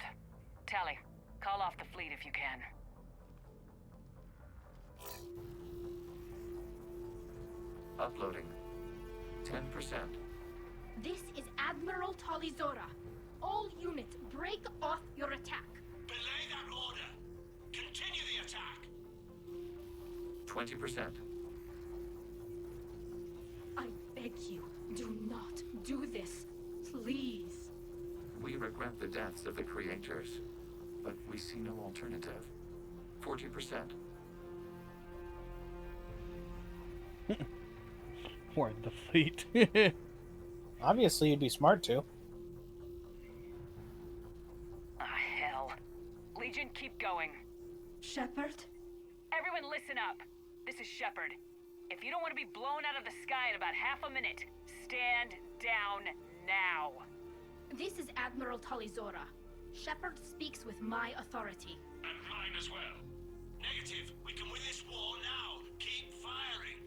Tally, call off the fleet if you can. Uploading. 10%. This is Admiral Talizora. All units, break off your attack. Belay that order. Continue the attack. 20%. I beg you, do not do this. Please. We regret the deaths of the Creators, but we see no alternative. 40%. Warn the fleet. Obviously, you'd be smart to. Ah, hell. Legion, keep going. Shepard? Everyone listen up. This is Shepard. If you don't want to be blown out of the sky in about half a minute, stand down now. This is Admiral Talizora. Shepard speaks with my authority. And mine as well. Negative. We can win this war now. Keep firing.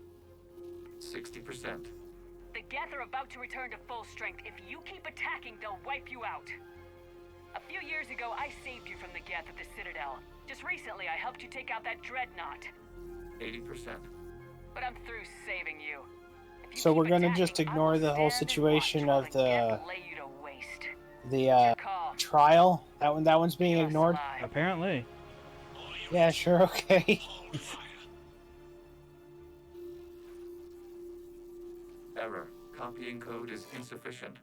60%. The Geth are about to return to full strength. If you keep attacking, they'll wipe you out. A few years ago, I saved you from the Geth at the Citadel. Just recently, I helped you take out that dreadnought. 80%. But I'm through saving you. If you So keep we're gonna attacking, just I ignore will the whole stand and situation watch of while the Geth lay you to waste. the trial. That one's being ignored. Apparently. Yeah, sure, okay. Error. Copying code is insufficient.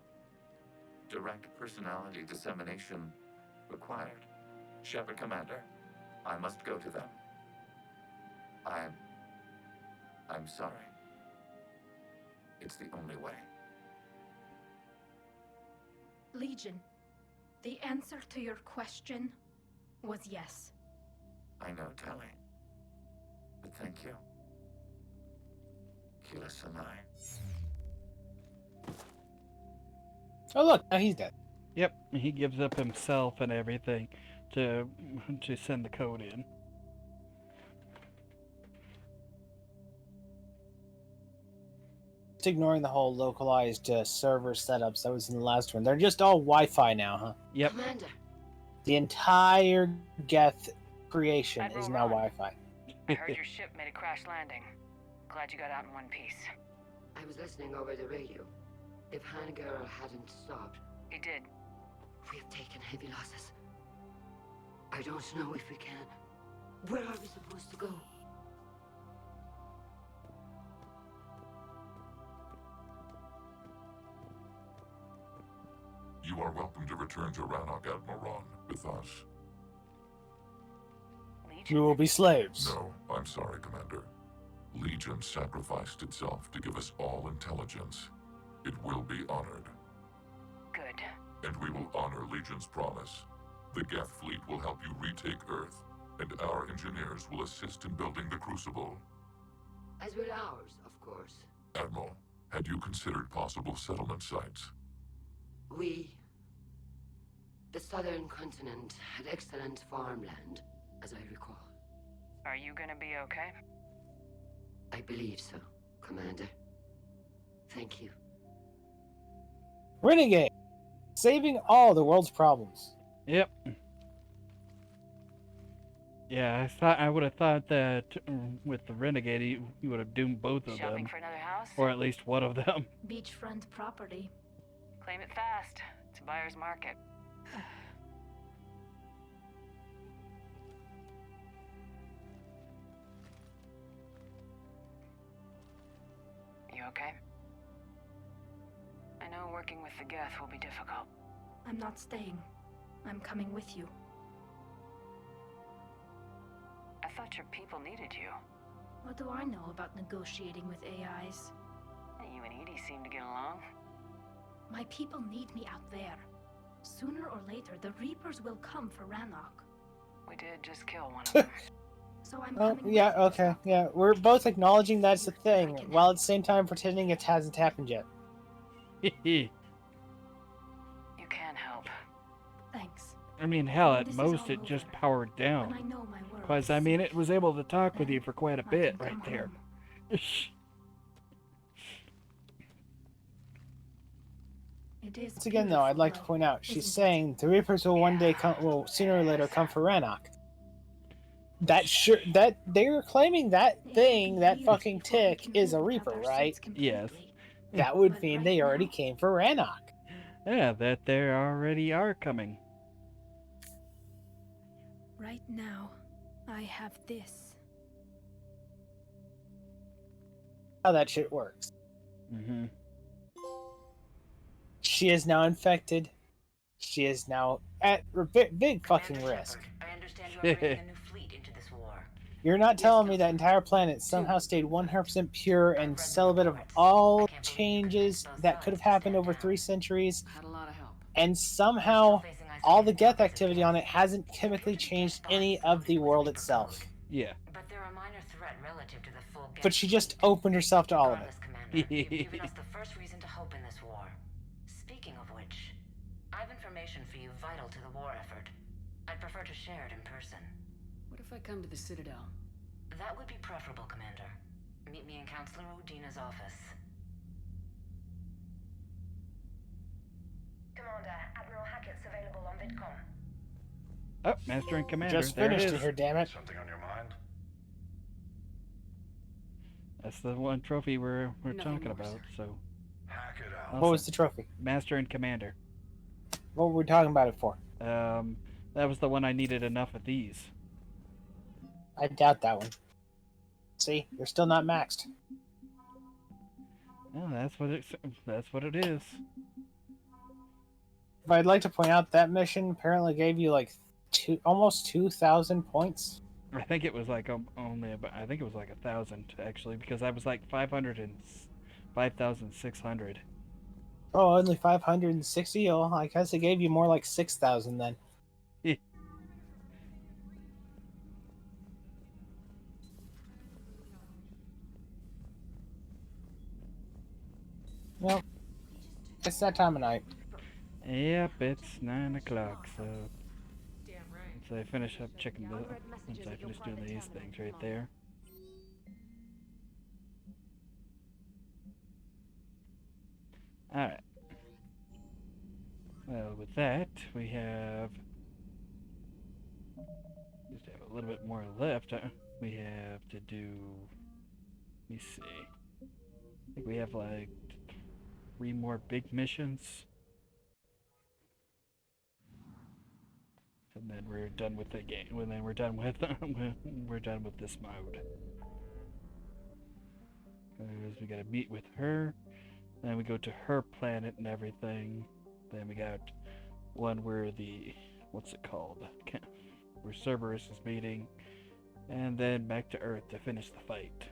Direct personality dissemination required. Shepard Commander, I must go to them. I'm sorry. It's the only way. Legion, the answer to your question was yes. I know, Tally. But thank you. Kila Sanai. Oh look, now he's dead. Yep, he gives up himself and everything to send the code in. Just ignoring the whole localized server setups that was in the last one. They're just all Wi-Fi now, huh? Yep. Commander, The entire Geth creation Admiral is now Ron. Wi-Fi. I heard your ship made a crash landing. Glad you got out in one piece. I was listening over the radio. If Hangara hadn't stopped, He did. we have taken heavy losses. I don't know if we can. Where are we supposed to go? You are welcome to return to Rannoch, Admiral Ron, with us. We will be slaves. No, I'm sorry, Commander. Legion sacrificed itself to give us all intelligence. It will be honored. Good. And we will honor Legion's promise. The Geth fleet will help you retake Earth, and our engineers will assist in building the Crucible. As will ours, of course. Admiral, had you considered possible settlement sites? The southern continent had excellent farmland, as I recall. Are you gonna be okay? I believe so, Commander. Thank you. Renegade, saving all the world's problems. Yep. Yeah, I would have thought that with the Renegade, he would have doomed both of Shopping them, for another house? or at least one of them. Beachfront property. Claim it fast. It's a buyer's market. You okay? I know working with the Geth will be difficult. I'm not staying. I'm coming with you. I thought your people needed you. What do I know about negotiating with AIs? You and Edie seem to get along. My people need me out there. Sooner or later, the Reapers will come for Rannoch. We did just kill one of them. So I'm Oh, coming yeah, with you. okay, yeah. We're both acknowledging that's a thing, while at the same time pretending it hasn't happened yet. You can help. Thanks. I mean, hell, When at this is most all it just over, powered when I down. know my world Because, is I mean, safe, it was able to talk with you for quite a I bit can right come there. home. It is Once again, though, I'd like to beautiful, point out, she's isn't it? saying the Reapers will one day come, will sooner or later come for Rannoch. That they're claiming that thing, that fucking tick, is a Reaper, right? Yes. That would mean they already came for Rannoch. Yeah, that they already are coming. Right now, I have this. How that shit works. Mm-hmm. She is now infected. She is now at big fucking risk. I understand you are bringing a new fleet into this war. You're not telling me that entire planet somehow stayed 100% pure and celibate of all changes that could have happened over 3 centuries, Had a lot of help. and somehow all the Geth activity on it hasn't chemically changed any of the world itself. Yeah. But they're a minor threat relative to the full But she just opened herself to all of it. Commander, you've given us the first reason to hope in this war. Speaking of which, I have information for you vital to the war effort. I'd prefer to share it in person. What if I come to the Citadel? That would be preferable, Commander. Meet me in Counselor Udina's office. Commander, Admiral Hackett's available on VidCom. Oh, Master and Commander. Just there finished it it is. here, damn it. Something on your mind? That's the one trophy we're Nothing talking more, about. sir. So. Hack it out. What was the trophy? Master and Commander. What were we talking about it for? That was the one I needed enough of these. I doubt that one. See, you're still not maxed. Oh, that's what it is. But I'd like to point out that mission apparently gave you like almost 2,000 points. I think it was like only about, I think it was like 1,000 actually, because I was like 5,600. Oh, only 560? Oh, I guess it gave you more like 6,000 then. Well, it's that time of night. Yep, it's 9 o'clock, so Damn right. once I finish up checking the, Unread once messages I at your finish doing private these terminal, things right Commander. there. Alright. Well, with that, we have just have a little bit more left. We have to do, let me see. I think we have like 3 more big missions. And then we're done with the game. And then we're done with we're done with this mode. Because we gotta meet with her. Then we go to her planet and everything. Then we got one where the what's it called? Where Cerberus is meeting. And then back to Earth to finish the fight.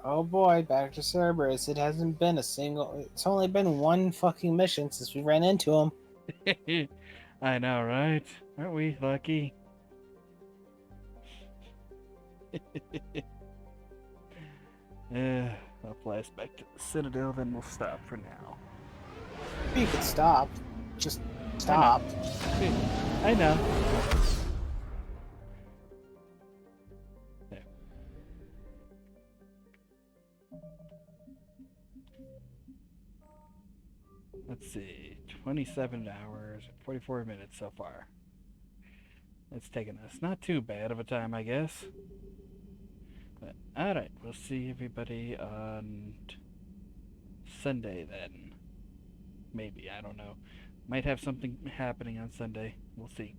Oh boy, back to Cerberus. It hasn't been a single. It's only been one fucking mission since we ran into him. I know, right? Aren't we lucky? I'll fly us back to the Citadel, then we'll stop for now. You could stop. Just stop. I know. There. Let's see. 27 hours, 44 minutes so far. It's taken us not too bad of a time, I guess. But, alright, we'll see everybody on Sunday then. Maybe, I don't know. Might have something happening on Sunday. We'll see.